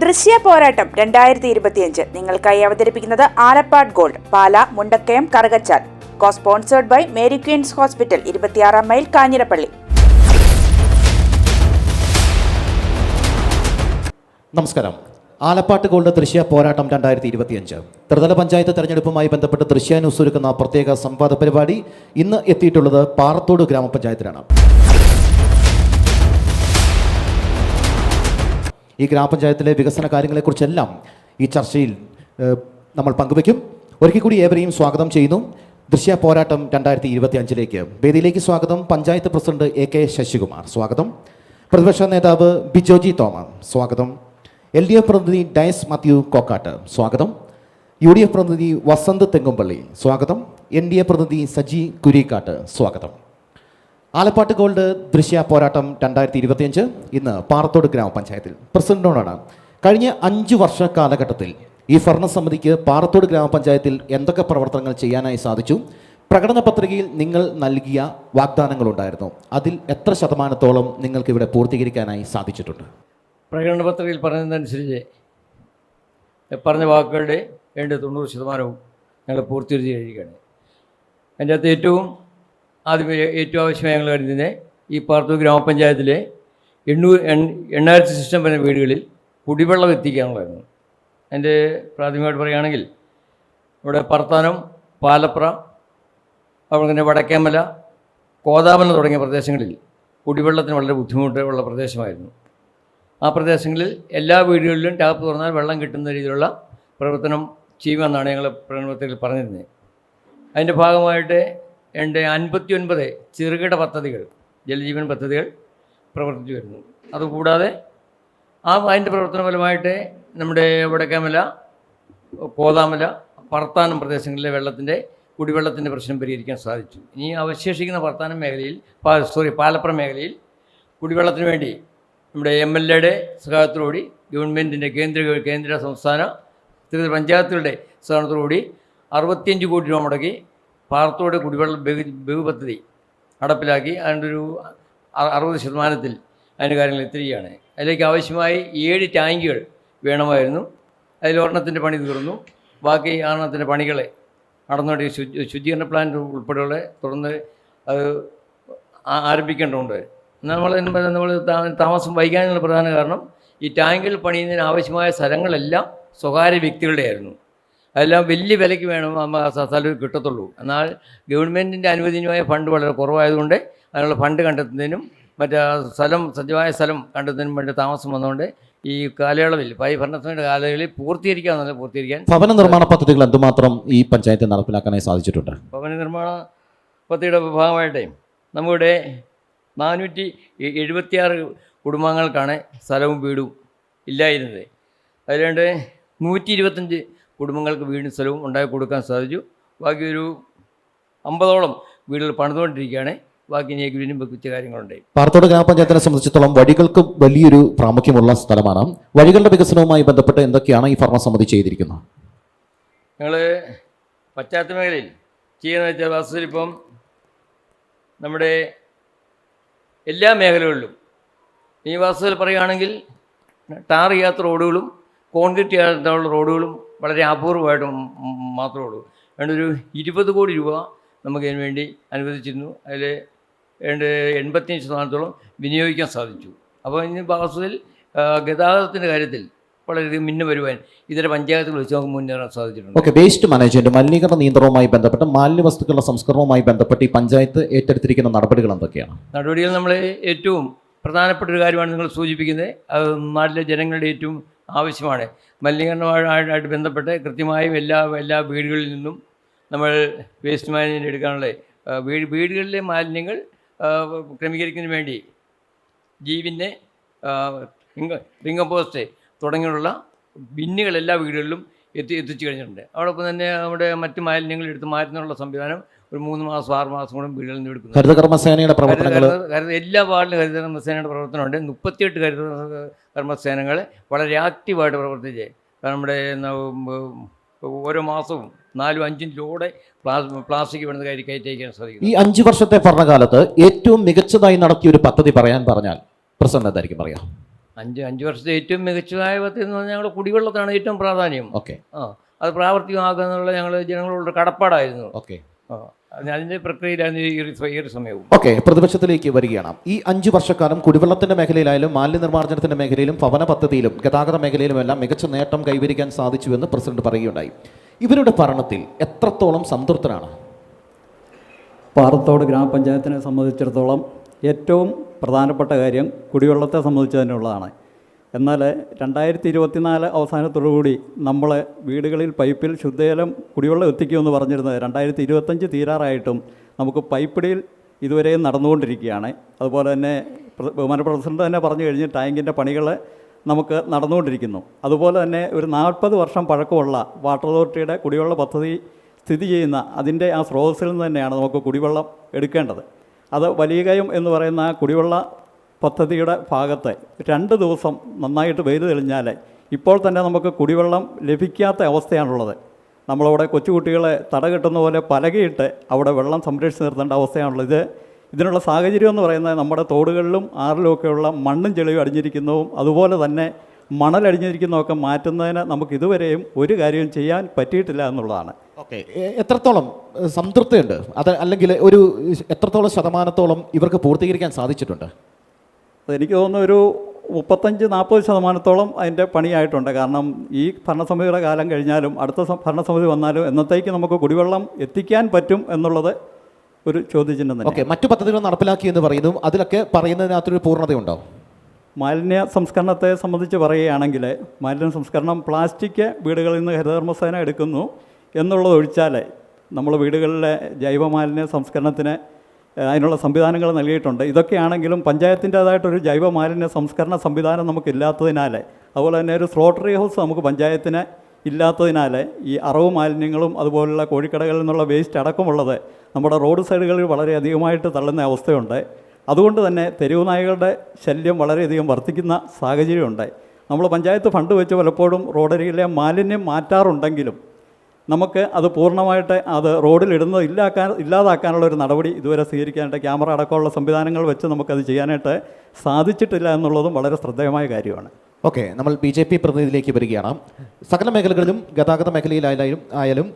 ദൃശ്യ പോരാട്ടം 2025 നിങ്ങൾക്കായി അവതരിപ്പിക്കുന്നത് Alappad gold, Pala, Mundakkayam, Karukachal. Sponsored by Mary Queens hospital, 26 mile, Kanjirappally. നമസ്കാരം. ആലപ്പാട് ഗോൾഡ് ദൃശ്യ പോരാട്ടം 2025 ത്രിതല പഞ്ചായത്ത് തെരഞ്ഞെടുപ്പുമായി ബന്ധപ്പെട്ട് ദൃശ്യ ന്യൂസ് ഒരുക്കുന്ന പ്രത്യേക സംവാദ പരിപാടി ഇന്ന് എത്തിയിട്ടുള്ളത് പാറത്തോട് ഗ്രാമപഞ്ചായത്തിലാണ്. ഈ ഗ്രാമപഞ്ചായത്തിലെ വികസന കാര്യങ്ങളെക്കുറിച്ചെല്ലാം ഈ ചർച്ചയിൽ നമ്മൾ പങ്കുവയ്ക്കും. ഒരിക്കൽ കൂടി ഏവരെയും സ്വാഗതം ചെയ്യുന്നു. ദൃശ്യ പോരാട്ടം 2025 വേദിയിലേക്ക് സ്വാഗതം. പഞ്ചായത്ത് പ്രസിഡന്റ് AK ശശികുമാർ, സ്വാഗതം. പ്രതിപക്ഷ നേതാവ് ബിജോജി തോമ, സ്വാഗതം. LDF പ്രതിനിധി ഡയസ് മാത്യു കോക്കാട്ട്, സ്വാഗതം. UDF പ്രതിനിധി വസന്ത് തെങ്ങുംപള്ളി, സ്വാഗതം. NDA പ്രതിനിധി സജി കുരിക്കാട്ട്, സ്വാഗതം. ആലപ്പാട് ഗോൾഡ് ദൃശ്യ പോരാട്ടം 2025 ഇന്ന് പാറത്തോട് ഗ്രാമപഞ്ചായത്തിൽ. പ്രസിഡന്റിനോടാണ്, കഴിഞ്ഞ 5 വർഷ കാലഘട്ടത്തിൽ ഈ ഭരണസമിതിക്ക് പാറത്തോട് ഗ്രാമപഞ്ചായത്തിൽ എന്തൊക്കെ പ്രവർത്തനങ്ങൾ ചെയ്യാനായി സാധിച്ചു? പ്രകടന പത്രികയിൽ നിങ്ങൾ നൽകിയ വാഗ്ദാനങ്ങളുണ്ടായിരുന്നു, അതിൽ എത്ര ശതമാനത്തോളം നിങ്ങൾക്ക് ഇവിടെ പൂർത്തീകരിക്കാനായി സാധിച്ചിട്ടുണ്ട്? പ്രകടന പത്രികയിൽ പറഞ്ഞതനുസരിച്ച് പറഞ്ഞ വാക്കുകളുടെ 90% ഞങ്ങൾ പൂർത്തീകരിച്ച് കഴിയുകയാണ്. അതിൻ്റെ അകത്ത് ഏറ്റവും ആവശ്യമായി ഞങ്ങൾ കരുതുന്നത് ഈ പാറത്തോട് ഗ്രാമപഞ്ചായത്തിലെ 8,000 സിസ്റ്റം വരുന്ന വീടുകളിൽ കുടിവെള്ളം എത്തിക്കാനുള്ളതായിരുന്നു. അതിൻ്റെ പ്രാഥമികമായിട്ട് പറയുകയാണെങ്കിൽ ഇവിടെ പറത്താനം, പാലപ്ര, അതുപോലെ തന്നെ വടക്കേമല, കോതാമല തുടങ്ങിയ പ്രദേശങ്ങളിൽ കുടിവെള്ളത്തിന് വളരെ ബുദ്ധിമുട്ടുള്ള പ്രദേശമായിരുന്നു. ആ പ്രദേശങ്ങളിൽ എല്ലാ വീടുകളിലും ടാപ്പ് തുറന്നാൽ വെള്ളം കിട്ടുന്ന രീതിയിലുള്ള പ്രവർത്തനം ചെയ്യുമെന്നാണ് ഞങ്ങൾ പ്രകടനത്തിൽ പറഞ്ഞിരുന്നത്. അതിൻ്റെ ഭാഗമായിട്ട് 59 ചെറുകിട പദ്ധതികൾ, ജലജീവൻ പദ്ധതികൾ പ്രവർത്തിച്ചു വരുന്നു. അതുകൂടാതെ അതിൻ്റെ പ്രവർത്തന ഫലമായിട്ട് നമ്മുടെ വടക്കേമല, കോതാമല, പറത്താനം പ്രദേശങ്ങളിലെ കുടിവെള്ളത്തിൻ്റെ പ്രശ്നം പരിഹരിക്കാൻ സാധിച്ചു. ഇനി അവശേഷിക്കുന്ന പാലപ്പുറം മേഖലയിൽ കുടിവെള്ളത്തിന് വേണ്ടി നമ്മുടെ MLAയുടെ സഹായത്തോടുകൂടി ഗവൺമെൻറ്റിൻ്റെ കേന്ദ്ര സംസ്ഥാന ത്രിതല പഞ്ചായത്തുകളുടെ സഹകരണത്തോടുകൂടി 65 കോടി രൂപ മുടക്കി പാറത്തോട് കുടിവെള്ള ബഹുപദ്ധതി നടപ്പിലാക്കി. അതിൻ്റെ ഒരു 60% അതിൻ്റെ കാര്യങ്ങൾ എത്തുകയാണ്. അതിലേക്ക് ആവശ്യമായി 7 ടാങ്കുകൾ വേണമായിരുന്നു. അതിൽ ഒരെണ്ണത്തിൻ്റെ പണി തീർന്നു. ബാക്കി 6 പണികളെ നടന്നുകൊണ്ട് ശുചീകരണ പ്ലാന്റ് ഉൾപ്പെടെയുള്ള തുറന്ന് അത് ആരംഭിക്കേണ്ടതുണ്ട്. നമ്മൾ താമസം വൈകാനുള്ള പ്രധാന കാരണം ഈ ടാങ്കിൽ പണിയുന്നതിന് ആവശ്യമായ സ്ഥലങ്ങളെല്ലാം സ്വകാര്യ വ്യക്തികളുടെ ആയിരുന്നു. അതെല്ലാം വലിയ വിലയ്ക്ക് വേണം സ്ഥലം കിട്ടത്തുള്ളൂ. എന്നാൽ ഗവൺമെൻറ്റിൻ്റെ അനുവദനീയമായ ഫണ്ട് വളരെ കുറവായതുകൊണ്ട് അതിനുള്ള ഫണ്ട് കണ്ടെത്തുന്നതിനും സജ്ജമായ സ്ഥലം കണ്ടെത്തുന്നതിനും വേണ്ടി താമസം വന്നുകൊണ്ട് ഈ കാലയളവിൽ ഭരണസമിതിയുടെ കാലയളവിൽ പൂർത്തീകരിക്കാൻ ഭവന നിർമ്മാണ പദ്ധതികൾ എന്തുമാത്രം ഈ പഞ്ചായത്തിൽ നടപ്പിലാക്കാനായി സാധിച്ചിട്ടുണ്ട്? ഭവന നിർമ്മാണ പദ്ധതിയുടെ ഭാഗമായിട്ട് നമ്മുടെ 476 കുടുംബങ്ങൾക്കാണ് സ്ഥലവും വീടും ഇല്ലായിരുന്നത്. അതിലുണ്ട് 125 കുടുംബങ്ങൾക്ക് വീടും സ്ഥലവും ഉണ്ടാക്കി കൊടുക്കാൻ സാധിച്ചു. ബാക്കി ഒരു 50ഓളം വീടുകൾ പണിതുകൊണ്ടിരിക്കുകയാണ്. ബാക്കി ഇനി വീണ്ടും വെച്ച കാര്യങ്ങളുണ്ട്. പാറത്തോട് ഗ്രാമപഞ്ചായത്തിനെ സംബന്ധിച്ചിടത്തോളം വഴികൾക്ക് വലിയൊരു പ്രാമുഖ്യമുള്ള സ്ഥലമാണ്. വഴികളുടെ വികസനവുമായി ബന്ധപ്പെട്ട് എന്തൊക്കെയാണ് ഈ ഭരണസമിതി ചെയ്തിരിക്കുന്നത്? ഞങ്ങൾ പശ്ചാത്തല മേഖലയിൽ ചെയ്യുന്ന വെച്ചാൽ വാസ്തുവിൽ ഇപ്പം നമ്മുടെ എല്ലാ മേഖലകളിലും ഈ വാസ്തുവിൽ പറയുകയാണെങ്കിൽ ടാർ ചെയ്യാത്ത റോഡുകളും കോൺക്രീറ്റ് ചെയ്യാത്ത റോഡുകളും വളരെ അപൂർവമായിട്ട് മാത്രമേ ഉള്ളൂ. ഒരു 20 കോടി രൂപ നമുക്കതിന് വേണ്ടി അനുവദിച്ചിരുന്നു. അതിൽ 85% വിനിയോഗിക്കാൻ സാധിച്ചു. അപ്പോൾ ഇനി വാസ്തുവിൽ ഗതാഗതത്തിൻ്റെ കാര്യത്തിൽ വളരെയധികം മുന്നേ വരുവാൻ ഇതര പഞ്ചായത്തുകൾ വെച്ച് നമുക്ക് മുന്നേറാൻ സാധിച്ചിട്ടുണ്ട്. ഓക്കെ, വേസ്റ്റ് മാനേജ്മെൻറ്റ്, മലിനീകരണ നിയന്ത്രണവുമായി ബന്ധപ്പെട്ട് മാലിന്യവസ്തുക്കളുടെ സംസ്കരണവുമായി ബന്ധപ്പെട്ട് ഈ പഞ്ചായത്ത് ഏറ്റെടുത്തിരിക്കുന്ന നടപടികൾ എന്തൊക്കെയാണ്? നടപടികൾ നമ്മൾ ഏറ്റവും പ്രധാനപ്പെട്ട ഒരു കാര്യമാണ് നിങ്ങൾ സൂചിപ്പിക്കുന്നത്. അത് നാട്ടിലെ ജനങ്ങളുടെ ഏറ്റവും ആവശ്യമാണ്. മലിനീകരണവുമായിട്ട് ബന്ധപ്പെട്ട് കൃത്യമായും എല്ലാ വീടുകളിൽ നിന്നും നമ്മൾ വേസ്റ്റ് മാനേജ്മെൻറ്റ് എടുക്കാനുള്ള വീടുകളിലെ മാലിന്യങ്ങൾ ക്രമീകരിക്കുന്നതിന് വേണ്ടി ജീവൻ്റെ റിംഗ് കമ്പോസ്റ്റ് തുടങ്ങിയുള്ള ബിന്നുകൾ എല്ലാ വീടുകളിലും എത്തിച്ചു കഴിഞ്ഞിട്ടുണ്ട്. അതോടൊപ്പം തന്നെ നമ്മുടെ മറ്റ് മാലിന്യങ്ങൾ എടുത്ത് മാറ്റുന്നതിനുള്ള സംവിധാനം ഒരു 3 മാസം 6 മാസം കൂടെ വീടുകളിൽ നിന്ന് എടുക്കുന്നു. ഹരിതകർമ്മസേനയുടെ പ്രവർത്തനങ്ങൾ എല്ലാ വാർഡിലും ഹരിതകർമ്മസേനയുടെ പ്രവർത്തനമുണ്ട്. 38 ഹരിതകർമ്മസേനകൾ വളരെ ആക്റ്റീവായിട്ട് പ്രവർത്തിച്ച് നമ്മുടെ ഓരോ മാസവും 4-5 ലോഡ് പ്ലാസ്റ്റിക് ഇവിടുന്ന് കയറ്റി അയക്കാൻ സാധിക്കും. ഈ 5 വർഷത്തെ ഭരണകാലത്ത് ഏറ്റവും മികച്ചതായി നടത്തിയ ഒരു പദ്ധതി പറയാൻ പറഞ്ഞാൽ പ്രസിഡന്റ് എന്തായിരിക്കും പറയാം? അഞ്ച് വർഷത്തെ ഏറ്റവും മികച്ചതായ പദ്ധതി എന്ന് പറഞ്ഞാൽ ഞങ്ങൾ കുടിവെള്ളത്തിനാണ് ഏറ്റവും പ്രാധാന്യം. ഓക്കെ അത് പ്രാവർത്തികമാക്കുക എന്നുള്ള ഞങ്ങൾ ജനങ്ങളോട് കടപ്പാടായിരുന്നു. ഓക്കെ അതിൻ്റെ പ്രക്രിയയിലായിരുന്നു ഈ ഒരു സമയവും. ഓക്കെ, പ്രതിപക്ഷത്തിലേക്ക് വരികയാണ്. ഈ 5 വർഷക്കാലം കുടിവെള്ളത്തിന്റെ മേഖലയിലായാലും മാലിന്യനിർമ്മാർജ്ജനത്തിന്റെ മേഖലയിലും ഭവന പദ്ധതിയിലും ഗതാഗത മേഖലയിലും എല്ലാം മികച്ച നേട്ടം കൈവരിക്കാൻ സാധിച്ചുവെന്ന് പ്രസിഡന്റ് പറയുകയുണ്ടായി. ഇവരുടെ ഭരണത്തിൽ എത്രത്തോളം സംതൃപ്തനാണ്? പാറത്തോട് ഗ്രാമപഞ്ചായത്തിനെ സംബന്ധിച്ചിടത്തോളം ഏറ്റവും പ്രധാനപ്പെട്ട കാര്യം കുടിവെള്ളത്തെ സംബന്ധിച്ച് തന്നെയുള്ളതാണ്. എന്നാൽ 2024 അവസാനത്തോടുകൂടി നമ്മൾ വീടുകളിൽ പൈപ്പിൽ ശുദ്ധജലം കുടിവെള്ളം എത്തിക്കുമെന്ന് പറഞ്ഞിരുന്നത് 2025 തീരാറായിട്ടും നമുക്ക് പൈപ്പിടിയിൽ ഇതുവരെയും നടന്നുകൊണ്ടിരിക്കുകയാണ്. അതുപോലെ തന്നെ ബഹുമാനപ്പെട്ട പ്രസിഡന്റ് തന്നെ പറഞ്ഞു കഴിഞ്ഞ് ടാങ്കിൻ്റെ പണികൾ നമുക്ക് നടന്നുകൊണ്ടിരിക്കുന്നു. അതുപോലെ തന്നെ ഒരു 40 വർഷം പഴക്കമുള്ള വാട്ടർ അതോറിറ്റിയുടെ കുടിവെള്ള പദ്ധതി സ്ഥിതി ചെയ്യുന്ന അതിൻ്റെ ആ സ്രോതസ്സിൽ നിന്ന് തന്നെയാണ് നമുക്ക് കുടിവെള്ളം എടുക്കേണ്ടത്. അത് വലിയകയം എന്ന് പറയുന്ന കുടിവെള്ള പദ്ധതിയുടെ ഭാഗത്ത് 2 ദിവസം നന്നായിട്ട് വെയിൽ തെളിഞ്ഞാൽ ഇപ്പോൾ തന്നെ നമുക്ക് കുടിവെള്ളം ലഭിക്കാത്ത അവസ്ഥയാണുള്ളത്. നമ്മളവിടെ കൊച്ചുകുട്ടികളെ തടകെട്ടുന്ന പോലെ പലകയിട്ട് അവിടെ വെള്ളം സംരക്ഷിച്ച് നിർത്തേണ്ട അവസ്ഥയാണുള്ളത്. ഇതിനുള്ള സാഹചര്യം എന്ന് പറയുന്നത് നമ്മുടെ തോടുകളിലും ആറിലുമൊക്കെയുള്ള മണ്ണും ചെളിയും അടിഞ്ഞിരിക്കുന്നതും അതുപോലെ തന്നെ മണലടിഞ്ഞിരിക്കുന്നതൊക്കെ മാറ്റുന്നതിന് നമുക്ക് ഇതുവരെയും ഒരു കാര്യവും ചെയ്യാൻ പറ്റിയിട്ടില്ല എന്നുള്ളതാണ്. ഓക്കെ, എത്രത്തോളം സംതൃപ്തിയുണ്ട്? അത് അല്ലെങ്കിൽ ഒരു എത്രത്തോളം ശതമാനത്തോളം ഇവർക്ക് പൂർത്തീകരിക്കാൻ സാധിച്ചിട്ടുണ്ട്? എനിക്ക് തോന്നുന്നു ഒരു 35-40% അതിൻ്റെ പണിയായിട്ടുണ്ട്. കാരണം ഈ ഭരണസമിതിയുടെ കാലം കഴിഞ്ഞാലും അടുത്ത ഭരണസമിതി വന്നാലും എന്നത്തേക്ക് നമുക്ക് കുടിവെള്ളം എത്തിക്കാൻ പറ്റും എന്നുള്ളത് ഒരു ചോദ്യചിഹ്നം തന്നെ. ഓക്കെ, മറ്റു പദ്ധതികൾ നടപ്പിലാക്കി എന്ന് പറയുന്നു, അതിലൊക്കെ പറയുന്നതിനകത്തൊരു പൂർണ്ണതയുണ്ടോ? മാലിന്യ സംസ്കരണത്തെ സംബന്ധിച്ച് പറയുകയാണെങ്കിൽ മാലിന്യ സംസ്കരണം പ്ലാസ്റ്റിക് വീടുകളിൽ നിന്ന് ഹരിതകർമ്മസേന എടുക്കുന്നു എന്നുള്ളത് ഒഴിച്ചാൽ നമ്മൾ വീടുകളിലെ ജൈവമാലിന്യ സംസ്കരണത്തിന് അതിനുള്ള സംവിധാനങ്ങൾ നൽകിയിട്ടുണ്ട്. ഇതൊക്കെയാണെങ്കിലും പഞ്ചായത്തിൻ്റേതായിട്ടൊരു ജൈവ മാലിന്യ സംസ്കരണ സംവിധാനം നമുക്കില്ലാത്തതിനാൽ, അതുപോലെ തന്നെ ഒരു സ്ലോട്ടറി ഹൗസ് നമുക്ക് പഞ്ചായത്തിന് ഇല്ലാത്തതിനാൽ ഈ അറവ് മാലിന്യങ്ങളും അതുപോലുള്ള കോഴിക്കടകളിൽ നിന്നുള്ള വേസ്റ്റ് അടക്കമുള്ളത് നമ്മുടെ റോഡ് സൈഡുകളിൽ വളരെയധികമായിട്ട് തള്ളുന്ന അവസ്ഥയുണ്ട്. അതുകൊണ്ട് തന്നെ തെരുവ് നായകളുടെ ശല്യം വളരെയധികം വർദ്ധിക്കുന്ന സാഹചര്യമുണ്ട്. നമ്മൾ പഞ്ചായത്ത് ഫണ്ട് വെച്ച് പലപ്പോഴും റോഡരികിലെ മാലിന്യം മാറ്റാറുണ്ടെങ്കിലും നമുക്ക് അത് പൂർണ്ണമായിട്ട് അത് റോഡിലിടുന്നത് ഇല്ലാതാക്കാനുള്ള ഒരു നടപടി ഇതുവരെ സ്വീകരിക്കാനായിട്ട് ക്യാമറ അടക്കമുള്ള സംവിധാനങ്ങൾ വെച്ച് നമുക്കത് ചെയ്യാനായിട്ട് സാധിച്ചിട്ടില്ല എന്നുള്ളതും വളരെ ശ്രദ്ധേയമായ കാര്യമാണ്. ഓക്കെ, നമ്മൾ BJP പ്രതിനിധിയിലേക്ക് വരികയാണ്. സകല മേഖലകളിലും ഗതാഗത മേഖലയിലായാലും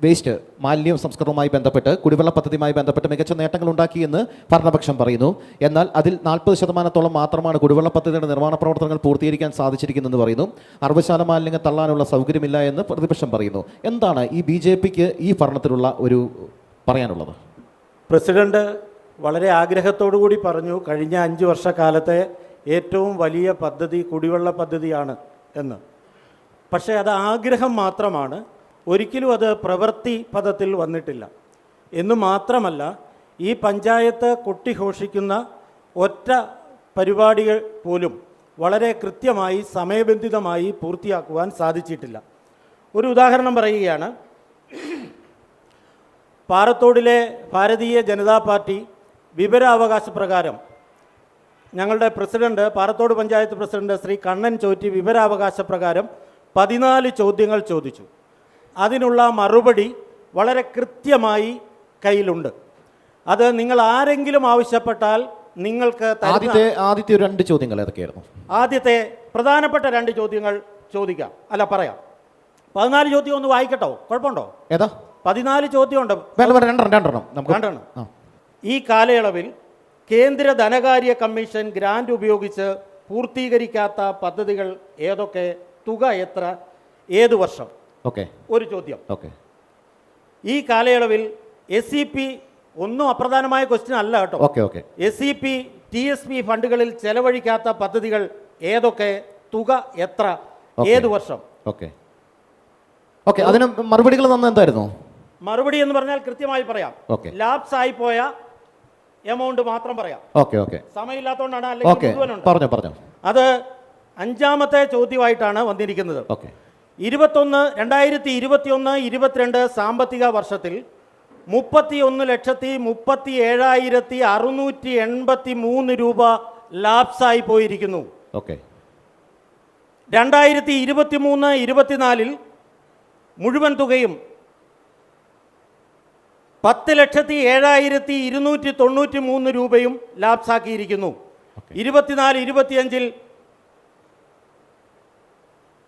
വേസ്റ്റ് മാലിന്യ സംസ്കരണവുമായി ബന്ധപ്പെട്ട് കുടിവെള്ള പദ്ധതിയുമായി ബന്ധപ്പെട്ട് മികച്ച നേട്ടങ്ങൾ ഉണ്ടാക്കിയെന്ന് ഭരണപക്ഷം പറയുന്നു. എന്നാൽ അതിൽ 40% മാത്രമാണ് കുടിവെള്ള പദ്ധതിയുടെ നിർമ്മാണ പ്രവർത്തനങ്ങൾ പൂർത്തീകരിക്കാൻ സാധിച്ചിരിക്കുന്നതെന്ന് പറയുന്നു. 60% മാലിന്യങ്ങൾ തള്ളാനുള്ള സൗകര്യമില്ല എന്ന് പ്രതിപക്ഷം പറയുന്നു. എന്താണ് ഈ BJPക്ക് ഈ ഭരണത്തിലുള്ള ഒരു പറയാനുള്ളത്? പ്രസിഡന്റ് വളരെ ആഗ്രഹത്തോടു കൂടി പറഞ്ഞു കഴിഞ്ഞ 5 വർഷക്കാലത്തെ ഏറ്റവും വലിയ പദ്ധതി കുടിവെള്ള പദ്ധതിയാണ് എന്ന്. പക്ഷേ അത് ആഗ്രഹം മാത്രമാണ്, ഒരിക്കലും അത് പ്രവൃത്തി പദത്തിൽ വന്നിട്ടില്ല എന്ന് മാത്രമല്ല, ഈ പഞ്ചായത്ത് കൊട്ടിഘോഷിക്കുന്ന ഒറ്റ പരിപാടികൾ പോലും വളരെ കൃത്യമായി സമയബന്ധിതമായി പൂർത്തിയാക്കുവാൻ സാധിച്ചിട്ടില്ല. ഒരു ഉദാഹരണം പറയുകയാണ്. പാറത്തോടിലെ ഭാരതീയ ജനതാ പാർട്ടി വിവരാവകാശ പ്രകാരം ഞങ്ങളുടെ പ്രസിഡന്റ്, പാറത്തോട് പഞ്ചായത്ത് പ്രസിഡന്റ് ശ്രീ കണ്ണൻ ചോറ്റി വിവരാവകാശ പ്രകാരം 14 ചോദ്യങ്ങൾ ചോദിച്ചു. അതിനുള്ള മറുപടി വളരെ കൃത്യമായി കയ്യിലുണ്ട്. അത് നിങ്ങൾ ആരെങ്കിലും ആവശ്യപ്പെട്ടാൽ നിങ്ങൾക്ക് ആദ്യത്തെ 2 ചോദ്യങ്ങൾ ഏതൊക്കെയായിരുന്നു? ആദ്യത്തെ പ്രധാനപ്പെട്ട 2 ചോദ്യങ്ങൾ ചോദിക്കാം. അല്ല, പറയാം. 14 ചോദ്യം ഒന്ന് വായിക്കട്ടോ, കുഴപ്പമുണ്ടോ? ഏതാ? 14 ചോദ്യമുണ്ട്. രണ്ടെണ്ണം. ഈ കാലയളവിൽ കേന്ദ്ര ധനകാര്യ കമ്മീഷൻ ഗ്രാന്റ് ഉപയോഗിച്ച് പൂർത്തീകരിക്കാത്ത പദ്ധതികൾ ഏതൊക്കെ, തുക എത്ര, ഏത് വർഷം? ഓക്കെ, ഒരു ചോദ്യം. ഓക്കെ. ഈ കാലയളവിൽ SEP, ഒന്നും അപ്രധാനമായ ക്വസ്റ്റ്യൻ അല്ല കേട്ടോ. Okay, okay. SEP TSP ഫണ്ടുകളിൽ ചെലവഴിക്കാത്ത പദ്ധതികൾ ഏതൊക്കെ, തുക എത്ര, ഏത് വർഷം? Okay, okay. അതിന് മറുപടികൾ തന്ന എന്തായിരുന്നു? മറുപടി എന്ന് പറഞ്ഞാൽ കൃത്യമായി പറയാം. ലാപ്സ് ആയി പോയ എമൗണ്ട് മാത്രം പറയാം. Okay, okay. സമയമില്ലാത്തതുകൊണ്ടാണ്, അല്ലെങ്കിൽ പറഞ്ഞു. അത് 5ാമത്തെ ചോദ്യമായിട്ടാണ് വന്നിരിക്കുന്നത്. ഓക്കെ. 2021-22 സാമ്പത്തിക വർഷത്തിൽ 31,37,683 രൂപ ലാപ്സായി പോയിരിക്കുന്നു. ഓക്കെ. 2023-24 മുഴുവൻ തുകയും 10,07,293 രൂപയും ലാപ്സാക്കിയിരിക്കുന്നു. 24-25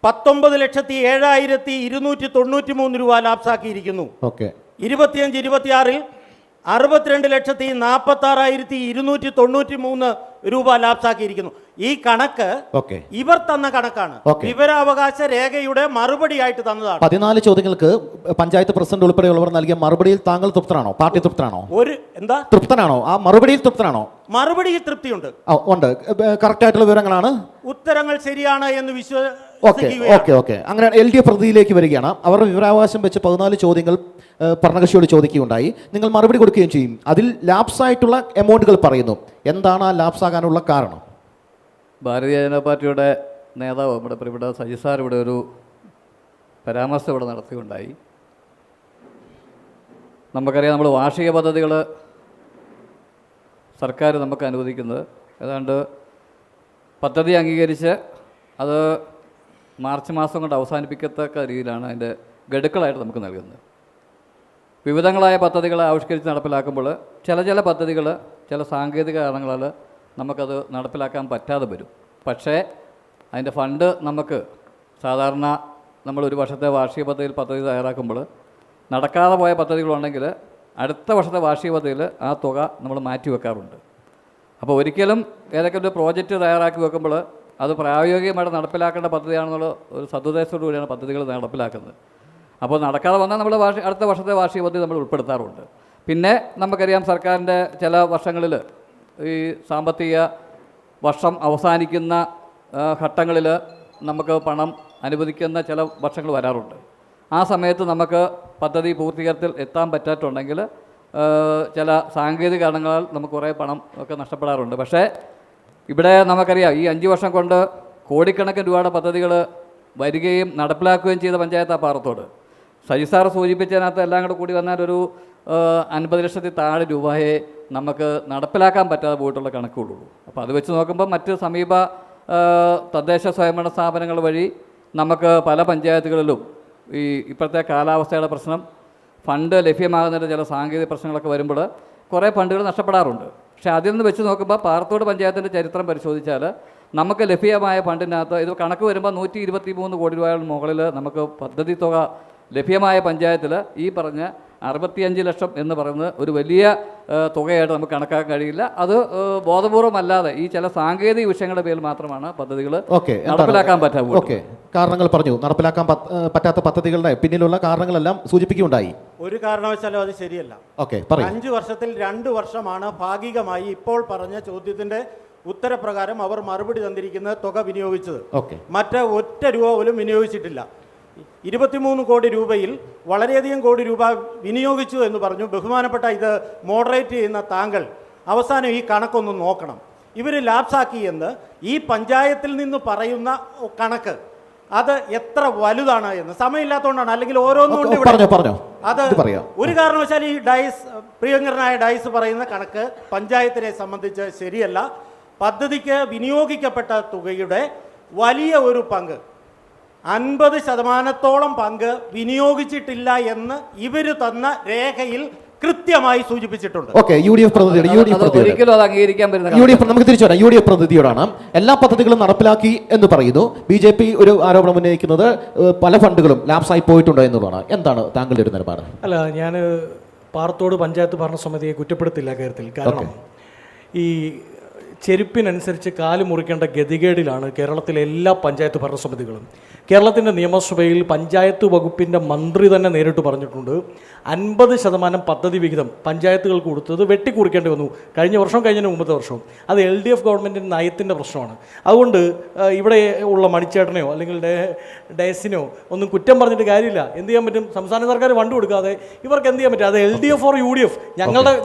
19,07,293 രൂപ ലാപ്സാക്കിയിരിക്കുന്നു. ഓക്കെ. 25-26 62,46,293 രൂപ ലാപ്സാക്കിയിരിക്കുന്നു. ഈ കണക്ക് ഇവർ തന്ന കണക്കാണ്, വിവരാവകാശ രേഖയുടെ മറുപടിയായിട്ട് തന്നതാണ്. 14 ചോദ്യങ്ങൾക്ക് പഞ്ചായത്ത് പ്രസിഡന്റ് ഉൾപ്പെടെയുള്ളവർ നൽകിയ മറുപടിയിൽ താങ്കൾ തൃപ്തനാണോ? പാർട്ടി തൃപ്തനാണോ? തൃപ്തനാണോ? ആ മറുപടിയിൽ തൃപ്തനാണോ? മറുപടിയിൽ തൃപ്തിയുണ്ട്. ഉണ്ട്. കറക്റ്റ് ആയിട്ടുള്ള വിവരങ്ങളാണ്, ഉത്തരങ്ങൾ ശരിയാണ് എന്ന് ഓക്കെ. അങ്ങനെ LDF പ്രതിയിലേക്ക് വരികയാണ്. അവരുടെ വിവരാവകാശം വെച്ച് 14 ചോദ്യങ്ങൾ ഭരണകക്ഷിയോട് ചോദിക്കുകയുണ്ടായി. നിങ്ങൾ മറുപടി കൊടുക്കുകയും ചെയ്യും. അതിൽ ലാപ്സ് ആയിട്ടുള്ള എമൗണ്ടുകൾ പറയുന്നു. എന്താണ് ആ ലാപ്സ് ആകാനുള്ള കാരണം? ഭാരതീയ ജനതാ പാർട്ടിയുടെ നേതാവ് നമ്മുടെ പ്രിയപ്പെട്ട സജി സാർ ഇവിടെ ഒരു പരാമർശം ഇവിടെ നടത്തുകയുണ്ടായി. നമുക്കറിയാം, നമ്മൾ വാർഷിക പദ്ധതികൾ സർക്കാർ നമുക്ക് അനുവദിക്കുന്നത് ഏതാണ്ട് പദ്ധതി അംഗീകരിച്ച് അത് മാർച്ച് മാസം കൊണ്ട് അവസാനിപ്പിക്കത്തക്ക രീതിയിലാണ് അതിൻ്റെ ഗഡുക്കളായിട്ട് നമുക്ക് നൽകുന്നത്. വിവിധങ്ങളായ പദ്ധതികൾ ആവിഷ്കരിച്ച് നടപ്പിലാക്കുമ്പോൾ ചില പദ്ധതികൾ ചില സാങ്കേതിക കാരണങ്ങളാൽ നമുക്കത് നടപ്പിലാക്കാൻ പറ്റാതെ വരും. പക്ഷേ അതിൻ്റെ ഫണ്ട് നമുക്ക് സാധാരണ നമ്മളൊരു വർഷത്തെ വാർഷിക പദ്ധതി തയ്യാറാക്കുമ്പോൾ നടക്കാതെ പോയ പദ്ധതികളുണ്ടെങ്കിൽ അടുത്ത വർഷത്തെ വാർഷിക പദ്ധതിയിൽ ആ തുക നമ്മൾ മാറ്റി വെക്കാറുണ്ട്. അപ്പോൾ ഒരിക്കലും ഏതൊക്കെ ഒരു പ്രോജക്റ്റ് തയ്യാറാക്കി വെക്കുമ്പോൾ അത് പ്രായോഗികമായിട്ട് നടപ്പിലാക്കേണ്ട പദ്ധതിയാണെന്നുള്ള ഒരു സദുദ്ദേശത്തോടു കൂടിയാണ് പദ്ധതികൾ നടപ്പിലാക്കുന്നത്. അപ്പോൾ നടക്കാതെ വന്നാൽ നമ്മൾ അടുത്ത വർഷത്തെ വാർഷിക പദ്ധതി നമ്മൾ ഉൾപ്പെടുത്താറുണ്ട്. പിന്നെ നമുക്കറിയാം, സർക്കാരിൻ്റെ ചില വർഷങ്ങളിൽ ഈ സാമ്പത്തിക വർഷം അവസാനിക്കുന്ന ഘട്ടങ്ങളിൽ നമുക്ക് പണം അനുവദിക്കുന്ന ചില വർഷങ്ങൾ വരാറുണ്ട്. ആ സമയത്ത് നമുക്ക് പദ്ധതി പൂർത്തീകരണത്തിൽ എത്താൻ പറ്റാത്തുണ്ടെങ്കിൽ ചില സാങ്കേതിക കാരണങ്ങളാൽ നമുക്ക് കുറേ പണം ഒക്കെ നഷ്ടപ്പെടാറുണ്ട്. പക്ഷേ ഇവിടെ നമുക്കറിയാം, ഈ 5 വർഷം കൊണ്ട് കോടിക്കണക്കിന് രൂപയുടെ പദ്ധതികൾ വരികയും നടപ്പിലാക്കുകയും ചെയ്ത പഞ്ചായത്താണ് പാറത്തോട്. സജി സാർ സൂചിപ്പിച്ചതിനകത്ത് എല്ലാം കൂടി വന്നാൽ ഒരു 50 ലക്ഷത്തിൽ താഴെ രൂപയെ നമുക്ക് നടപ്പിലാക്കാൻ പറ്റാതെ പോയിട്ടുള്ള കണക്കുകളുള്ളൂ. അപ്പോൾ അത് വെച്ച് നോക്കുമ്പോൾ മറ്റ് സമീപ തദ്ദേശ സ്വയംഭരണ സ്ഥാപനങ്ങൾ വഴി നമുക്ക് പല പഞ്ചായത്തുകളിലും ഈ ഇപ്പോഴത്തെ കാലാവസ്ഥയുടെ പ്രശ്നം, ഫണ്ട് ലഭ്യമാകുന്നതിൻ്റെ ചില സാങ്കേതിക പ്രശ്നങ്ങളൊക്കെ വരുമ്പോൾ കുറേ ഫണ്ടുകൾ നഷ്ടപ്പെടാറുണ്ട്. പക്ഷേ അതിൽ നിന്ന് വെച്ച് നോക്കുമ്പോൾ പാറത്തോട് പഞ്ചായത്തിൻ്റെ ചരിത്രം പരിശോധിച്ചാൽ നമുക്ക് ലഭ്യമായ ഫണ്ടിനകത്ത് ഇത് കണക്ക് വരുമ്പോൾ 123 കോടി രൂപയുടെ മുകളിൽ നമുക്ക് പദ്ധതി തുക ലഭ്യമായ പഞ്ചായത്തിൽ ഈ പറഞ്ഞ 65 ലക്ഷം എന്ന് പറയുന്നത് ഒരു വലിയ തുകയായിട്ട് നമുക്ക് കണക്കാക്കാൻ കഴിയില്ല. അത് ബോധപൂർവമല്ലാതെ ഈ ചില സാങ്കേതിക വിഷയങ്ങളുടെ പേരിൽ മാത്രമാണ് പദ്ധതികൾ നടപ്പിലാക്കാൻ പറ്റാവുള്ളൂ. കാരണങ്ങൾ പറഞ്ഞു. നടപ്പിലാക്കാൻ പറ്റാത്ത പദ്ധതികളുടെ പിന്നിലുള്ള കാരണങ്ങളെല്ലാം സൂചിപ്പിക്കുകയുണ്ടായി. ഒരു കാരണവശാലും അത് ശരിയല്ല. 5 വർഷത്തിൽ 2 വർഷമാണ് ഭാഗികമായി ഇപ്പോൾ പറഞ്ഞ ചോദ്യത്തിന്റെ ഉത്തരപ്രകാരം അവർ മറുപടി തന്നിരിക്കുന്ന തുക വിനിയോഗിച്ചത്. മറ്റ് ഒറ്റ രൂപ പോലും വിനിയോഗിച്ചിട്ടില്ല. 23 കോടി രൂപയിൽ വളരെയധികം കോടി രൂപ വിനിയോഗിച്ചു എന്ന് പറഞ്ഞു. ബഹുമാനപ്പെട്ട ഇത് മോഡറേറ്റ് ചെയ്യുന്ന താങ്കൾ അവസാനം ഈ കണക്കൊന്ന് നോക്കണം. ഇവർ ലാപ്സാക്കി എന്ന് ഈ പഞ്ചായത്തിൽ നിന്ന് പറയുന്ന കണക്ക് അത് എത്ര വലുതാണ് എന്ന് സമയമില്ലാത്തതുകൊണ്ടാണ്. അല്ലെങ്കിൽ ഓരോന്നും അത് ഒരു കാരണവശാൽ ഈ പ്രിയങ്കരനായ ഡൈസ് പറയുന്ന കണക്ക് പഞ്ചായത്തിനെ സംബന്ധിച്ച് ശരിയല്ല. പദ്ധതിക്ക് വിനിയോഗിക്കപ്പെട്ട തുകയുടെ വലിയ ഒരു പങ്ക് 50% പങ്ക് വിനിയോഗിച്ചിട്ടില്ല എന്ന് ഇവർ തന്ന രേഖയിൽ കൃത്യമായി സൂചിപ്പിച്ചിട്ടുണ്ട്. നമുക്ക് തിരിച്ചു വരാം. UDF പ്രതിനിധിയോടാണ്. എല്ലാ പദ്ധതികളും നടപ്പിലാക്കി എന്ന് പറയുന്നു. BJP ഒരു ആരോപണം ഉന്നയിക്കുന്നത് പല ഫണ്ടുകളും ലാപ്സായി പോയിട്ടുണ്ടോ എന്നുള്ളതാണ്. എന്താണ് താങ്കളുടെ ഒരു നിലപാട്? അല്ല, ഞാൻ പാറത്തോട് പഞ്ചായത്ത് ഭരണസമിതിയെ കുറ്റപ്പെടുത്തില്ല കാര്യത്തിൽ. കാരണം ഈ ചെരുപ്പിനനുസരിച്ച് കാല് മുറിക്കേണ്ട ഗതികേടിലാണ് കേരളത്തിലെ എല്ലാ പഞ്ചായത്ത് ഭരണസമിതികളും. കേരളത്തിൻ്റെ നിയമസഭയിൽ പഞ്ചായത്ത് വകുപ്പിൻ്റെ മന്ത്രി തന്നെ നേരിട്ട് പറഞ്ഞിട്ടുണ്ട്, 50% പദ്ധതി വിഹിതം പഞ്ചായത്തുകൾക്ക് കൊടുത്തത് വെട്ടിക്കുറിക്കേണ്ടി വന്നു. കഴിഞ്ഞ വർഷം, കഴിഞ്ഞതിന് മുമ്പത്തെ വർഷവും. അത് LDF ഗവൺമെൻറ്റിൻ്റെ നയത്തിൻ്റെ പ്രശ്നമാണ്. അതുകൊണ്ട് ഇവിടെ ഉള്ള മണിച്ചേട്ടനെയോ അല്ലെങ്കിൽ ഡയസിനോ ഒന്നും കുറ്റം പറഞ്ഞിട്ട് കാര്യമില്ല. എന്ത് ചെയ്യാൻ പറ്റും? സംസ്ഥാന സർക്കാർ ഫണ്ട് കൊടുക്കാതെ ഇവർക്ക് എന്ത് ചെയ്യാൻ പറ്റും? അത് LDF or UDF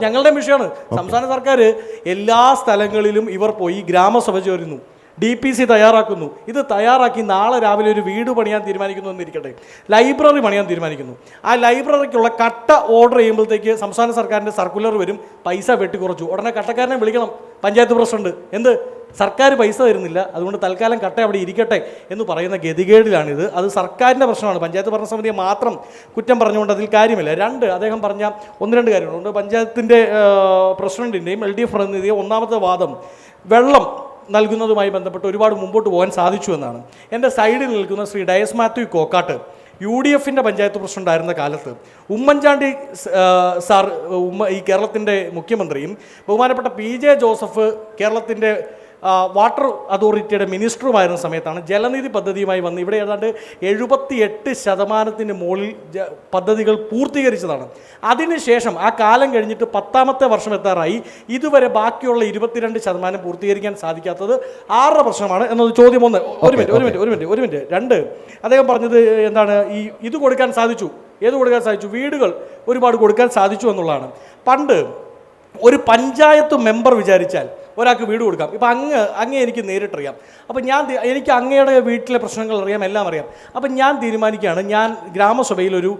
ഞങ്ങളുടെ വിഷയമാണ്. സംസ്ഥാന സർക്കാർ എല്ലാ സ്ഥലങ്ങളിലും ഇവർ പോയി ഗ്രാമസഭ ചേരുന്നു, DPC തയ്യാറാക്കുന്നു. ഇത് തയ്യാറാക്കി നാളെ രാവിലെ ഒരു വീട് പണിയാൻ തീരുമാനിക്കുന്നു എന്നിരിക്കട്ടെ, ലൈബ്രറി പണിയാൻ തീരുമാനിക്കുന്നു. ആ ലൈബ്രറിക്കുള്ള കട്ട ഓർഡർ ചെയ്യുമ്പോഴത്തേക്ക് സംസ്ഥാന സർക്കാരിൻ്റെ സർക്കുലർ വരും, പൈസ വെട്ടിക്കുറച്ചു. ഉടനെ കട്ടക്കാരനെ വിളിക്കണം പഞ്ചായത്ത് പ്രസിഡന്റ്. എന്ത്? സർക്കാർ പൈസ തരുന്നില്ല, അതുകൊണ്ട് തൽക്കാലം കട്ട അവിടെ ഇരിക്കട്ടെ എന്ന് പറയുന്ന ഗതികേടിലാണിത്. അത് സർക്കാരിൻ്റെ പ്രശ്നമാണ്. പഞ്ചായത്ത് ഭരണസമിതിയെ മാത്രം കുറ്റം പറഞ്ഞുകൊണ്ട് അതിൽ കാര്യമില്ല. അദ്ദേഹം പറഞ്ഞ 1-2 കാര്യങ്ങളുണ്ട്. പഞ്ചായത്തിൻ്റെ പ്രസിഡന്റിൻ്റെയും LDF പ്രതിനിധിയെ ഒന്നാമത്തെ വാദം, വെള്ളം നൽകുന്നതുമായി ബന്ധപ്പെട്ട് ഒരുപാട് മുമ്പോട്ട് പോകാൻ സാധിച്ചു എന്നാണ്. എൻ്റെ സൈഡിൽ നിൽക്കുന്ന ശ്രീ ഡയസ് മാത്യു കോക്കാട്ട് UDF പഞ്ചായത്ത് പ്രസിഡൻ്റായിരുന്ന കാലത്ത് ഉമ്മൻചാണ്ടി സാർ ഈ കേരളത്തിൻ്റെ മുഖ്യമന്ത്രിയും ബഹുമാനപ്പെട്ട PJ ജോസഫ് കേരളത്തിൻ്റെ വാട്ടർ അതോറിറ്റിയുടെ മിനിസ്റ്ററുമായിരുന്ന സമയത്താണ് ജലനിധി പദ്ധതിയുമായി വന്ന് ഇവിടെ ഏതാണ്ട് 78% മുകളിൽ പദ്ധതികൾ പൂർത്തീകരിച്ചതാണ്. അതിനുശേഷം ആ കാലം കഴിഞ്ഞിട്ട് 10ാമത്തെ വർഷം എത്താറായി, ഇതുവരെ ബാക്കിയുള്ള 22% പൂർത്തീകരിക്കാൻ സാധിക്കാത്തത് ആരുടെ പ്രശ്നമാണ് എന്നത് ചോദ്യം ഒന്ന്. ഒരു മിനിറ്റ്. 2, അദ്ദേഹം പറഞ്ഞത് എന്താണ്, ഇത് കൊടുക്കാൻ സാധിച്ചു. ഏത് കൊടുക്കാൻ സാധിച്ചു? വീടുകൾ ഒരുപാട് കൊടുക്കാൻ സാധിച്ചു എന്നുള്ളതാണ്. പണ്ട് ഒരു പഞ്ചായത്ത് മെമ്പർ വിചാരിച്ചാൽ ഒരാൾക്ക് വീട് കൊടുക്കാം. ഇപ്പം അങ്ങേ എനിക്ക് നേരിട്ടറിയാം. അപ്പം എനിക്ക് അങ്ങയുടെ വീട്ടിലെ പ്രശ്നങ്ങൾ അറിയാം, എല്ലാം അറിയാം. അപ്പം ഞാൻ തീരുമാനിക്കുകയാണ്, ഞാൻ ഗ്രാമസഭയിൽ ഒരു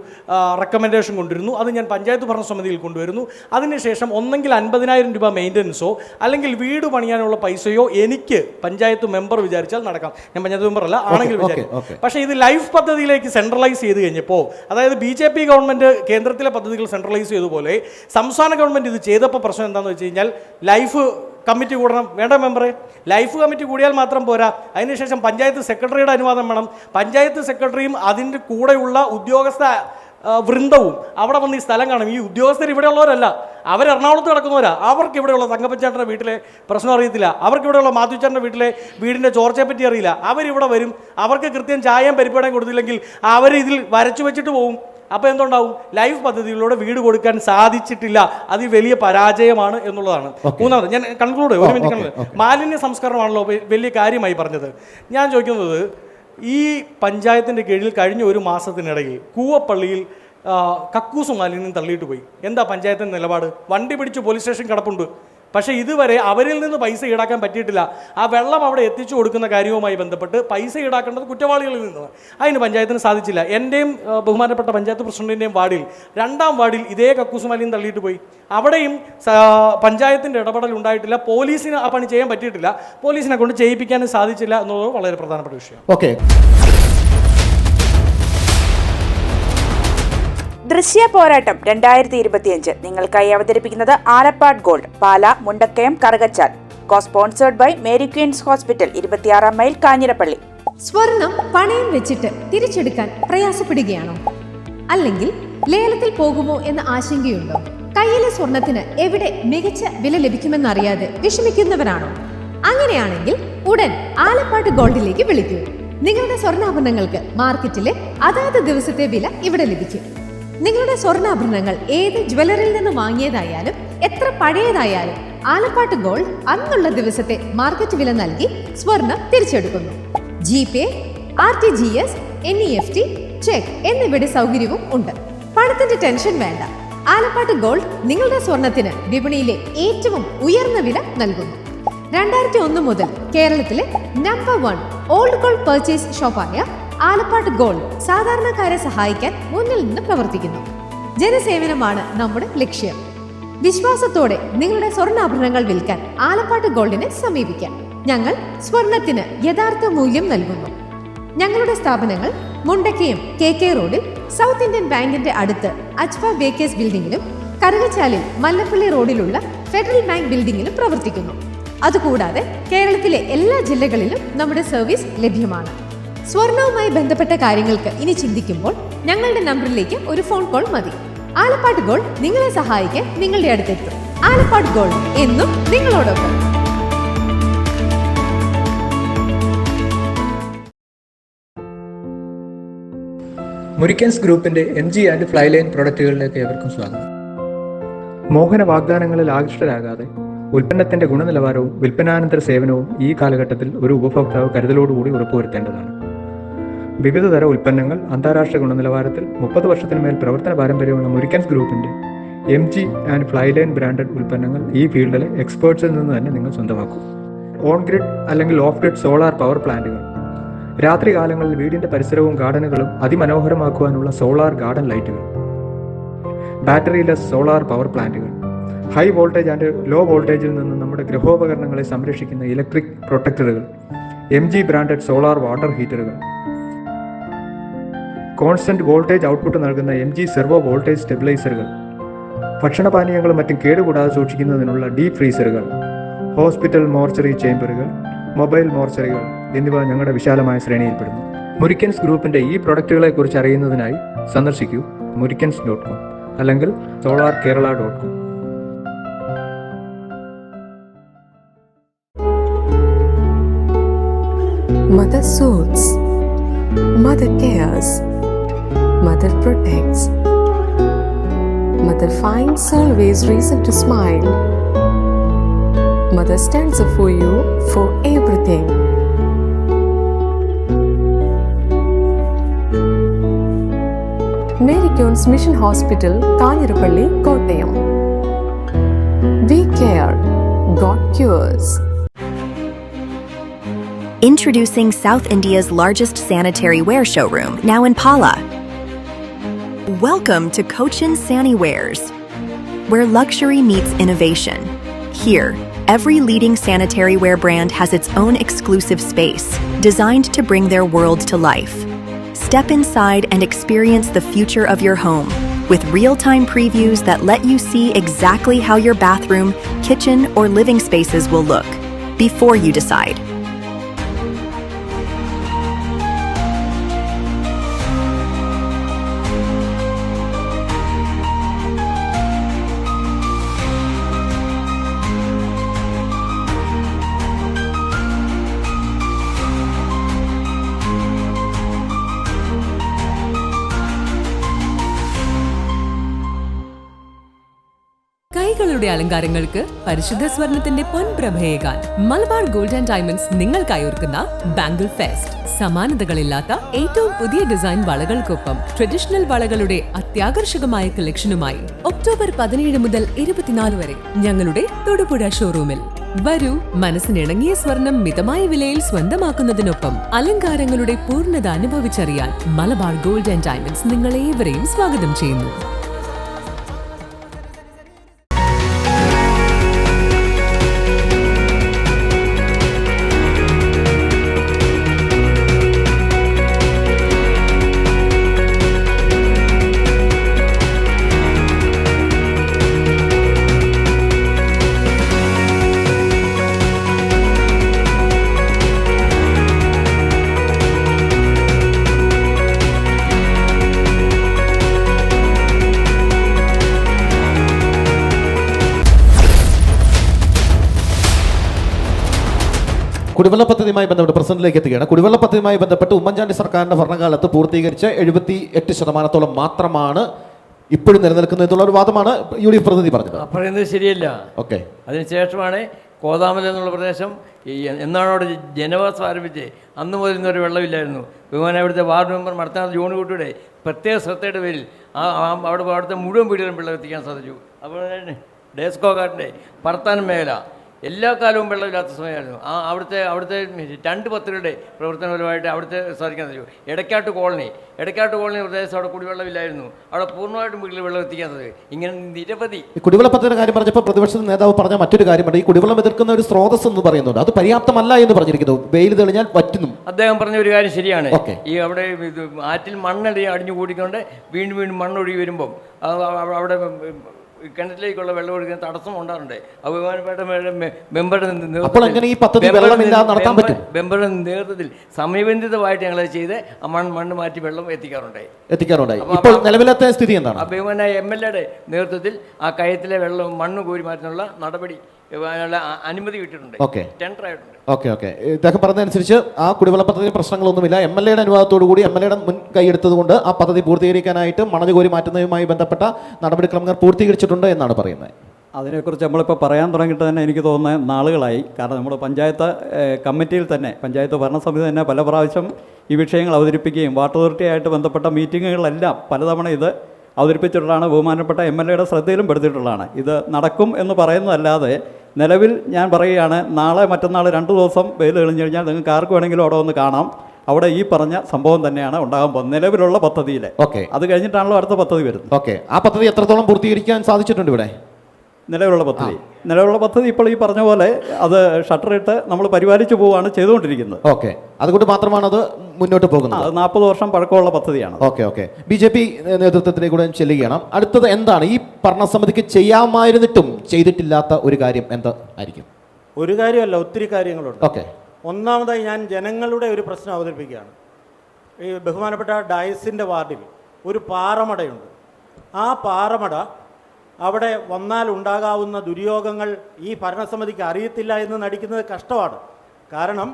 റെക്കമെൻഡേഷൻ കൊണ്ടുവരുന്നു, അത് ഞാൻ പഞ്ചായത്ത് ഭരണസമിതിയിൽ കൊണ്ടുവരുന്നു. അതിനുശേഷം ഒന്നെങ്കിൽ 50,000 രൂപ മെയിൻ്റനൻസോ അല്ലെങ്കിൽ വീട് പണിയാനുള്ള പൈസയോ എനിക്ക് പഞ്ചായത്ത് മെമ്പർ വിചാരിച്ചാൽ നടക്കാം. ഞാൻ പഞ്ചായത്ത് മെമ്പർ അല്ല, ആണെങ്കിൽ വിചാരിക്കും. പക്ഷേ ഇത് ലൈഫ് പദ്ധതിയിലേക്ക് സെൻട്രലൈസ് ചെയ്ത് കഴിഞ്ഞപ്പോൾ, അതായത് BJP ഗവൺമെൻറ് കേന്ദ്രത്തിലെ പദ്ധതികൾ സെൻട്രലൈസ് ചെയ്തതുപോലെ സംസ്ഥാന ഗവൺമെൻറ് ഇത് ചെയ്തപ്പോൾ പ്രശ്നം എന്താണെന്ന് വെച്ച് കഴിഞ്ഞാൽ, ലൈഫ് കമ്മിറ്റി കൂടണം. വേണ്ട മെമ്പറെ, ലൈഫ് കമ്മിറ്റി കൂടിയാൽ മാത്രം പോരാ, അതിനുശേഷം പഞ്ചായത്ത് സെക്രട്ടറിയുടെ അനുവാദം വേണം. പഞ്ചായത്ത് സെക്രട്ടറിയും അതിൻ്റെ കൂടെയുള്ള ഉദ്യോഗസ്ഥ വൃന്ദവും അവിടെ വന്ന് ഈ സ്ഥലം കാണും. ഈ ഉദ്യോഗസ്ഥർ ഇവിടെ ഉള്ളവരല്ല, അവർ എറണാകുളത്ത് കിടക്കുന്നവരാ. അവർക്ക് ഇവിടെയുള്ള തങ്കപ്പച്ചാട്ടൻ്റെ വീട്ടിലെ പ്രശ്നം അറിയത്തില്ല, അവർക്ക് ഇവിടെയുള്ള മാത്യുച്ചാട്ടൻ്റെ വീട്ടിലെ വീടിൻ്റെ ചോർച്ചയെ പറ്റി അറിയില്ല. അവരിവിടെ വരും, അവർക്ക് കൃത്യം ചായയും പരിപ്പടയും കൊടുത്തില്ലെങ്കിൽ അവർ ഇതിൽ വരച്ചു വെച്ചിട്ട് പോകും. അപ്പോൾ എന്തുണ്ടാവും? ലൈഫ് പദ്ധതിയിലൂടെ വീട് കൊടുക്കാൻ സാധിച്ചിട്ടില്ല. അത് വലിയ പരാജയമാണ് എന്നുള്ളതാണ്. മൂന്നാമത് ഞാൻ കൺക്ലൂഡ് ഒരു മിനിറ്റ്. മാലിന്യ സംസ്കരണമാണല്ലോ വലിയ കാര്യമായി പറഞ്ഞത്. ഞാൻ ചോദിക്കുന്നത്, ഈ പഞ്ചായത്തിൻ്റെ കീഴിൽ കഴിഞ്ഞ ഒരു മാസത്തിനിടയിൽ കൂവപ്പള്ളിയിൽ കക്കൂസ് മാലിന്യം തള്ളിയിട്ട് പോയി. എന്താ പഞ്ചായത്തിൻ്റെ നിലപാട്? വണ്ടി പിടിച്ച് പോലീസ് സ്റ്റേഷൻ കിടപ്പുണ്ട്. പക്ഷേ ഇതുവരെ അവരിൽ നിന്ന് പൈസ ഈടാക്കാൻ പറ്റിയിട്ടില്ല. ആ വെള്ളം അവിടെ എത്തിച്ചു കൊടുക്കുന്ന കാര്യവുമായി ബന്ധപ്പെട്ട് പൈസ ഈടാക്കേണ്ടത് കുറ്റവാളികളിൽ നിന്ന്. അതിന് പഞ്ചായത്തിന് സാധിച്ചില്ല. എൻ്റെയും ബഹുമാനപ്പെട്ട പഞ്ചായത്ത് പ്രസിഡന്റിൻ്റെയും വാർഡിൽ 2ാം വാർഡിൽ ഇതേ കക്കൂസ് മാലിന്യം തള്ളിയിട്ട് പോയി. അവിടെയും പഞ്ചായത്തിൻ്റെ ഇടപെടൽ ഉണ്ടായിട്ടില്ല. പോലീസിന് ആ പണി ചെയ്യാൻ പറ്റിയിട്ടില്ല. പോലീസിനെ കൊണ്ട് ചെയ്യിപ്പിക്കാനും സാധിച്ചില്ല എന്നുള്ളത് വളരെ പ്രധാനപ്പെട്ട വിഷയം. ഓക്കെ. ദൃശ്യ പോരാട്ടം 2025 നിങ്ങൾക്കായി അവതരിപ്പിക്കുന്നത് Alappad gold, Pala, Mundakkayam, Karukachal. Sponsored by Mary Queens hospital, 26ാം മൈൽ, കാഞ്ഞിരപ്പള്ളി. സ്വർണം പണയം വെച്ചിട്ട് തിരിച്ചെടുക്കാൻ പ്രയാസപ്പെടുകയാണോ? അല്ലെങ്കിൽ ലേലത്തിൽ പോകുമോ എന്ന ആശങ്കയുണ്ടോ? കയ്യിലെ സ്വർണത്തിന് എവിടെ മികച്ച വില ലഭിക്കുമെന്നറിയാതെ വിഷമിക്കുന്നവരാണോ? അങ്ങനെയാണെങ്കിൽ ഉടൻ ആലപ്പാട് ഗോൾഡിലേക്ക് വിളിക്കൂ. നിങ്ങളുടെ സ്വർണ്ണാഭരണങ്ങൾക്ക് മാർക്കറ്റിലെ അതാത് ദിവസത്തെ വില ഇവിടെ ലഭിക്കും. നിങ്ങളുടെ സ്വർണ്ണാഭരണങ്ങൾ ഏത് ജ്വല്ലറിയിൽ നിന്ന് വാങ്ങിയതായാലും എത്ര പഴയതായാലും ആലപ്പാട് ഗോൾഡ് അന്നുള്ള ദിവസത്തെ മാർക്കറ്റ് വില നൽകി സ്വർണം തിരിച്ചെടുക്കുന്നു. GPay, RTGS, NEFT, ചെക്ക് എന്നിവയുടെ സൗകര്യവും ഉണ്ട്. പണത്തിന്റെ ടെൻഷൻ വേണ്ട. ആലപ്പാട് ഗോൾഡ് നിങ്ങളുടെ സ്വർണത്തിന് വിപണിയിലെ ഏറ്റവും ഉയർന്ന വില നൽകുന്നു. 2001 മുതൽ കേരളത്തിലെ നമ്പർ 1 ഓൾഡ് ഗോൾഡ് പർച്ചേസ് ഷോപ്പായ ആലപ്പാട് ഗോൾഡ് സാധാരണക്കാരെ സഹായിക്കാൻ മുന്നിൽ നിന്ന് പ്രവർത്തിക്കുന്നു. ജനസേവനമാണ് നമ്മുടെ ലക്ഷ്യം. വിശ്വാസത്തോടെ നിങ്ങളുടെ സ്വർണ്ണാഭരണങ്ങൾ വിൽക്കാൻ ആലപ്പാട് ഗോൾഡിനെ സമീപിക്കാം. ഞങ്ങൾ സ്വർണത്തിന് യഥാർത്ഥ മൂല്യം നൽകുന്നു. ഞങ്ങളുടെ സ്ഥാപനങ്ങൾ മുണ്ടക്കയം KK റോഡിൽ സൗത്ത് ഇന്ത്യൻ ബാങ്കിന്റെ അടുത്ത് അജ്ഫ ബേക്കേഴ്സ് ബിൽഡിംഗിലും കറുകച്ചാലിൽ മല്ലപ്പള്ളി റോഡിലുള്ള ഫെഡറൽ ബാങ്ക് ബിൽഡിംഗിലും പ്രവർത്തിക്കുന്നു. അതുകൂടാതെ കേരളത്തിലെ എല്ലാ ജില്ലകളിലും നമ്മുടെ സർവീസ് ലഭ്യമാണ്. സ്വർണവുമായി ബന്ധപ്പെട്ട കാര്യങ്ങൾക്ക് ഇനി ചിന്തിക്കുമ്പോൾ ഞങ്ങളുടെ നമ്പറിലേക്ക് ഒരു ഫോൺ കോൾ മതി. ആലപ്പാട് ഗോൾഡ് നിങ്ങളെ സഹായിക്കാൻ നിങ്ങളുടെ അടുത്തെത്തും. ആലപ്പാട് ഗോൾഡ് എന്നും നിങ്ങളോടൊപ്പം. മുരിക്കൻസ് ഗ്രൂപ്പിന്റെ MG ആൻഡ് ഫ്ലൈ ലൈൻ പ്രൊഡക്റ്റുകളിലേക്ക് ഏവർക്കും സ്വാഗതം. മോഹന വാഗ്ദാനങ്ങളിൽ ആകൃഷ്ടരാകാതെ ഉൽപ്പന്നത്തിന്റെ ഗുണനിലവാരവും വിൽപ്പനാനന്തര സേവനവും ഈ കാലഘട്ടത്തിൽ ഒരു ഉപഭോക്താവ് കരുതലോടുകൂടി ഉറപ്പുവരുത്തേണ്ടതാണ്. വിവിധ തര ഉൽപ്പന്നങ്ങൾ അന്താരാഷ്ട്ര ഗുണനിലവാരത്തിൽ 30 വർഷത്തിന് മേൽ പ്രവർത്തന പാരമ്പര്യമുള്ള മുരിക്കൻസ് ഗ്രൂപ്പിന്റെ MG and fly line branded ഉൽപ്പന്നങ്ങൾ ഈ ഫീൽഡിലെ എക്സ്പേർട്സിൽ നിന്ന് തന്നെ നിങ്ങൾ സ്വന്തമാക്കും. ഓൺ ഗ്രിഡ് അല്ലെങ്കിൽ ഓഫ് ഗ്രിഡ് സോളാർ പവർ പ്ലാന്റുകൾ, രാത്രി കാലങ്ങളിൽ വീടിന്റെ പരിസരവും ഗാർഡനുകളും അതിമനോഹരമാക്കുവാനുള്ള സോളാർ ഗാർഡൻ ലൈറ്റുകൾ, ബാറ്ററിലെസ് സോളാർ പവർ പ്ലാന്റുകൾ, ഹൈ വോൾട്ടേജ് ആൻഡ് ലോ വോൾട്ടേജിൽ നിന്ന് നമ്മുടെ ഗൃഹോപകരണങ്ങളെ സംരക്ഷിക്കുന്ന ഇലക്ട്രിക് പ്രൊട്ടക്ടറുകൾ, MG ബ്രാൻഡഡ് സോളാർ വാട്ടർ ഹീറ്ററുകൾ, കോൺസ്റ്റന്റ് വോൾട്ടേജ് ഔട്ട്പുട്ട് നൽകുന്ന MG സെർവോ വോൾട്ടേജ് സ്റ്റെബിലൈസറുകൾ, ഭക്ഷണപാനീയങ്ങളും മറ്റും കേടുകൂടാതെ സൂക്ഷിക്കുന്നതിനുള്ള ഡീപ് ഫ്രീസറുകൾ, ഹോസ്പിറ്റൽ മോർച്ചറി ചേംബറുകൾ, മൊബൈൽ മോർച്ചറികൾ എന്നിവ ഞങ്ങളുടെ വിശാലമായ ശ്രേണിയിൽപ്പെടുന്നു. മുരിക്കൻസ് ഗ്രൂപ്പിന്റെ ഈ പ്രൊഡക്റ്റുകളെക്കുറിച്ച് അറിയുന്നതിനായി സന്ദർശിക്കൂ murikans.com അല്ലെങ്കിൽ solarkerala.com. Mother soothes, Mother cares, Mother protects, Mother finds always reason to smile. Mother stands up for you for everything. Mary Queen's Mission Hospital, Kanirapalli, Kottayam. We care, God cures. Introducing South India's largest sanitary ware showroom, now in Pala. Welcome to Cochin Saniwares, where luxury meets innovation. Here, every leading sanitary ware brand has its own exclusive space, designed to bring their world to life. Step inside and experience the future of your home, with real-time previews that let you see exactly how your bathroom, kitchen, or living spaces will look before you decide. കൈകളുടെ അലങ്കാരങ്ങൾക്ക് പരിശുദ്ധ സ്വർണത്തിന്റെ പൊൻപ്രഭയേകാൻ Malabar gold and diamonds നിങ്ങൾക്കായി ഒരുക്കുന്ന bangle fest. സമാനതകളില്ലാത്ത ഏറ്റവും പുതിയ design വളകൾക്കൊപ്പം traditional വളകളുടെ അത്യാകർഷകമായ കളക്ഷനുമായി October 17 മുതൽ 24 വരെ ഞങ്ങളുടെ തൊടുപുഴ ഷോറൂമിൽ വരൂ. മനസ്സിനിണങ്ങിയ സ്വർണം മിതമായ വിലയിൽ സ്വന്തമാക്കുന്നതിനൊപ്പം അലങ്കാരങ്ങളുടെ പൂർണ്ണത അനുഭവിച്ചറിയാൻ മലബാർ ഗോൾഡ് ആൻഡ് ഡയമണ്ട്സ് നിങ്ങളേവരെയും സ്വാഗതം ചെയ്യുന്നു. കുടിവെള്ള പദ്ധതിയുമായി ബന്ധപ്പെട്ട് പ്രസിഡന്റിലേക്ക് എത്തുകയാണ്. കുടിവെള്ള പദ്ധതിയുമായി ബന്ധപ്പെട്ട് ഉമ്മൻചാണ്ടി സർക്കാരിന്റെ ഭരണകാലത്ത് പൂർത്തീകരിച്ച 78% മാത്രമാണ് ഇപ്പോഴും നിലനിൽക്കുന്നത് എന്നുള്ള ഒരു വാദമാണ് UDF പ്രതിനിധി പറഞ്ഞത്. പറയുന്നത് ശരിയല്ല. ഓക്കെ, അതിനുശേഷമാണ് കോതാമല എന്നുള്ള പ്രദേശം എന്നാണ് അവിടെ ജനവാസം ആരംഭിച്ച് അന്ന് മുതൽ ഇന്നൊരു വെള്ളമില്ലായിരുന്നു. ബഹുമാനം അവിടുത്തെ വാർഡ് മെമ്പർ മടത്താൻ ജോണിക്കുട്ടിയുടെ പ്രത്യേക ശ്രദ്ധയുടെ പേരിൽ അവിടുത്തെ മുഴുവൻ വീടുകളും വെള്ളം എത്തിക്കാൻ സാധിച്ചു. അതുപോലെ തന്നെ ഡേസ്കോക്കാരൻ്റെ പറത്താനം മേഖല എല്ലാ കാലവും വെള്ളമില്ലാത്ത സമയമായിരുന്നു. അവിടുത്തെ 2 പദ്ധതികളുടെ പ്രവർത്തനപരമായിട്ട് അവിടുത്തെ സാധിക്കാൻ സാധിച്ചു. എടക്കാട്ട് കോളനി പ്രദേശം അവിടെ കുടിവെള്ളമില്ലായിരുന്നു. അവിടെ പൂർണ്ണമായിട്ടും വീട്ടിൽ വെള്ളം എത്തിക്കാൻ സാധിക്കും. ഇങ്ങനെ നിരവധി കുടിവെള്ള പദ്ധതിയുടെ കാര്യം പറഞ്ഞപ്പോൾ പ്രതിപക്ഷ നേതാവ് പറഞ്ഞ മറ്റൊരു കാര്യമുണ്ട്. ഈ കുടിവെള്ളം എതിർക്കുന്ന ഒരു സ്രോതസ് എന്ന് പറയുന്നുണ്ട്, അത് പര്യാപ്തമല്ല എന്ന് പറഞ്ഞിരിക്കുന്നു. വെയിൽ തെളിഞ്ഞാൽ വറ്റുന്നു. അദ്ദേഹം പറഞ്ഞ ഒരു കാര്യം ശരിയാണ്. ഈ അവിടെ ആറ്റിൽ മണ്ണടി അടിഞ്ഞു കൂടിക്കൊണ്ട് വീണ്ടും മണ്ണൊഴുകി വരുമ്പം അവിടെ കിണറ്റിലേക്കുള്ള വെള്ളം ഒഴുകുന്ന തടസ്സം ഉണ്ടാറുണ്ട്. ബഹുമാനപ്പെട്ട മെമ്പറുടെ നേതൃത്വത്തിൽ സമയബന്ധിതമായിട്ട് ഞങ്ങൾ ചെയ്ത് മണ്ണ് മാറ്റി വെള്ളം എത്തിക്കാറുണ്ട്. ഇപ്പോൾ നിലവിലത്തെ സ്ഥിതി എന്താണ്? ബഹുമാന MLA നേതൃത്വത്തിൽ ആ കയത്തിലെ വെള്ളം മണ്ണ് കോരി മാറ്റുന്നുള്ള നടപടി അനുമതി കിട്ടിയിട്ടുണ്ട്. ടെൻഡർ ആയിട്ടുണ്ട്. ഓക്കെ. ഇദ്ദേഹം പറഞ്ഞതനുസരിച്ച് ആ കുടിവെള്ള പദ്ധതി പ്രശ്നങ്ങളൊന്നുമില്ല. MLA അനുവാദത്തോടു കൂടി MLA മുൻ കൈയെടുത്തത് കൊണ്ട് ആ പദ്ധതി പൂർത്തീകരിക്കാനായിട്ട് മണൽ കോരി മാറ്റുന്നതുമായി ബന്ധപ്പെട്ട നടപടിക്രമങ്ങൾ പൂർത്തീകരിച്ചിട്ടുണ്ട് എന്നാണ് പറയുന്നത്. അതിനെക്കുറിച്ച് നമ്മളിപ്പോൾ പറയാൻ തുടങ്ങിയിട്ട് തന്നെ എനിക്ക് തോന്നുന്നത് നാളുകളായി. കാരണം നമ്മുടെ പഞ്ചായത്ത് കമ്മിറ്റിയിൽ തന്നെ, പഞ്ചായത്ത് ഭരണസമിതി തന്നെ പല പ്രാവശ്യം ഈ വിഷയങ്ങൾ അവതരിപ്പിക്കുകയും വാട്ടർ അതോറിറ്റിയായിട്ട് ബന്ധപ്പെട്ട മീറ്റിങ്ങുകളെല്ലാം പലതവണ ഇത് അവതരിപ്പിച്ചിട്ടുള്ളതാണ്. ബഹുമാനപ്പെട്ട MLA ശ്രദ്ധയിലും പെടുത്തിയിട്ടുള്ളതാണ്. ഇത് നടക്കും എന്ന് പറയുന്നതല്ലാതെ നിലവിൽ ഞാൻ പറയുകയാണ്, നാളെ മറ്റന്നാൾ 2 ദിവസം വെയിൽ തെളിഞ്ഞു കഴിഞ്ഞാൽ നിങ്ങൾക്ക് ആർക്ക് വേണമെങ്കിലും അവിടെ ഒന്ന് കാണാം. അവിടെ ഈ പറഞ്ഞ സംഭവം തന്നെയാണ് ഉണ്ടാകാൻ പോകുന്നത് നിലവിലുള്ള പദ്ധതിയിൽ. അത് കഴിഞ്ഞിട്ടാണല്ലോ അടുത്ത പദ്ധതി വരുന്നത്. ആ പദ്ധതി എത്രത്തോളം പൂർത്തീകരിക്കാൻ സാധിച്ചിട്ടുണ്ട് ഇവിടെ? നിലവിലുള്ള പദ്ധതി ഇപ്പോൾ ഈ പറഞ്ഞ പോലെ അത് ഷട്ടറിട്ട് നമ്മൾ പരിപാലിച്ചു പോവുകയാണ് ചെയ്തുകൊണ്ടിരിക്കുന്നത്. അതുകൊണ്ട് മാത്രമാണ് അത് മുന്നോട്ട് പോകുന്നത്. അത് 40 വർഷം പഴക്കമുള്ള പദ്ധതിയാണ്. BJP നേതൃത്വത്തിലേക്ക് കൂടെ ചെല്ലുകയാണ്. അടുത്തത് എന്താണ് ഈ ഭരണസമിതിക്ക് ചെയ്യാമായിരുന്നിട്ടും ചെയ്തിട്ടില്ലാത്ത ഒരു കാര്യം എന്തായിരിക്കും? ഒരു കാര്യമല്ല, ഒത്തിരി കാര്യങ്ങളുണ്ട്. ഒന്നാമതായി ഞാൻ ജനങ്ങളുടെ ഒരു പ്രശ്നം അവതരിപ്പിക്കുകയാണ്. ഈ ബഹുമാനപ്പെട്ട ഡയസിൻ്റെ വാർഡിൽ ഒരു പാറമടയുണ്ട്. ആ പാറമട അവിടെ വന്നാൽ ഉണ്ടാകാവുന്ന ദുര്യോഗങ്ങൾ ഈ ഭരണസമിതിക്ക് അറിയത്തില്ല എന്ന് നടിക്കുന്നത് കഷ്ടമാണ്. കാരണം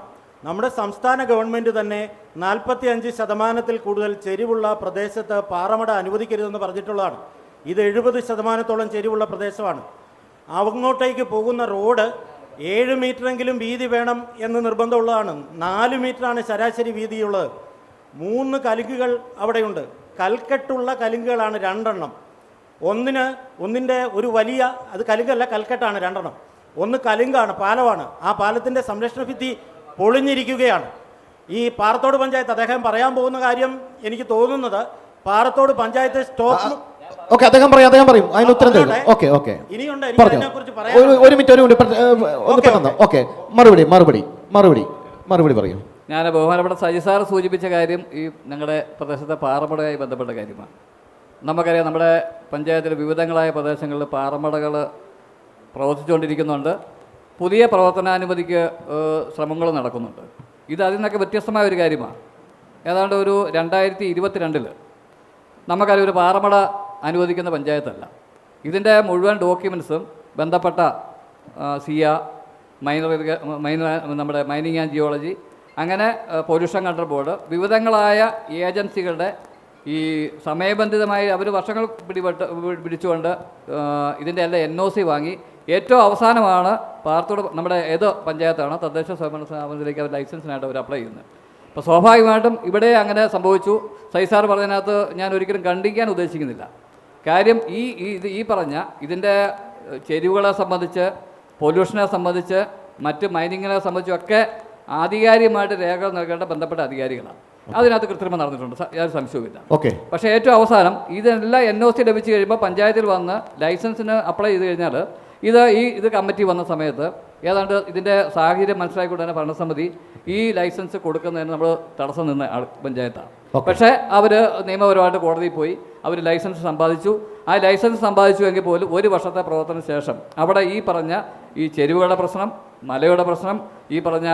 നമ്മുടെ സംസ്ഥാന ഗവൺമെൻറ് തന്നെ 45% കൂടുതൽ ചെരിവുള്ള പ്രദേശത്ത് പാറമട അനുവദിക്കരുതെന്ന് പറഞ്ഞിട്ടുള്ളതാണ്. ഇത് 70% ചെരിവുള്ള പ്രദേശമാണ്. അങ്ങോട്ടേക്ക് പോകുന്ന റോഡ് 7 മീറ്ററെങ്കിലും വീതി വേണം എന്ന് നിർബന്ധമുള്ളതാണ്. 4 മീറ്ററാണ് ശരാശരി വീതിയുള്ളത്. 3 കലുങ്കുകൾ അവിടെയുണ്ട്. കൽക്കെട്ടുള്ള കലുങ്കുകളാണ് 2 എണ്ണം. ഒന്നിൻ്റെ ഒരു വലിയ, അത് കലുങ്കല്ല, കൽക്കെട്ടാണ് 2 എണ്ണം. ഒന്ന് കലുങ്കാണ്, പാലമാണ്. ആ പാലത്തിൻ്റെ സംരക്ഷണ ഭിത്തി പൊളിഞ്ഞിരിക്കുകയാണ്. ഈ പാറത്തോട് പഞ്ചായത്ത്, അദ്ദേഹം പറയാൻ പോകുന്ന കാര്യം എനിക്ക് തോന്നുന്നത് പാറത്തോട് പഞ്ചായത്ത് സ്റ്റോപ്പ്. ഓക്കെ, അദ്ദേഹം പറയും, അതിന് ഉത്തരം തരും. ഓക്കെ ഓക്കെ, ഇനിയുണ്ട് അതിനെക്കുറിച്ച് പറയാം. ഒരു മിനിറ്റ്. ഓക്കെ, മറുപടി പറയൂ. ഞാൻ ബഹുമാനപ്പെട്ട സജി സാർ സൂചിപ്പിച്ച കാര്യം ഈ ഞങ്ങളുടെ പ്രദേശത്തെ പാറമടയുമായി ബന്ധപ്പെട്ട കാര്യമാണ്. നമുക്കറിയാം, നമ്മുടെ പഞ്ചായത്തിലെ വിവിധങ്ങളായ പ്രദേശങ്ങളിൽ പാറമടകൾ പ്രവർത്തിച്ചുകൊണ്ടിരിക്കുന്നുണ്ട്. പുതിയ പ്രവർത്തനാനുമതിക്ക് ശ്രമങ്ങൾ നടക്കുന്നുണ്ട്. ഇത് അതിൽ നിന്നൊക്കെ വ്യത്യസ്തമായ ഒരു കാര്യമാണ്. ഏതാണ്ട് ഒരു 2022 നമുക്കറിയാം, ഒരു പാറമട അനുവദിക്കുന്ന പഞ്ചായത്തല്ല. ഇതിൻ്റെ മുഴുവൻ ഡോക്യുമെൻറ്റ്സും ബന്ധപ്പെട്ട സിയ, നമ്മുടെ മൈനിങ് ആൻഡ് ജിയോളജി, അങ്ങനെ പൊല്യൂഷൻ കൺട്രോൾ ബോർഡ്, വിവിധങ്ങളായ ഏജൻസികളുടെ ഈ സമയബന്ധിതമായി അവർ വർഷങ്ങൾ പിടിച്ചുകൊണ്ട് ഇതിൻ്റെ എല്ലാം NOC വാങ്ങി ഏറ്റവും അവസാനമാണ് പാറത്തോട് നമ്മുടെ ഏത് പഞ്ചായത്താണ് തദ്ദേശ സ്വയംഭരണ സ്ഥാപനത്തിലേക്ക് അവർ ലൈസൻസിനായിട്ട് അവർ അപ്ലൈ ചെയ്യുന്നത്. അപ്പോൾ സ്വാഭാവികമായിട്ടും ഇവിടെ അങ്ങനെ സംഭവിച്ചു. സൈസാർ പറഞ്ഞതിനകത്ത് ഞാൻ ഒരിക്കലും ഖണ്ഡിക്കാൻ ഉദ്ദേശിക്കുന്നില്ല. കാര്യം ഈ പറഞ്ഞ ഇതിൻ്റെ ചെരിവുകളെ സംബന്ധിച്ച്, പൊല്യൂഷനെ സംബന്ധിച്ച്, മറ്റ് മൈനിങ്ങിനെ സംബന്ധിച്ചൊക്കെ ആധികാരികമായിട്ട് രേഖകൾ നൽകേണ്ട ബന്ധപ്പെട്ട അധികാരികളാണ്. അതിനകത്ത് കൃത്രിമം നടന്നിട്ടുണ്ട്, യാതൊരു സംശയവുമില്ല. പക്ഷേ ഏറ്റവും അവസാനം ഇതെല്ലാം NOC ലഭിച്ചു കഴിയുമ്പോൾ പഞ്ചായത്തിൽ വന്ന് ലൈസൻസിന് അപ്ലൈ ചെയ്ത് കഴിഞ്ഞാൽ ഇത് കമ്മിറ്റി വന്ന സമയത്ത് ഏതാണ്ട് ഇതിൻ്റെ സാഹചര്യം മനസ്സിലാക്കിക്കൊണ്ട് തന്നെ ഭരണസമിതി ഈ ലൈസൻസ് കൊടുക്കുന്നതിന് നമ്മൾ തടസ്സം നിന്ന പഞ്ചായത്താണ്. പക്ഷേ അവർ നിയമപരമായിട്ട് കോടതിയിൽ പോയി അവർ ലൈസൻസ് സമ്പാദിച്ചു. ആ ലൈസൻസ് സമ്പാദിച്ചുവെങ്കിൽ പോലും 1 വർഷത്തെ പ്രവർത്തന ശേഷം അവിടെ ഈ പറഞ്ഞ ഈ ചെരുവുകളുടെ പ്രശ്നം, മലയുടെ പ്രശ്നം, ഈ പറഞ്ഞ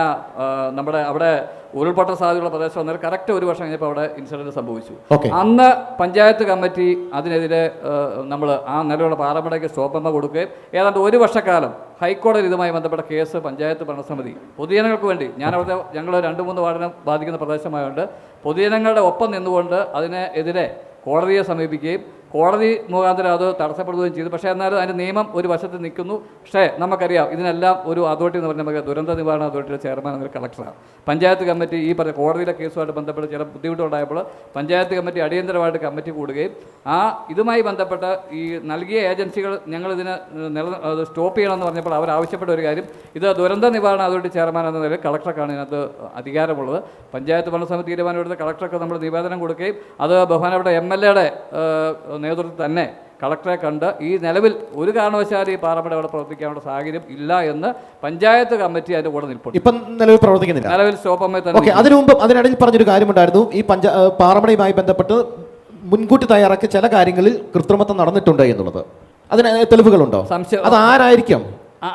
നമ്മുടെ അവിടെ ഉരുൾപൊട്ട സാധ്യതയുള്ള പ്രദേശം വന്നാൽ കറക്റ്റ് 1 വർഷം കഴിഞ്ഞപ്പോൾ അവിടെ ഇൻസിഡൻറ്റ് സംഭവിച്ചു. അന്ന് പഞ്ചായത്ത് കമ്മിറ്റി അതിനെതിരെ നമ്മൾ ആ നിലവിലുള്ള പാറമടയ്ക്ക് സ്റ്റോപ്പമ്മ കൊടുക്കുകയും ഏതാണ്ട് 1 വർഷക്കാലം ഹൈക്കോടതി ഇതുമായി ബന്ധപ്പെട്ട കേസ് പഞ്ചായത്ത് ഭരണസമിതി പൊതുജനങ്ങൾക്ക് വേണ്ടി, ഞങ്ങൾ 2-3 വാർഡിനെ ബാധിക്കുന്ന പ്രദേശമായതുകൊണ്ട് പൊതുജനങ്ങളുടെ ഒപ്പം നിന്നുകൊണ്ട് അതിനെതിരെ കോടതിയെ സമീപിക്കുകയും കോടതി മുഖാന്തരം അത് തടസ്സപ്പെടുകയും ചെയ്തു. പക്ഷേ എന്നാലും അതിൻ്റെ നിയമം ഒരു വശത്ത് നിൽക്കുന്നു. പക്ഷേ നമുക്കറിയാം ഇതിനെല്ലാം ഒരു അതോറിറ്റി എന്ന് പറഞ്ഞാൽ നമുക്ക് ദുരന്ത നിവാരണ അതോറിറ്റിയുടെ ചെയർമാൻ എന്നൊരു കളക്ടറാണ്. പഞ്ചായത്ത് കമ്മിറ്റി ഈ പറഞ്ഞ കോടതിയിലെ കേസുമായിട്ട് ബന്ധപ്പെട്ട് ചില ബുദ്ധിമുട്ടുണ്ടായപ്പോൾ പഞ്ചായത്ത് കമ്മിറ്റി അടിയന്തരമായിട്ട് കമ്മിറ്റി കൂടുകയും ഇതുമായി ബന്ധപ്പെട്ട് ഈ നൽകിയ ഏജൻസികൾ ഞങ്ങളിതിന് സ്റ്റോപ്പ് ചെയ്യണമെന്ന് പറഞ്ഞപ്പോൾ അവർ ആവശ്യപ്പെട്ട ഒരു കാര്യം, ഇത് ദുരന്ത നിവാരണ അതോറിറ്റി ചെയർമാൻ എന്ന നിലയിൽ കളക്ടർക്കാണ് ഇതിനകത്ത് അധികാരമുള്ളത്. പഞ്ചായത്ത് ഭരണസമിതി തീരുമാനമെടുത്ത് കളക്ടർക്ക് നമ്മൾ നിവേദനം കൊടുക്കുകയും അത് ബഹുമാനപ്പെട്ട MLAയുടെ നേതൃത്വത്തിൽ തന്നെ കളക്ടറെ കണ്ട് ഈ നിലവിൽ ഒരു കാരണവശാലും ഈ പാറമട അവിടെ പ്രവർത്തിക്കാനുള്ള സാഹചര്യം ഇല്ല എന്ന് പഞ്ചായത്ത് കമ്മിറ്റി അതിൻ്റെ കൂടെ നിൽപ്പുണ്ട്. ഇപ്പം നിലവിൽ പ്രവർത്തിക്കുന്നില്ല. നിലവിൽ സ്റ്റോപ്പമ്മ തന്നെ. അതിനു മുമ്പ് അതിനിടയിൽ പറഞ്ഞൊരു കാര്യമുണ്ടായിരുന്നു, ഈ പാറമടയുമായി ബന്ധപ്പെട്ട് മുൻകൂട്ടി തയ്യാറാക്കിയ ചില കാര്യങ്ങളിൽ കൃത്രിമത്വം നടന്നിട്ടുണ്ട് എന്നുള്ളത്. അതിന് തെളിവുകളുണ്ടോ? സംശയം. അത് ആരായിരിക്കും?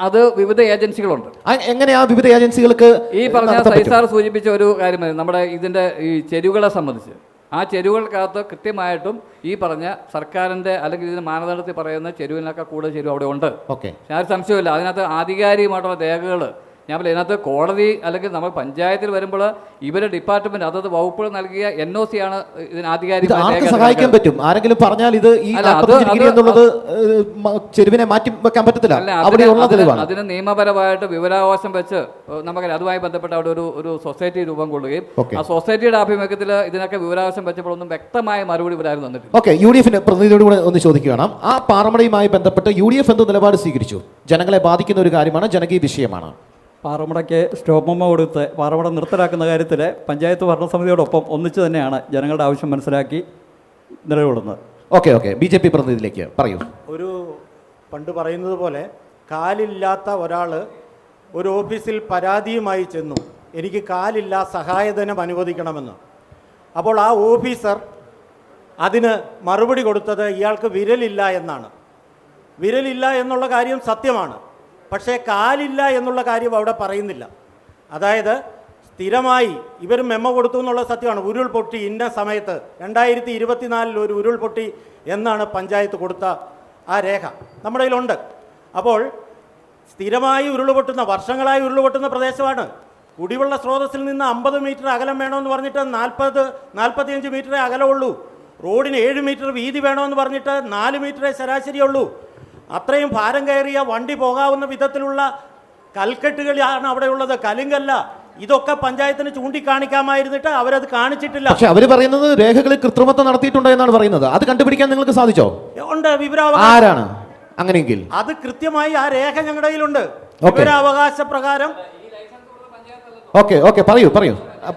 അത് വിവിധ ഏജൻസികളുണ്ട്. എങ്ങനെയാ വിവിധ ഏജൻസികൾക്ക് ഈ പറഞ്ഞ സൈസാർ സൂചിപ്പിച്ച ഒരു കാര്യം, നമ്മുടെ ഇതിൻ്റെ ഈ ചെരുവുകളെ സംബന്ധിച്ച് ആ ചെരുവുകൾക്കകത്ത് കൃത്യമായിട്ടും ഈ പറഞ്ഞ സർക്കാരിൻ്റെ അല്ലെങ്കിൽ ഇതിന് മാനദണ്ഡത്തിൽ പറയുന്ന ചെരുവിനൊക്കെ കൂടുതൽ ചെരുവ് അവിടെ ഉണ്ട്. ഞാൻ സംശയമില്ല. അതിനകത്ത് ആധികാരികമായിട്ടുള്ള രേഖകൾ ഞാൻ പറയാം. ഇതിനകത്ത് കോടതി അല്ലെങ്കിൽ നമ്മൾ പഞ്ചായത്തിൽ വരുമ്പോൾ ഇവരുടെ ഡിപ്പാർട്ട്മെന്റ് അതത് വകുപ്പുകൾ നൽകിയ NOC ആണ് ഇതിന് ആധികാരികമായി സഹായിക്കാൻ പറ്റും. ആരെങ്കിലും പറഞ്ഞാൽ ഇത് ചെരുവിനെ മാറ്റി വെക്കാൻ പറ്റത്തില്ല. അതിന് നിയമപരമായിട്ട് വിവരാവകാശം വെച്ച് നമുക്കറിയാം. അതുമായി ബന്ധപ്പെട്ട് അവിടെ ഒരു സൊസൈറ്റി രൂപം കൊള്ളുകയും ആ സൊസൈറ്റിയുടെ ആഭിമുഖ്യത്തിൽ ഇതിനൊക്കെ വിവരാവകാശം വെച്ചപ്പോഴൊന്നും വ്യക്തമായ മറുപടി ഇവരായിരുന്നു തന്നിട്ടില്ല. UDF പ്രതിനിധിയോട് കൂടെ ഒന്ന് ചോദിക്കുകയാണ്. ആ പാറമടയുമായി ബന്ധപ്പെട്ട് UDF എന്ത് നിലപാട് സ്വീകരിച്ചു? ജനങ്ങളെ ബാധിക്കുന്ന ഒരു കാര്യമാണ്, ജനകീയ വിഷയമാണ്. പാറമടയ്ക്ക് സ്റ്റോപ്പമ്മ കൊടുത്ത് പാറമട നിർത്തലാക്കുന്ന കാര്യത്തിൽ പഞ്ചായത്ത് ഭരണസമിതിയോടൊപ്പം ഒന്നിച്ച് തന്നെയാണ് ജനങ്ങളുടെ ആവശ്യം മനസ്സിലാക്കി നിലകൊള്ളുന്നത്. ഓക്കെ, BJP പ്രതിനിധിയിലേക്ക് പറയൂ. ഒരു പണ്ട് പറയുന്നത് പോലെ കാലില്ലാത്ത ഒരാൾ ഒരു ഓഫീസിൽ പരാതിയുമായി ചെന്നു, എനിക്ക് കാലില്ല, സഹായധനം അനുവദിക്കണമെന്ന്. അപ്പോൾ ആ ഓഫീസർ അതിന് മറുപടി കൊടുത്തത് ഇയാൾക്ക് വിരലില്ല എന്നാണ്. വിരലില്ല എന്നുള്ള കാര്യം സത്യമാണ്, പക്ഷേ കാലില്ല എന്നുള്ള കാര്യം അവിടെ പറയുന്നില്ല. അതായത് സ്ഥിരമായി ഇവർ മെമ്മ കൊടുത്തു എന്നുള്ള സത്യമാണ്. ഉരുൾപൊട്ടി ഇന്ന സമയത്ത് 2024 ഒരു ഉരുൾപൊട്ടി എന്നാണ് പഞ്ചായത്ത് കൊടുത്ത ആ രേഖ നമ്മുടെ കയ്യിലുണ്ട്. അപ്പോൾ സ്ഥിരമായി ഉരുൾപൊട്ടുന്ന, വർഷങ്ങളായി ഉരുൾപൊട്ടുന്ന പ്രദേശമാണ്. കുടിവെള്ള സ്രോതസ്സിൽ നിന്ന് 50 മീറ്റർ അകലം വേണമെന്ന് പറഞ്ഞിട്ട് 40-45 മീറ്ററേ അകലമുള്ളൂ. റോഡിന് 7 മീറ്റർ വീതി വേണമെന്ന് പറഞ്ഞിട്ട് 4 മീറ്ററേ ശരാശരിയുള്ളൂ. അത്രയും ഭാരം കയറിയ വണ്ടി പോകാവുന്ന വിധത്തിലുള്ള കൽക്കെട്ടുകളാണ് അവിടെ ഉള്ളത്, കലുങ്കല്ല. ഇതൊക്കെ പഞ്ചായത്തിന് ചൂണ്ടിക്കാണിക്കാമായിരുന്നിട്ട് അവരത് കാണിച്ചിട്ടില്ല. പക്ഷെ അവർ പറയുന്നത് രേഖകളിൽ കൃത്രിമത്വം നടത്തിയിട്ടുണ്ട് എന്നാണ് പറയുന്നത്. അത് കണ്ടുപിടിക്കാൻ നിങ്ങൾക്ക് സാധിച്ചോ? ഉണ്ട്, വിവരാവകാശം. ആരാണ് അങ്ങനെയെങ്കിൽ? അത് കൃത്യമായി ആ രേഖ ഞങ്ങളുടെ കയ്യിലുണ്ട്. വിവരാവകാശ പ്രകാരം. ഓക്കെ ഓക്കെ, പറയൂ പറയൂ,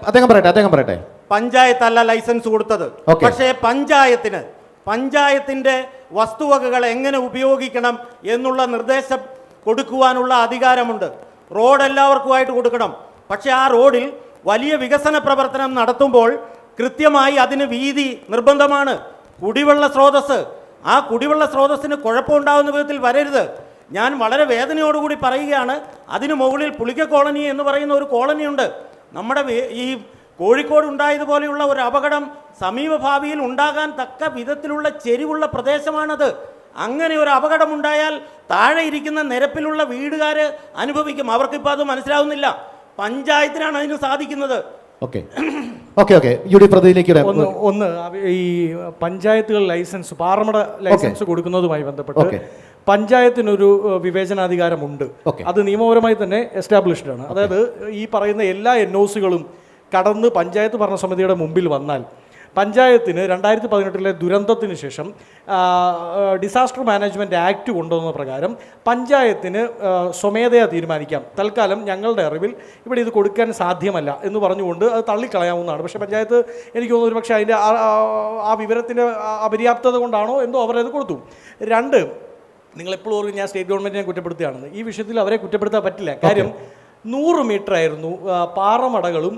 അദ്ദേഹം പറയട്ടെ. പഞ്ചായത്തല്ല ലൈസൻസ് കൊടുത്തത്. പക്ഷേ പഞ്ചായത്തിന്റെ വസ്തുവകകൾ എങ്ങനെ ഉപയോഗിക്കണം എന്നുള്ള നിർദ്ദേശം കൊടുക്കുവാനുള്ള അധികാരമുണ്ട്. റോഡ് എല്ലാവർക്കുമായിട്ട് കൊടുക്കണം. പക്ഷേ ആ റോഡിൽ വലിയ വികസന പ്രവർത്തനം നടത്തുമ്പോൾ കൃത്യമായി അതിന് വീതി നിർബന്ധമാണ്. കുടിവെള്ള സ്രോതസ്, ആ കുടിവെള്ള സ്രോതസ്സിന് കുഴപ്പമുണ്ടാകുന്ന വിധത്തിൽ വരരുത്. ഞാൻ വളരെ വേദനയോടുകൂടി പറയുകയാണ്, അതിന് മുകളിൽ പുളിക്ക കോളനി എന്ന് പറയുന്ന ഒരു കോളനിയുണ്ട്. നമ്മുടെ ഈ കോഴിക്കോട് ഉണ്ടായതുപോലെയുള്ള ഒരു അപകടം സമീപഭാവിയിൽ ഉണ്ടാകാൻ തക്ക വിധത്തിലുള്ള ചെരിവുള്ള പ്രദേശമാണത്. അങ്ങനെ ഒരു അപകടമുണ്ടായാൽ താഴെ ഇരിക്കുന്ന നിരപ്പിലുള്ള വീടുകാർ അനുഭവിക്കും. അവർക്കിപ്പോൾ അത് മനസ്സിലാവുന്നില്ല. പഞ്ചായത്തിനാണ് അതിന് സാധിക്കുന്നത്. ഒന്ന് ഈ പഞ്ചായത്തുകൾ ലൈസൻസ്, പാറമട ലൈസൻസ് കൊടുക്കുന്നതുമായി ബന്ധപ്പെട്ട് പഞ്ചായത്തിനൊരു വിവേചനാധികാരമുണ്ട്. അത് നിയമപരമായി തന്നെ എസ്റ്റാബ്ലിഷ്ഡ് ആണ്. അതായത് ഈ പറയുന്ന എല്ലാ NOCകളും കടന്ന് പഞ്ചായത്ത് ഭരണസമിതിയുടെ മുമ്പിൽ വന്നാൽ പഞ്ചായത്തിന് 2018 ദുരന്തത്തിന് ശേഷം ഡിസാസ്റ്റർ മാനേജ്മെൻറ്റ് ആക്ട് കൊണ്ടുവന്ന പ്രകാരം പഞ്ചായത്തിന് സ്വമേധയാ തീരുമാനിക്കാം, തൽക്കാലം ഞങ്ങളുടെ അറിവിൽ ഇവിടെ ഇത് കൊടുക്കാൻ സാധ്യമല്ല എന്ന് പറഞ്ഞുകൊണ്ട് അത് തള്ളിക്കളയാവുന്നതാണ്. പക്ഷേ പഞ്ചായത്ത് എനിക്ക് തോന്നുന്നു ഒരു പക്ഷേ അതിൻ്റെ ആ വിവരത്തിൻ്റെ അപര്യാപ്തത കൊണ്ടാണോ എന്തോ അവരത് കൊടുത്തു. രണ്ട്, നിങ്ങളെപ്പോഴും ഓർക്കും ഞാൻ സ്റ്റേറ്റ് ഗവൺമെൻറ്റിനെ കുറ്റപ്പെടുത്തുകയാണെന്ന്. ഈ വിഷയത്തിൽ അവരെ കുറ്റപ്പെടുത്താൻ പറ്റില്ല. കാര്യം 100 മീറ്റർ ആയിരുന്നു പാറമടകളും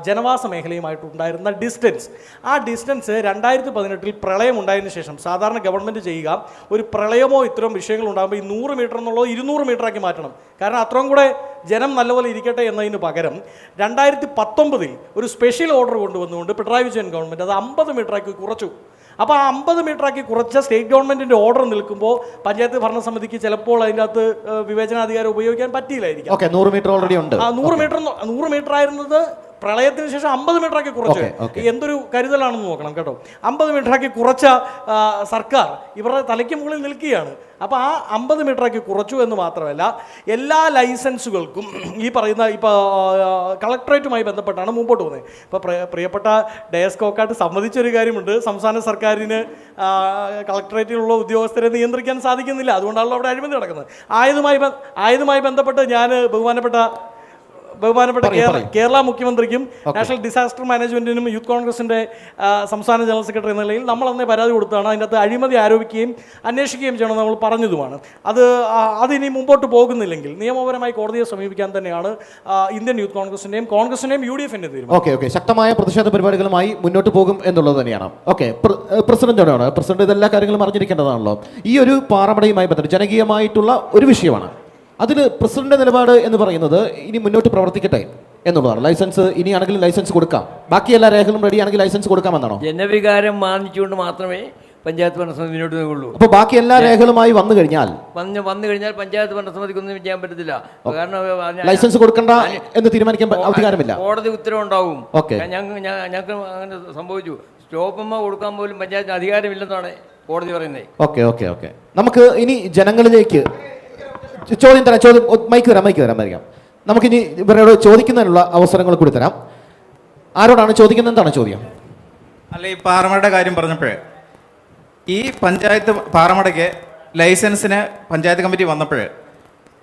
ജനവാസ മേഖലയുമായിട്ടുണ്ടായിരുന്ന ഡിസ്റ്റൻസ്. ആ ഡിസ്റ്റൻസ് 2018 പ്രളയം ഉണ്ടായതിനു ശേഷം സാധാരണ ഗവൺമെൻറ് ചെയ്യുക, ഒരു പ്രളയമോ ഇത്തരം വിഷയങ്ങൾ ഉണ്ടാകുമ്പോൾ ഈ 100 മീറ്റർ എന്നുള്ളത് 200 മീറ്ററാക്കി മാറ്റണം. കാരണം അത്രയും കൂടെ ജനം നല്ലപോലെ ഇരിക്കട്ടെ എന്നതിന് പകരം 2019 ഒരു സ്പെഷ്യൽ ഓർഡർ കൊണ്ടുവന്നുകൊണ്ട് പിണറായി വിജയൻ ഗവൺമെൻറ് അത് 50 മീറ്ററാക്കി കുറച്ചു. അപ്പോൾ ആ 50 മീറ്ററാക്കി കുറച്ച സ്റ്റേറ്റ് ഗവൺമെൻറ്റിൻ്റെ ഓർഡർ നിൽക്കുമ്പോൾ പഞ്ചായത്ത് ഭരണസമിതിക്ക് ചിലപ്പോൾ അതിൻ്റെ അകത്ത് വിവേചനാധികാരം ഉപയോഗിക്കാൻ പറ്റിയില്ലായിരിക്കും. 100 മീറ്റർ ഓൾറെഡി ഉണ്ട്. 100 മീറ്റർ ആയിരുന്നത് പ്രളയത്തിന് ശേഷം 50 മീറ്ററാക്കി കുറച്ച്. എന്തൊരു കരുതലാണെന്ന് നോക്കണം കേട്ടോ. 50 മീറ്ററാക്കി കുറച്ച സർക്കാർ ഇവരുടെ തലയ്ക്ക് മുകളിൽ നിൽക്കുകയാണ്. അപ്പോൾ ആ 50 മീറ്ററാക്കി കുറച്ചു എന്ന് മാത്രമല്ല, എല്ലാ ലൈസൻസുകൾക്കും ഈ പറയുന്ന ഇപ്പോൾ കളക്ടറേറ്റുമായി ബന്ധപ്പെട്ടാണ് മുമ്പോട്ട് പോകുന്നത്. ഇപ്പോൾ പ്രിയപ്പെട്ട ഡയസ് കോക്കാട്ട് സമ്മതിച്ചൊരു കാര്യമുണ്ട്, സംസ്ഥാന സർക്കാരിന് കളക്ടറേറ്റിലുള്ള ഉദ്യോഗസ്ഥരെ നിയന്ത്രിക്കാൻ സാധിക്കുന്നില്ല, അതുകൊണ്ടാണല്ലോ അവിടെ അഴിമതി നടക്കുന്നത്. ആയതുമായി ബന്ധപ്പെട്ട് ഞാൻ ബഹുമാനപ്പെട്ട കേരള മുഖ്യമന്ത്രിക്കും നാഷണൽ ഡിസാസ്റ്റർ മാനേജ്മെന്റിനും യൂത്ത് കോൺഗ്രസിന്റെ സംസ്ഥാന ജനറൽ സെക്രട്ടറി എന്ന നിലയിൽ നമ്മൾ അന്നേ പരാതി കൊടുത്താണ്. അതിൻ്റെ അകത്ത് അഴിമതി ആരോപിക്കുകയും അന്വേഷിക്കുകയും ചെയ്യണമെന്ന് നമ്മൾ പറഞ്ഞതുമാണ്. അതിനി മുമ്പോട്ട് പോകുന്നില്ലെങ്കിൽ നിയമപരമായി കോടതിയെ സമീപിക്കാൻ തന്നെയാണ് ഇന്ത്യൻ യൂത്ത് കോൺഗ്രസിന്റെയും UDF-ന്റെയും തീരുമാനം. ശക്തമായ പ്രതിഷേധ പരിപാടികളുമായി മുന്നോട്ട് പോകും എന്നുള്ളത് തന്നെയാണ്. പ്രസിഡന്റ് ഇതെല്ലാ കാര്യങ്ങളും അറിഞ്ഞിരിക്കേണ്ടതാണല്ലോ. ഈ ഒരു പാറമടയുമായി ബന്ധപ്പെട്ട് ജനകീയമായിട്ടുള്ള ഒരു വിഷയമാണ്. അതിൽ പ്രസിഡന്റ് നിലപാട് എന്ന് പറയുന്നത് ഇനി മുന്നോട്ട് പ്രവർത്തിക്കട്ടെ എന്നുള്ളതാണ്. ലൈസൻസ് ഇനിയാണെങ്കിലും ലൈസൻസ് കൊടുക്കാം, ബാക്കി എല്ലാ രേഖകളും റെഡിയാണെങ്കിൽ ലൈസൻസ് കൊടുക്കാമെന്നാണോ? ജനവികാരം മാനിച്ചുകൊണ്ട് മാത്രമേ പഞ്ചായത്ത് ഭരണസമിതി മുന്നോട്ട് പോകുള്ളൂ. അപ്പോൾ ബാക്കി എല്ലാ രേഖകളുമായി വന്നു കഴിഞ്ഞാൽ പഞ്ചായത്ത് ഭരണസമിതിക്കൊന്നും ചെയ്യാൻ പറ്റത്തില്ല. കാരണം ലൈസൻസ് കൊടുക്കണ്ട എന്ന് തീരുമാനിക്കാൻ അധികാരമില്ല. കോടതി ഉത്തരവുണ്ടാവും. ഞങ്ങൾക്ക് അങ്ങനെ സംഭവിച്ചു. സ്റ്റോപ്പമ്മ കൊടുക്കാൻ പോലും പഞ്ചായത്തിന് അധികാരമില്ലെന്നാണ് കോടതി പറയുന്നത്. നമുക്ക് ഇനി ജനങ്ങളിലേക്ക് ചോദ്യം മൈക്ക് തരാം. നമുക്കിനി ഇവരോട് ചോദിക്കുന്നതിനുള്ള അവസരങ്ങൾ കൂടി തരാം. ആരോടാണ് ചോദിക്കുന്നത്? എന്താണ് ചോദ്യം? അല്ല, ഈ പാറമടയുടെ കാര്യം പറഞ്ഞപ്പോഴേ, ഈ പഞ്ചായത്ത് പാറമടയ്ക്ക് ലൈസൻസിന് പഞ്ചായത്ത് കമ്മിറ്റി വന്നപ്പോൾ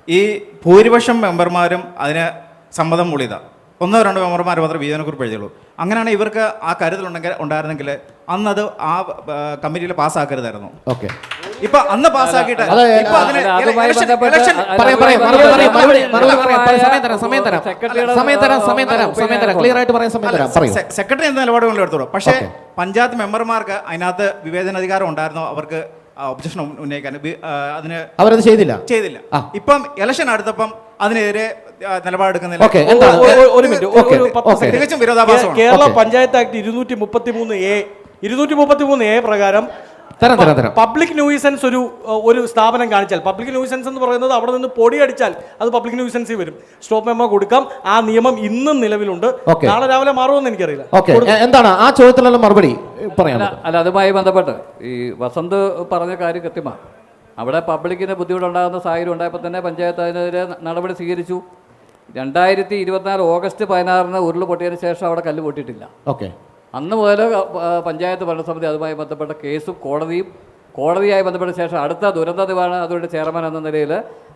ഈ ഭൂരിപക്ഷം മെമ്പർമാരും അതിന് സമ്മതം മൂളിയതാണ്. 1-2 മെമ്പർമാർ മാത്രമേ വിയോജനക്കുറിപ്പ് എഴുതിയുള്ളൂ. അങ്ങനെയാണ് ഇവർക്ക് ആ ഉണ്ടായിരുന്നെങ്കിൽ അന്നത് ആ കമ്മിറ്റിയിൽ പാസ്സാക്കരുതായിരുന്നു. ഇപ്പൊ അന്ന് പാസ്സാക്കിയിട്ട് സെക്രട്ടറി എന്ന നിലപാടുകൾ എടുത്തോളൂ. പക്ഷേ പഞ്ചായത്ത് മെമ്പർമാർക്ക് അതിനകത്ത് വിവേചനാധികാരം ഉണ്ടായിരുന്നോ? അവർക്ക് ഒബ്ജക്ഷൻ ഉന്നയിക്കാൻ അതിന് അവരത് ചെയ്തില്ല. ഇപ്പം ഇലക്ഷൻ അടുത്തപ്പം അതിനെതിരെ നിലപാടെടുക്കുന്നില്ല. ഒരു മിനിറ്റ്, തികച്ചും വിരോധാഭാസമാണ്. കേരള പഞ്ചായത്ത് ആക്ട് 233A പ്രകാരം പബ്ലിക് ന്യൂയിസൻസ് ഒരു സ്ഥാപനം കാണിച്ചാൽ, പബ്ലിക് ന്യൂയിസൻസ് എന്ന് പറയുന്നത് അവിടെ നിന്ന് പൊടിയടിച്ചാൽ അത് പബ്ലിക് ന്യൂയിസൻസിൽ വരും. സ്റ്റോപ്പ് മെമ്മോ കൊടുക്കാം. ആ നിയമം ഇന്നും നിലവിലുണ്ട്. നാളെ രാവിലെ മാറുമെന്ന് എനിക്കറിയില്ല. എന്താണ് ആ ചോദ്യത്തിനുള്ള മറുപടി പറയാം? അല്ല, അതുമായി ബന്ധപ്പെട്ട് ഈ വസന്ത് പറഞ്ഞ കാര്യം കൃത്യമാണ്. അവിടെ പബ്ലിക്കിന് ബുദ്ധിമുട്ടുണ്ടാകുന്ന സാഹചര്യം ഉണ്ടായപ്പോൾ തന്നെ പഞ്ചായത്ത് അതിനെതിരെ നടപടി സ്വീകരിച്ചു. 2024 ഓഗസ്റ്റ് 16 ഉരുൾ പൊട്ടിയതിന് ശേഷം അവിടെ കല്ല് പൊട്ടിയിട്ടില്ല. അന്ന് മുതൽ പഞ്ചായത്ത് ഭരണസമിതി അതുമായി ബന്ധപ്പെട്ട കേസും കോടതിയായി ബന്ധപ്പെട്ട ശേഷം അടുത്ത ദുരന്ത നിവാരണ അതോറിറ്റി ചെയർമാൻ എന്ന നിലയിൽ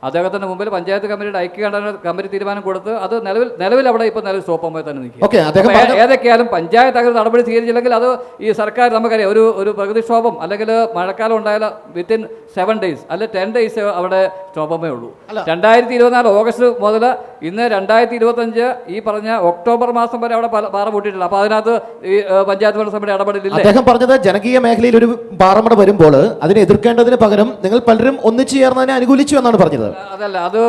അദ്ദേഹത്തിന്റെ മുമ്പിൽ പഞ്ചായത്ത് കമ്മിറ്റിയുടെ ഐക്യകണ്ഠന കമ്മിറ്റി തീരുമാനം കൊടുത്ത് അത് നിലവിൽ അവിടെ ഇപ്പോൾ നിലവിൽ സ്റ്റോപ്പ് തന്നെ നിൽക്കുക. ഏതൊക്കെയാലും പഞ്ചായത്ത് അങ്ങനെ നടപടി സ്വീകരിച്ചില്ലെങ്കിൽ അത് ഈ സർക്കാർ നമുക്കറിയാം ഒരു പ്രകൃതിക്ഷോഭം അല്ലെങ്കിൽ മഴക്കാലം ഉണ്ടായാൽ വിത്തിൻ 7 days അല്ലെ 10 days അവിടെ സ്റ്റോപ്പമേ ഉള്ളൂ. 2024 ഓഗസ്റ്റ് മുതൽ ഇന്ന് 2025 ഈ പറഞ്ഞ ഒക്ടോബർ മാസം വരെ അവിടെ പാറ പൊട്ടിയിട്ടില്ല. അപ്പൊ അതിനകത്ത് ഈ പഞ്ചായത്ത് ഭരണസമിതി ഇടപെടലില്ല. അദ്ദേഹം പറഞ്ഞത് ജനകീയ മേഖലയിൽ ഒരു പാറമട വരുമ്പോൾ അതിനെ എതിർക്കേണ്ടതിന് പകരം നിങ്ങൾ പലരും ഒന്നിച്ചു ചേർന്നതിനെ അനുകൂലിച്ചു എന്നാണ് പറഞ്ഞത്. അതല്ല, അത്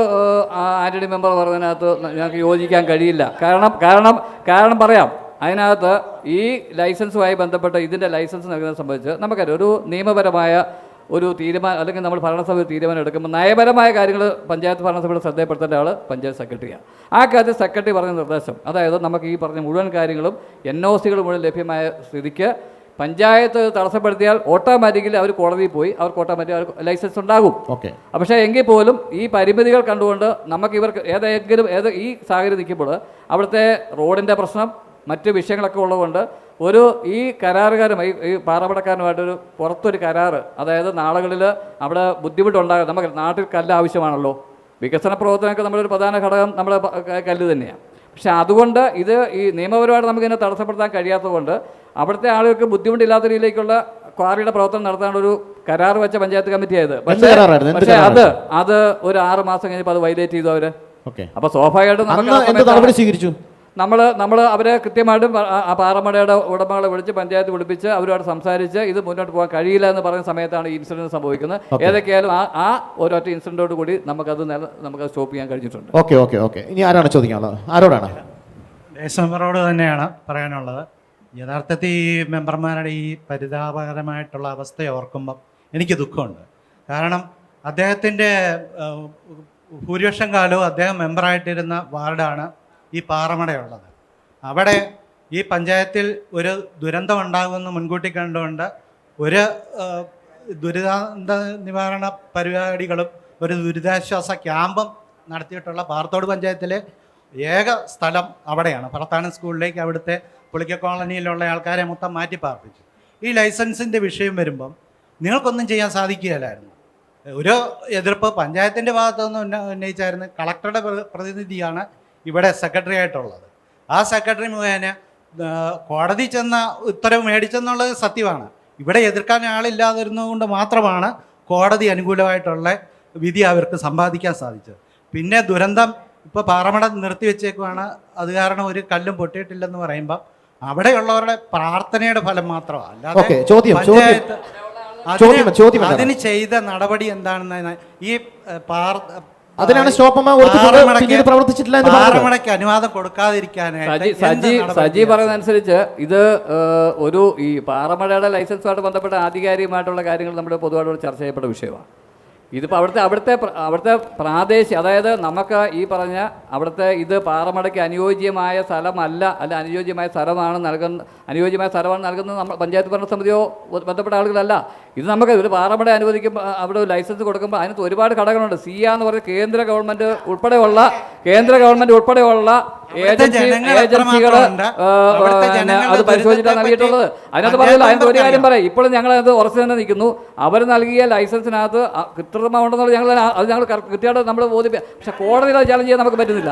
ആന്റണി മെമ്പർ പറഞ്ഞതിനകത്ത് ഞങ്ങൾക്ക് യോജിക്കാൻ കഴിയില്ല. കാരണം പറയാം. അതിനകത്ത് ഈ ലൈസൻസുമായി ബന്ധപ്പെട്ട് ഇതിൻ്റെ ലൈസൻസ് നൽകുന്നത് സംബന്ധിച്ച് നമുക്കറിയാം ഒരു നിയമപരമായ ഒരു തീരുമാനം അല്ലെങ്കിൽ നമ്മൾ ഭരണസഭ തീരുമാനം എടുക്കുമ്പോൾ നയപരമായ കാര്യങ്ങൾ പഞ്ചായത്ത് ഭരണസഭയുടെ ശ്രദ്ധയപ്പെടുത്തേണ്ട ആൾ പഞ്ചായത്ത് സെക്രട്ടറിയാണ്. ആ കാര്യത്തിൽ സെക്രട്ടറി പറഞ്ഞ നിർദ്ദേശം, അതായത് നമുക്ക് ഈ പറഞ്ഞ മുഴുവൻ കാര്യങ്ങളും NOCകൾ മുഴുവൻ ലഭ്യമായ സ്ഥിതിക്ക് പഞ്ചായത്ത് തടസ്സപ്പെടുത്തിയാൽ ഓട്ടോമാറ്റിക്കലി അവർ കോടതിയിൽ പോയി അവർക്ക് ഓട്ടോമാറ്റിക് ലൈസൻസ് ഉണ്ടാകും. പക്ഷേ എങ്കിൽ പോലും ഈ പരിമിതികൾ കണ്ടുകൊണ്ട് നമുക്ക് ഇവർക്ക് ഈ സാഹചര്യം നിൽക്കുമ്പോൾ അവിടുത്തെ റോഡിൻ്റെ പ്രശ്നം മറ്റ് വിഷയങ്ങളൊക്കെ ഉള്ളതുകൊണ്ട് ഈ കരാറുകാരുമായി ഈ പാറമടക്കാരുമായിട്ടൊരു പുറത്തൊരു കരാറ്, അതായത് നാളുകളിൽ അവിടെ ബുദ്ധിമുട്ടുണ്ടാകും. നമുക്ക് നാട്ടിൽ കല്ല് ആവശ്യമാണല്ലോ, വികസന പ്രവർത്തനങ്ങൾക്ക് നമ്മളൊരു പ്രധാന ഘടകം നമ്മുടെ കല്ല് തന്നെയാണ്. പക്ഷെ അതുകൊണ്ട് ഈ നിയമപരമായിട്ട് നമുക്കിതിനെ തടസ്സപ്പെടുത്താൻ കഴിയാത്തതുകൊണ്ട് അവിടുത്തെ ആളുകൾക്ക് ബുദ്ധിമുട്ടില്ലാത്ത രീതിയിലേക്കുള്ള ക്വാറിയുടെ പ്രവർത്തനം നടത്താനുള്ള കരാർ വെച്ച പഞ്ചായത്ത് കമ്മിറ്റിയായത്. പക്ഷേ അത് ഒരു 6 മാസം കഴിഞ്ഞപ്പോൾ അത് വൈലേറ്റ് ചെയ്തു അവര്. അപ്പൊ സ്വാഭാവികമായിട്ടും നമ്മൾ അവരെ കൃത്യമായിട്ടും ആ പാറമടയുടെ ഉടമകളെ വിളിച്ച് പഞ്ചായത്ത് വിളിപ്പിച്ച് അവരോട് സംസാരിച്ച് ഇത് മുന്നോട്ട് പോകാൻ കഴിയില്ല എന്ന് പറയുന്ന സമയത്താണ് ഈ ഇൻസിഡന്റ് സംഭവിക്കുന്നത്. ഏതൊക്കെയായാലും ആ ഒരൊറ്റ ഇൻസിഡന്റോട് കൂടി നമുക്കത് സ്റ്റോപ്പ് ചെയ്യാൻ കഴിഞ്ഞിട്ടുണ്ട്. ഇനി ആരാണ് ചോദിക്കാനുള്ളത്? ആരോടാണ്? മെമ്പറോട് തന്നെയാണ് പറയാനുള്ളത്. യഥാർത്ഥത്തിൽ ഈ മെമ്പർമാരുടെ ഈ പരിതാപകരമായിട്ടുള്ള അവസ്ഥയെ ഓർക്കുമ്പം എനിക്ക് ദുഃഖമുണ്ട്. കാരണം അദ്ദേഹത്തിൻ്റെ ഭൂരിപക്ഷം കാലവും അദ്ദേഹം മെമ്പറായിട്ടിരുന്ന വാർഡാണ് ഈ പാറമടയുള്ളത്. അവിടെ ഈ പഞ്ചായത്തിൽ ഒരു ദുരന്തം ഉണ്ടാകുമെന്ന് മുൻകൂട്ടി കണ്ടുകൊണ്ട് ഒരു ദുരിതാന്ത നിവാരണ പരിപാടികളും ഒരു ദുരിതാശ്വാസ ക്യാമ്പും നടത്തിയിട്ടുള്ള പാറത്തോട് പഞ്ചായത്തിലെ ഏക സ്ഥലം അവിടെയാണ്. ഭർത്താനം സ്കൂളിലേക്ക് അവിടുത്തെ പുളിക്ക കോളനിയിലുള്ള ആൾക്കാരെ മൊത്തം മാറ്റി പാർപ്പിച്ചു. ഈ ലൈസൻസിൻ്റെ വിഷയം വരുമ്പം നിങ്ങൾക്കൊന്നും ചെയ്യാൻ സാധിക്കുകയില്ലായിരുന്നു. ഒരു എതിർപ്പ് പഞ്ചായത്തിൻ്റെ ഭാഗത്തുനിന്ന് ഉന്നയിച്ചായിരുന്നു. കളക്ടറുടെ പ്രതിനിധിയാണ് ഇവിടെ സെക്രട്ടറി ആയിട്ടുള്ളത്. ആ സെക്രട്ടറി മുഖേന കോടതി ചെന്ന ഉത്തരവ് മേടിച്ചെന്നുള്ളത് സത്യമാണ്. ഇവിടെ എതിർക്കാൻ ആളില്ലാതിരുന്നതുകൊണ്ട് മാത്രമാണ് കോടതി അനുകൂലമായിട്ടുള്ള വിധി അവർക്ക് സമ്പാദിക്കാൻ സാധിച്ചത്. പിന്നെ ദുരന്തം ഇപ്പോൾ പാറമട നിർത്തിവെച്ചേക്കുവാണ്, അത് കാരണം ഒരു കല്ലും പൊട്ടിയിട്ടില്ലെന്ന് പറയുമ്പോൾ അവിടെയുള്ളവരുടെ പ്രാർത്ഥനയുടെ ഫലം മാത്രമാണ്. അതിന് ചെയ്ത നടപടി എന്താണെന്ന് ഈ അതിനാണ് പാറമടയ്ക്ക് അനുവാദം കൊടുക്കാതിരിക്കാനായിട്ട് സജി പറയുന്നതനുസരിച്ച് ഇത് ഈ പാറമടയുടെ ലൈസൻസുമായിട്ട് ബന്ധപ്പെട്ട ആധികാരികമായിട്ടുള്ള കാര്യങ്ങൾ നമ്മുടെ പൊതുവായിട്ട് ചർച്ച ചെയ്യപ്പെട്ട വിഷയമാണ്. ഇതിപ്പോൾ അവിടുത്തെ പ്രാദേശിക, അതായത് നമുക്ക് ഈ പറഞ്ഞ അവിടുത്തെ ഇത് പാറമടയ്ക്ക് അനുയോജ്യമായ സ്ഥലമല്ല, അല്ല അനുയോജ്യമായ സ്ഥലമാണ് നൽകുന്നത് നമ്മൾ പഞ്ചായത്ത് ഭരണസമിതിയോ ബന്ധപ്പെട്ട ആളുകളല്ല. ഇത് നമുക്ക് ഒരു പാറമട അനുവദിക്കുമ്പോൾ അവിടെ ലൈസൻസ് കൊടുക്കുമ്പോൾ അതിനകത്ത് ഒരുപാട് ഘടകങ്ങളുണ്ട്. എന്ന് പറഞ്ഞ കേന്ദ്ര ഗവൺമെൻറ് ഉൾപ്പെടെയുള്ള ഏജൻസികൾ അത് പരിശോധിച്ചാണ് നൽകിയിട്ടുള്ളത്. അതിനകത്ത് പറയില്ല. അതിനകത്ത് ഒരു കാര്യം പറയാം, ഇപ്പോഴും ഞങ്ങൾ അത് ഉറച്ചു തന്നെ നിൽക്കുന്നു. അവർ നൽകിയ ലൈസൻസിനകത്ത് കൃത്രിമമുണ്ടെന്നുള്ളത് ഞങ്ങൾ കൃത്യമായിട്ട് നമ്മൾ ബോധിപ്പിക്കാം. പക്ഷെ കോടതിയിൽ അത് ചാലഞ്ച് ചെയ്യാൻ നമുക്ക് പറ്റുന്നില്ല.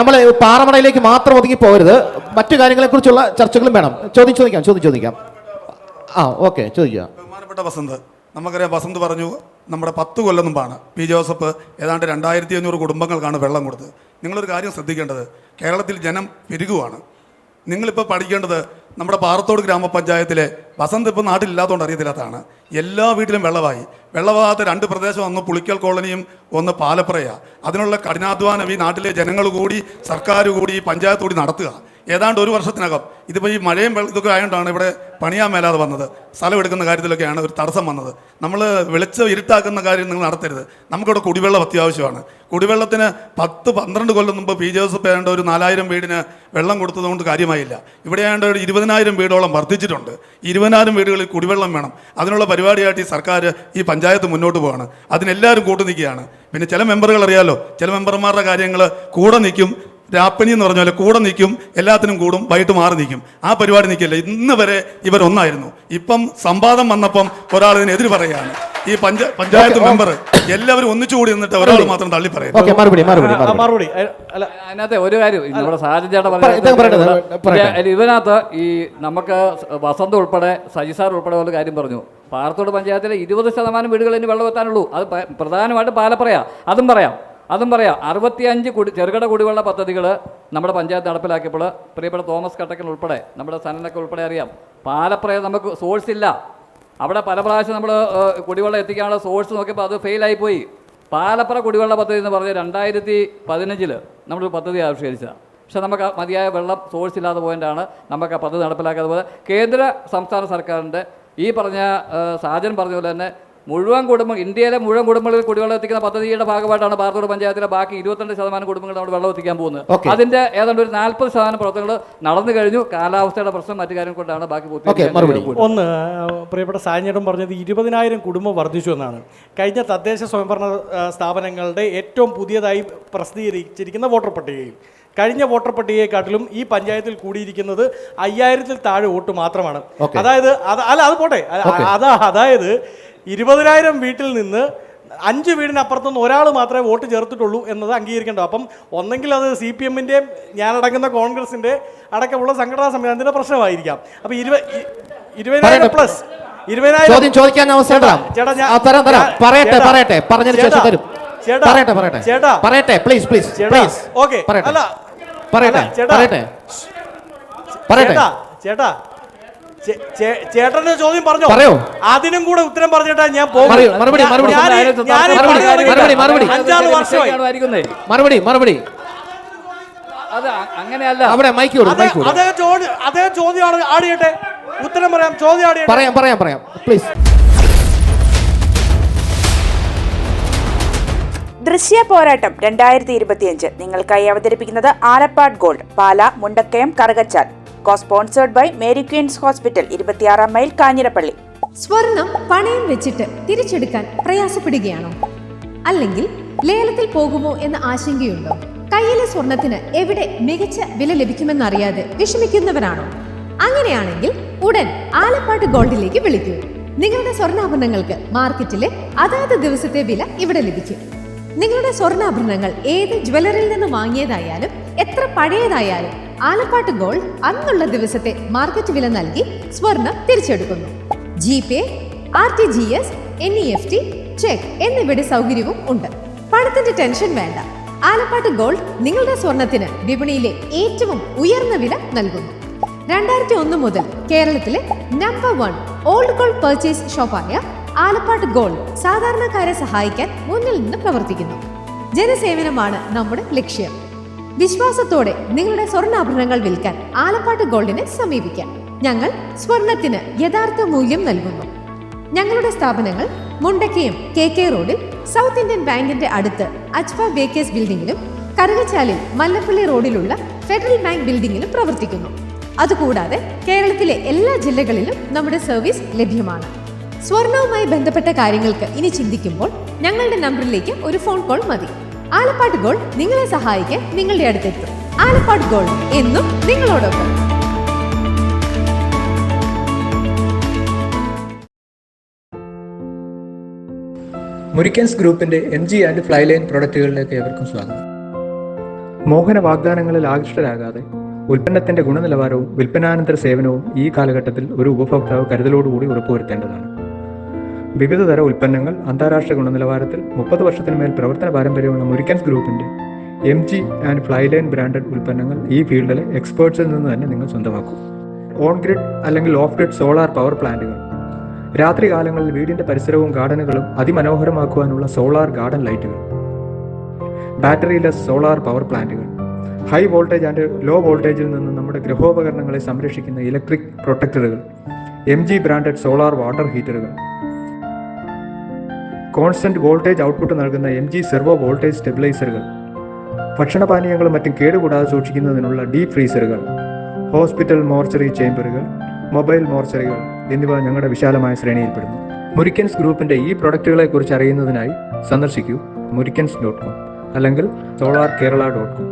നമ്മൾ പാറമടയിലേക്ക് മാത്രം ഒതുങ്ങി പോകരുത്, മറ്റു കാര്യങ്ങളെ കുറിച്ചുള്ള ചർച്ചകളും വേണം. ചോദിക്കാം. ചോദിക്കാം. ബഹുമാനപ്പെട്ട വസന്ത്, നമുക്കറിയാം, വസന്ത് പറഞ്ഞു നമ്മുടെ 10 കൊല്ലം മുമ്പാണ് പി ജോസഫ് ഏതാണ്ട് 2500 കുടുംബങ്ങൾക്കാണ് വെള്ളം കൊടുത്തത്. നിങ്ങളൊരു കാര്യം ശ്രദ്ധിക്കേണ്ടത്, കേരളത്തിൽ ജനം പെരുകുവാണ്. നിങ്ങളിപ്പോൾ പഠിക്കേണ്ടത് നമ്മുടെ പാറത്തോട് ഗ്രാമപഞ്ചായത്തിലെ വസന്ത് ഇപ്പോൾ നാട്ടിലില്ലാത്തതുകൊണ്ട് അറിയത്തില്ലാത്തതാണ്. എല്ലാ വീട്ടിലും വെള്ളമായി. വെള്ളമാകാത്ത 2 പ്രദേശം, ഒന്ന് പുളിക്കൽ കോളനിയും ഒന്ന് പാലപ്പുറയ. അതിനുള്ള കഠിനാധ്വാനം ഈ നാട്ടിലെ ജനങ്ങൾ കൂടി സർക്കാർ കൂടി പഞ്ചായത്ത് കൂടി നടത്തുക. ഏതാണ്ട് 1 വർഷത്തിനകം ഇതിപ്പോൾ ഈ മഴയും ഇതൊക്കെ ആയതുകൊണ്ടാണ് ഇവിടെ പണിയാൻ മേലാതെ വന്നത്. സ്ഥലം എടുക്കുന്ന കാര്യത്തിലൊക്കെയാണ് ഒരു തടസ്സം വന്നത്. നമ്മൾ വെളിച്ചം ഇരുട്ടാക്കുന്ന കാര്യം നിങ്ങൾ നടത്തരുത്. നമുക്കിവിടെ കുടിവെള്ളം അത്യാവശ്യമാണ്. കുടിവെള്ളത്തിന് 10-12 കൊല്ലം മുമ്പ് പി ജോസഫ് ഏതാണ്ട് ഒരു 4000 വീടിന് വെള്ളം കൊടുത്തതുകൊണ്ട് കാര്യമായില്ല. ഇവിടെ ഏതാണ്ട് ഒരു 20,000 വീടോളം വർദ്ധിച്ചിട്ടുണ്ട്. 20,000 വീടുകളിൽ കുടിവെള്ളം വേണം. അതിനുള്ള പരിപാടിയായിട്ട് ഈ സർക്കാർ, ഈ പഞ്ചായത്ത് മുന്നോട്ട് പോവാണ്. അതിനെല്ലാവരും കൂട്ടു നിൽക്കുകയാണ്. പിന്നെ ചില മെമ്പറുകൾ അറിയാലോ, ചില മെമ്പർമാരുടെ കാര്യങ്ങൾ കൂടെ നിൽക്കും. രാപ്പനി എന്ന് പറഞ്ഞ പോലെ കൂടെ നിൽക്കും, എല്ലാത്തിനും കൂടും, വൈകിട്ട് മാറി നിൽക്കും. ആ പരിപാടി നിൽക്കില്ല. ഇന്ന് വരെ ഇവരൊന്നായിരുന്നു. ഇപ്പം സംവാദം വന്നപ്പം ഒരാൾ ഇതിനെതിര് പറയുകയാണ്. ഈ പഞ്ചായത്ത് മെമ്പർ എല്ലാവരും ഒന്നിച്ചുകൂടി നിന്നിട്ട് ഒരാൾ മാത്രം തള്ളി പറയും. അതിനകത്ത് ഒരു കാര്യം നമ്മുടെ സാരഥിയുടെ പറഞ്ഞ ഇതിനകത്ത് ഈ നമുക്ക് വസന്ത് ഉൾപ്പെടെ സജിസാർ ഉൾപ്പെടെ ഉള്ള കാര്യം പറഞ്ഞു. പാറത്തോട് പഞ്ചായത്തിലെ 20% വീടുകളിൽ വെള്ളം എത്താനുള്ളൂ. അത് പ്രധാനമായിട്ട് പാലപ്പറയാ. അതും പറയാം 65 ചെറുകിട കുടിവെള്ള പദ്ധതികൾ നമ്മുടെ പഞ്ചായത്ത് നടപ്പിലാക്കിയപ്പോൾ പ്രിയപ്പെട്ട തോമസ് കട്ടക്കൻ ഉൾപ്പെടെ നമ്മുടെ സനനൊക്കെ ഉൾപ്പെടെ അറിയാം, പാലപ്പുറയിൽ നമുക്ക് സോഴ്സ് ഇല്ല. അവിടെ പല പ്രാവശ്യം നമ്മൾ കുടിവെള്ളം എത്തിക്കാനുള്ള സോഴ്സ് നോക്കിയപ്പോൾ അത് ഫെയിലായിപ്പോയി. പാലപ്പുറ കുടിവെള്ള പദ്ധതി എന്ന് പറഞ്ഞ് 2015 നമ്മളൊരു പദ്ധതി ആവിഷ്കരിച്ചതാണ്. പക്ഷേ നമുക്ക് മതിയായ വെള്ളം സോഴ്സ് ഇല്ലാതെ പോയിട്ടാണ് നമുക്ക് ആ പദ്ധതി നടപ്പിലാക്കാതെ പോയത്. കേന്ദ്ര സംസ്ഥാന സർക്കാരിൻ്റെ ഈ പറഞ്ഞ സാജൻ പറഞ്ഞ പോലെ തന്നെ ഇന്ത്യയിലെ മുഴുവൻ കുടുംബങ്ങളിൽ കുടിവെള്ളം എത്തിക്കുന്ന പദ്ധതിയുടെ ഭാഗമായിട്ടാണ് പാറത്തോട് പഞ്ചായത്തിലെ ബാക്കി 22% കുടുംബങ്ങൾ നമ്മൾ വെള്ളം എത്തിക്കാൻ പോകുന്നത്. അതിന്റെ ഏതാണ്ട് ഒരു 40% പ്രവർത്തനങ്ങൾ നടന്നു കഴിഞ്ഞു. കാലാവസ്ഥയുടെ പ്രശ്നം മറ്റു കാര്യം കൊണ്ടാണ് ബാക്കി പൂർത്തിയാക്കുന്നത്. ഒന്ന് പ്രിയപ്പെട്ട സാഞ്ഞേട്ടൻ പറഞ്ഞത് 20,000 കുടുംബം വർദ്ധിച്ചു എന്നാണ്. കഴിഞ്ഞ തദ്ദേശ സ്വയംഭരണ സ്ഥാപനങ്ങളുടെ ഏറ്റവും പുതിയതായി പ്രസിദ്ധീകരിച്ചിരിക്കുന്ന വോട്ടർ പട്ടികയിൽ കഴിഞ്ഞ വോട്ടർ പട്ടികയെക്കാട്ടിലും ഈ പഞ്ചായത്തിൽ കൂടിയിരിക്കുന്നത് 5000-ൽ താഴെ വോട്ട് മാത്രമാണ്. അതായത് അത് പോട്ടെ, അതായത് 20,000 വീട്ടിൽ നിന്ന് 5 വീടിനപ്പുറത്തുനിന്ന് ഒരാൾ മാത്രമേ വോട്ട് ചേർത്തിട്ടുള്ളൂ എന്നത് അംഗീകരിക്കേണ്ടത്. അപ്പം ഒന്നെങ്കിൽ അത് CPM-ൻ്റെയും ഞാനടങ്ങുന്ന കോൺഗ്രസിൻ്റെ അടക്കമുള്ള സംഘടനാ സംവിധാനത്തിൻ്റെ പ്രശ്നമായിരിക്കാം. അപ്പം 20,000 പ്ലസ് 20,000 ചോദിക്കാൻ അവസരം ചേട്ടാ ചേട്ടന്റെ ചോദ്യം പറഞ്ഞോ, അതിനും കൂടെ ഉത്തരം പറഞ്ഞിട്ടാ ഞാൻ പോകും. 5-6 വർഷമായി അങ്ങനെയല്ല. അതേ ചോദ്യമാണ് ആടിയട്ടെ, ഉത്തരം പറയാം. ചോദ്യം പറയാം പ്ലീസ്. ദൃശ്യ പോരാട്ടം 2025 നിങ്ങൾക്കായി അവതരിപ്പിക്കുന്നത് Alappad gold, Pala, Mundakkayam, Karukachal. Sponsored by Mary Queens hospital, 26 mile, Kanjirappally. സ്വർണം പണയം വെച്ചിട്ട് തിരിച്ചെടുക്കാൻ പ്രയാസപ്പെടുകയാണോ? അല്ലെങ്കിൽ ലേലത്തിൽ പോകുമോ എന്ന ആശങ്കയുണ്ടോ? കയ്യിലെ സ്വർണത്തിന് എവിടെ മികച്ച വില ലഭിക്കുമെന്നറിയാതെ വിഷമിക്കുന്നവരാണോ? അങ്ങനെയാണെങ്കിൽ ഉടൻ ആലപ്പാട് ഗോൾഡിലേക്ക് വിളിക്കൂ. നിങ്ങളുടെ സ്വർണ്ണാഭരണങ്ങൾക്ക് മാർക്കറ്റിലെ അതാത് ദിവസത്തെ വില ഇവിടെ ലഭിക്കും. നിങ്ങളുടെ സ്വർണ്ണാഭരണങ്ങൾ ഏത് ജ്വല്ലറിയിൽ നിന്ന് വാങ്ങിയതായാലും എത്ര പഴയതായാലും ആലപ്പാട് ഗോൾഡ് അന്നുള്ള ദിവസത്തെ മാർക്കറ്റ് വില നൽകി സ്വർണം തിരിച്ചെടുക്കുന്നു. GPay, RTGS, NEFT, ചെക്ക് എന്നിവയുടെ സൗകര്യവും ഉണ്ട്. പണത്തിന്റെ ടെൻഷൻ വേണ്ട. ആലപ്പാട് ഗോൾഡ് നിങ്ങളുടെ സ്വർണത്തിന് വിപണിയിലെ ഏറ്റവും ഉയർന്ന വില നൽകുന്നു. 2001 മുതൽ കേരളത്തിലെ നമ്പർ 1 ഓൾഡ് ഗോൾഡ് പർച്ചേസ് ഷോപ്പായ ആലപ്പാട് ഗോൾഡ് സാധാരണക്കാരെ സഹായിക്കാൻ മുന്നിൽ നിന്ന് പ്രവർത്തിക്കുന്നു. ജനസേവനമാണ് നമ്മുടെ ലക്ഷ്യം. വിശ്വാസത്തോടെ നിങ്ങളുടെ സ്വർണ്ണാഭരണങ്ങൾ വിൽക്കാൻ ആലപ്പാട് ഗോൾഡിനെ സമീപിക്കാം. ഞങ്ങൾ സ്വർണത്തിന് യഥാർത്ഥ മൂല്യം നൽകുന്നു. ഞങ്ങളുടെ സ്ഥാപനങ്ങൾ മുണ്ടക്കയം KK റോഡിൽ സൗത്ത് ഇന്ത്യൻ ബാങ്കിന്റെ അടുത്ത് അജ്ഫ ബേക്കേഴ്സ് ബിൽഡിംഗിലും കറുകച്ചാലിൽ മല്ലപ്പള്ളി റോഡിലുള്ള ഫെഡറൽ ബാങ്ക് ബിൽഡിംഗിലും പ്രവർത്തിക്കുന്നു. അതുകൂടാതെ കേരളത്തിലെ എല്ലാ ജില്ലകളിലും നമ്മുടെ സർവീസ് ലഭ്യമാണ്. സ്വർണവുമായി ബന്ധപ്പെട്ട കാര്യങ്ങൾക്ക് ഇനി ചിന്തിക്കുമ്പോൾ ഞങ്ങളുടെ നമ്പറിലേക്ക് ഒരു ഫോൺ കോൾ മതി. ആലപ്പാട് ഗോൾഡ് നിങ്ങളെ സഹായിക്കാൻ നിങ്ങളുടെ അടുത്തെത്തും. ആലപ്പാട് ഗോൾഡ് എന്നും നിങ്ങളോടൊപ്പം. മുരിക്കൻസ് ഗ്രൂപ്പിന്റെ MG ആൻഡ് ഫ്ലൈലൈൻ പ്രൊഡക്റ്റുകളിലേക്ക് ഏവർക്കും സ്വാഗതം. മോഹന വാഗ്ദാനങ്ങളിൽ ആകൃഷ്ടരാകാതെ ഉൽപ്പന്നത്തിന്റെ ഗുണനിലവാരവും വിൽപ്പനാനന്തര സേവനവും ഈ കാലഘട്ടത്തിൽ ഒരു ഉപഭോക്താവ് കരുതലോടുകൂടി ഉറപ്പുവരുത്തേണ്ടതാണ്. വിവിധതര ഉൽപ്പന്നങ്ങൾ അന്താരാഷ്ട്ര ഗുണനിലവാരത്തിൽ 30 വർഷത്തിന് മേൽ പ്രവർത്തന പാരമ്പര്യമുള്ള മുരിക്കൻസ് ഗ്രൂപ്പിന്റെ MG ആൻഡ് ഫ്ലൈലൈൻ ബ്രാൻഡഡ് ഉൽപ്പന്നങ്ങൾ ഈ ഫീൽഡിലെ എക്സ്പേർട്സിൽ നിന്ന് തന്നെ നിങ്ങൾ സ്വന്തമാക്കും. ഓൺ ഗ്രിഡ് അല്ലെങ്കിൽ ഓഫ് ഗ്രിഡ് സോളാർ പവർ പ്ലാന്റുകൾ, രാത്രികാലങ്ങളിൽ വീടിൻ്റെ പരിസരവും ഗാർഡനുകളും അതിമനോഹരമാക്കുവാനുള്ള സോളാർ ഗാർഡൻ ലൈറ്റുകൾ, ബാറ്ററിലെസ് സോളാർ പവർ പ്ലാന്റുകൾ, ഹൈ വോൾട്ടേജ് ആൻഡ് ലോ വോൾട്ടേജിൽ നിന്ന് നമ്മുടെ ഗൃഹോപകരണങ്ങളെ സംരക്ഷിക്കുന്ന ഇലക്ട്രിക് പ്രൊട്ടക്ടറുകൾ, MG ബ്രാൻഡഡ് സോളാർ വാട്ടർ ഹീറ്ററുകൾ, കോൺസ്റ്റന്റ് വോൾട്ടേജ് ഔട്ട്പുട്ട് നൽകുന്ന MG സെർവോ വോൾട്ടേജ് സ്റ്റെബിലൈസറുകൾ, ഭക്ഷണപാനീയങ്ങളും മറ്റും കേടുകൂടാതെ സൂക്ഷിക്കുന്നതിനുള്ള ഡീപ് ഫ്രീസറുകൾ, ഹോസ്പിറ്റൽ മോർച്ചറി ചേംബറുകൾ, മൊബൈൽ മോർച്ചറികൾ എന്നിവ ഞങ്ങളുടെ വിശാലമായ ശ്രേണിയിൽപ്പെടുന്നു. മുരിക്കൻസ് ഗ്രൂപ്പിന്റെ ഈ പ്രൊഡക്റ്റുകളെക്കുറിച്ച് അറിയുന്നതിനായി സന്ദർശിക്കൂ murikans.com അല്ലെങ്കിൽ solarkerala.com.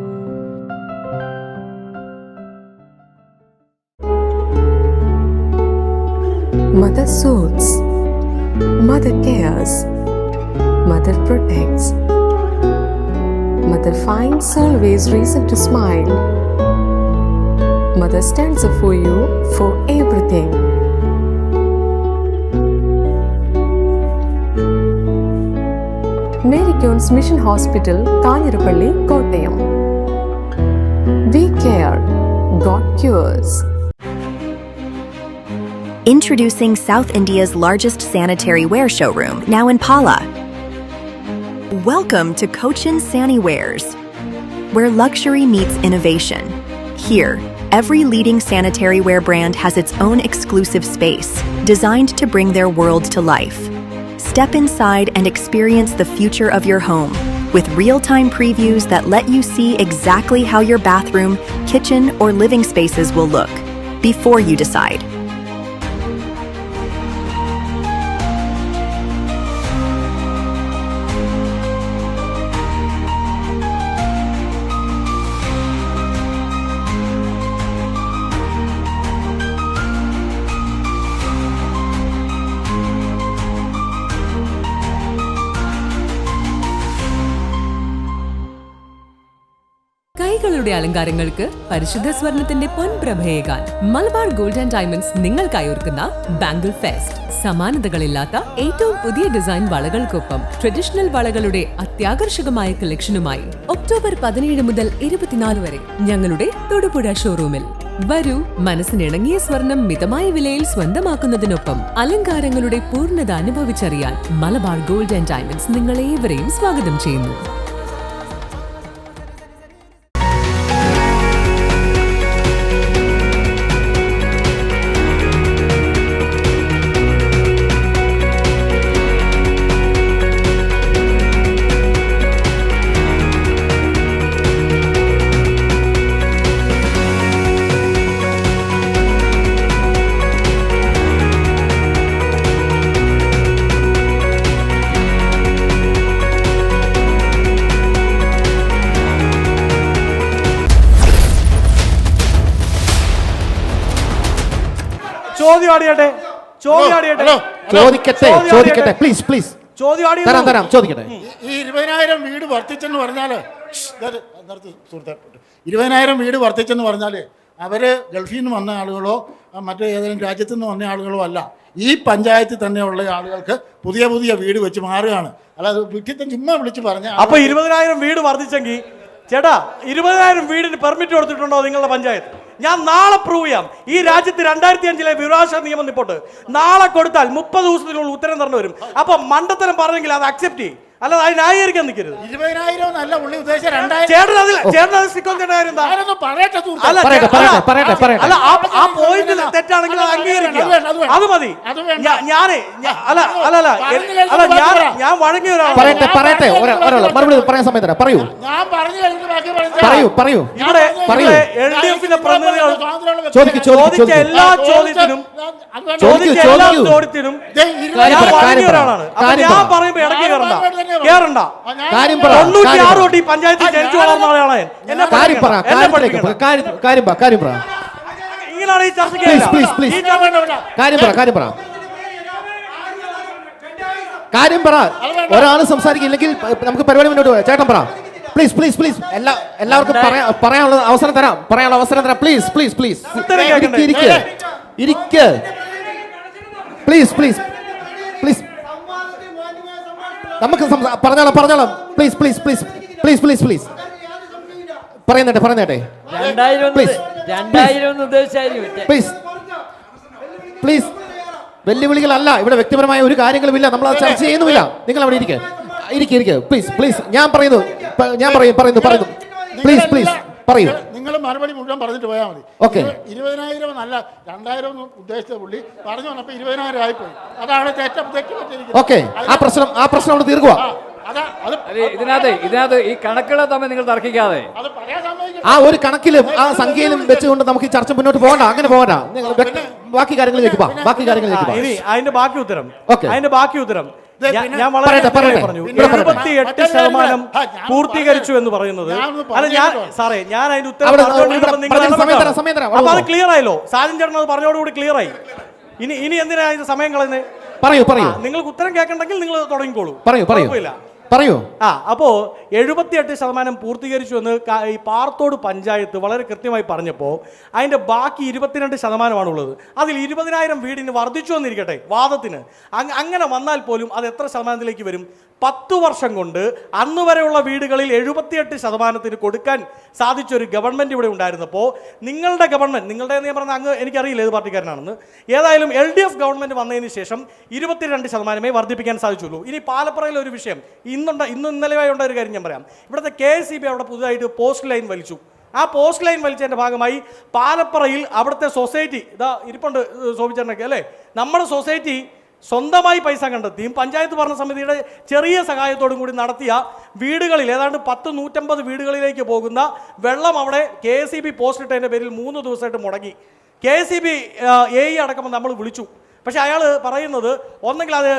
Mother soothes, Mother cares, Mother protects, Mother finds always reason to smile. Mother stands up for you for everything. Mary Queen's Mission Hospital, Kanirapalli, Kottayam. We care, God cures. Introducing South India's largest sanitary ware showroom, now in Pala. Welcome to Cochin Saniwares, where luxury meets innovation. Here, every leading sanitary ware brand has its own exclusive space, designed to bring their world to life. Step inside and experience the future of your home, with real-time previews that let you see exactly how your bathroom, kitchen, or living spaces will look before you decide. കൈകളുടെ അലങ്കാരങ്ങൾക്ക് പരിശുദ്ധ സ്വർണത്തിന്റെ പൊൻപ്രഭയേകാൻ Malabar gold and diamonds നിങ്ങൾക്കായി ഒരുക്കുന്ന bangle fest. സമാനതകളില്ലാത്ത ഏറ്റവും പുതിയ design വളകൾക്കൊപ്പം traditional വളകളുടെ അത്യാകർഷകമായ കളക്ഷനുമായി October 17 മുതൽ 24 വരെ ഞങ്ങളുടെ തൊടുപുഴ ഷോറൂമിൽ വരൂ. മനസ്സിനിണങ്ങിയ സ്വർണം മിതമായ വിലയിൽ സ്വന്തമാക്കുന്നതിനൊപ്പം അലങ്കാരങ്ങളുടെ പൂർണ്ണത അനുഭവിച്ചറിയാൻ മലബാർ ഗോൾഡ് ആൻഡ് ഡയമണ്ട്സ് നിങ്ങളേവരെയും സ്വാഗതം ചെയ്യുന്നു. ചോദിക്കട്ടെ പ്ലീസ് പ്ലീസ് തരാം ചോദിക്കട്ടെ. ഈ 20,000 വീട് വർദ്ധിച്ചെന്ന് പറഞ്ഞാൽ 20,000 വീട് വർദ്ധിച്ചെന്ന് പറഞ്ഞാൽ അവര് ഗൾഫിൽ നിന്ന് വന്ന ആളുകളോ മറ്റു ഏതെങ്കിലും രാജ്യത്തു നിന്ന് വന്ന ആളുകളോ അല്ല. ഈ പഞ്ചായത്തിൽ തന്നെയുള്ള ആളുകൾക്ക് പുതിയ പുതിയ വീട് വെച്ച് മാറുകയാണ്. അല്ലാതെ വിട്ടിത്തം ചുമ്മാ വിളിച്ച് പറഞ്ഞ. അപ്പൊ 20,000 വീട് വർദ്ധിച്ചെങ്കിൽ ചേട്ടാ 20,000 വീടിന് പെർമിറ്റ് കൊടുത്തിട്ടുണ്ടോ നിങ്ങളുടെ പഞ്ചായത്ത്? ഞാൻ നാളെ പ്രൂവ് ചെയ്യാം. ഈ രാജ്യത്ത് 2005 വിവരാവകാശ നിയമം റിപ്പോർട്ട് നാളെ കൊടുത്താൽ 30 ദിവസത്തിനുള്ളിൽ ഉത്തരം തരണം വരും. അപ്പൊ മണ്ടത്തരം പറഞ്ഞെങ്കിൽ അത് അക്സെപ്റ്റ് ചെയ്യും, അല്ലാതെ അത് ന്യായീകരിക്കാൻ നിൽക്കരുത്. 20,000 നല്ല ഉള്ളി ഉദ്ദേശിച്ച 2,000. ആ പോയിന്റ് തെറ്റാണെങ്കിൽ അത് അംഗീകരിക്കുക, അത് മതി. ഞാൻ വഴങ്ങിയ ഒരാളാണ്. മറുപടി പറയാൻ സമയം തരാം. പറയൂ. ഇവിടെ LDFന്റെ പ്രതിനിധികൾ ചോദിച്ച എല്ലാ ചോദ്യത്തിനും ഞാൻ വഴങ്ങിയ ഒരാളാണ്. അപ്പൊ ഞാൻ പറയുമ്പോ ഇടയ്ക്ക് കേറണ്ട. 96 തൊട്ട് ഈ പഞ്ചായത്തിൽ ജനിച്ചു വളർന്ന ആളാണ്. ഇങ്ങനെയാണ് ഈ ചർച്ചയ്ക്ക് കാര്യം പറ. ഒരാൾ സംസാരിക്കില്ലെങ്കിൽ നമുക്ക് പരിപാടി മുന്നോട്ട് പോകാം. ചേട്ടൻ പറ പ്ലീസ് പ്ലീസ് പ്ലീസ്. എല്ലാവർക്കും പറയാനുള്ള അവസരം തരാം. പ്ലീസ് പ്ലീസ് പ്ലീസ് ഇരിക്ക് പ്ലീസ് പ്ലീസ് പ്ലീസ്. നമുക്ക് പറഞ്ഞോളാം please please please please please please. പറയുന്നേട്ടെ 2000 ഉദ്ദേശിച്ചായിരിക്കും. Please please. വെല്ലുവിളികളല്ല, ഇവിടെ വ്യക്തിപരമായ ഒരു കാര്യങ്ങളുമില്ല, നമ്മൾ അത് ചർച്ച ചെയ്യുന്നുമില്ല. നിങ്ങൾ അവിടെ ഇരിക്കുക പ്ലീസ് പ്ലീസ്. ഞാൻ പറയുന്നു പ്ലീസ് പറയൂ. നിങ്ങൾ മറുപടി മുഴുവൻ പറഞ്ഞിട്ട് പോയാൽ മതി. ഓക്കെ. 20,000 അല്ല 2,000 ഉദ്ദേശിച്ച പുള്ളി പറഞ്ഞു വന്നപ്പോൾ 20,000 ആയിപ്പോയി. അതാണ് തെറ്റുപറ്റിയിരിക്കുന്നത്. ഓക്കെ, ആ പ്രശ്നം അവിടെ തീർക്കുക. ഇതിനകത്ത് ഈ കണക്കുകൾ തമ്മിൽ നിങ്ങൾ തർക്കിക്കാതെ ആ ഒരു കണക്കിലും ആ സംഖ്യയിലും വെച്ചുകൊണ്ട് നമുക്ക് ഈ ചർച്ച മുന്നോട്ട് പോകണ്ട. അങ്ങനെ പോകണ്ട. നിങ്ങൾ ബാക്കി കാര്യങ്ങളിലേക്ക് പോകാം. അതിന്റെ ബാക്കി ഉത്തരം ഞാൻ വളരെ പറഞ്ഞു. 78% പൂർത്തീകരിച്ചു എന്ന് പറയുന്നത് അല്ല. ഞാൻ അതിന്റെ ഉത്തരം അപ്പൊ അത് ക്ലിയർ ആയല്ലോ. സാജൻ ചേട്ടൻ അത് പറഞ്ഞോടുകൂടി ക്ലിയർ ആയി. ഇനി എന്തിനാ ഇത് സമയം കളയുന്നത്? പറയൂ. നിങ്ങൾക്ക് ഉത്തരം കേൾക്കണ്ടെങ്കിൽ നിങ്ങൾ തുടങ്ങിക്കോളൂ. പറയൂ. അപ്പോൾ 78% പൂർത്തീകരിച്ചു എന്ന് ഈ പാറത്തോട് പഞ്ചായത്ത് വളരെ കൃത്യമായി പറഞ്ഞപ്പോൾ അതിൻ്റെ ബാക്കി 22%മാണുള്ളത്. അതിൽ 20,000 വീടിന് വർദ്ധിച്ചു വന്നിരിക്കട്ടെ വാദത്തിന്. അങ്ങനെ വന്നാൽ പോലും അത് എത്ര ശതമാനത്തിലേക്ക് വരും? 10 വർഷം കൊണ്ട് അന്ന് വരെയുള്ള വീടുകളിൽ 78% കൊടുക്കാൻ സാധിച്ചൊരു ഗവൺമെൻറ് ഇവിടെ ഉണ്ടായിരുന്നപ്പോൾ നിങ്ങളുടെ ഗവൺമെൻറ്, നിങ്ങളുടെ ഞാൻ പറഞ്ഞ അങ്ങ് എനിക്കറിയില്ല ഏത് പാർട്ടിക്കാരനാണെന്ന്, ഏതായാലും LDF ഗവൺമെൻറ് വന്നതിന് ശേഷം 22% വർദ്ധിപ്പിക്കാൻ സാധിച്ചുള്ളൂ. ഇനി പാലപ്പുറയിലെ ഒരു വിഷയം ഇന്നലെയായി ഉണ്ടായ ഒരു കാര്യം ഞാൻ പറയാം. ഇവിടുത്തെ KSEB അവിടെ പുതുതായിട്ട് പോസ്റ്റ് ലൈൻ വലിച്ചു. ആ പോസ്റ്റ് ലൈൻ വലിച്ചതിൻ്റെ ഭാഗമായി പാലപ്പുറയിൽ അവിടുത്തെ സൊസൈറ്റി ഇതാ ഇരിപ്പുണ്ട് ശോഭിച്ചേട്ടനൊക്കെ അല്ലേ, നമ്മുടെ സൊസൈറ്റി സ്വന്തമായി പൈസ കണ്ടെത്തിയും പഞ്ചായത്ത് ഭരണസമിതിയുടെ ചെറിയ സഹായത്തോടും കൂടി നടത്തിയ വീടുകളിൽ ഏതാണ്ട് 150 വീടുകളിലേക്ക് പോകുന്ന വെള്ളം അവിടെ KSEB പോസ്റ്റ് ഇട്ടതിൻ്റെ പേരിൽ 3 ദിവസമായിട്ട് മുടങ്ങി. KSEB AE അടക്കം നമ്മൾ വിളിച്ചു. പക്ഷേ അയാൾ പറയുന്നത് ഒന്നെങ്കിൽ അത്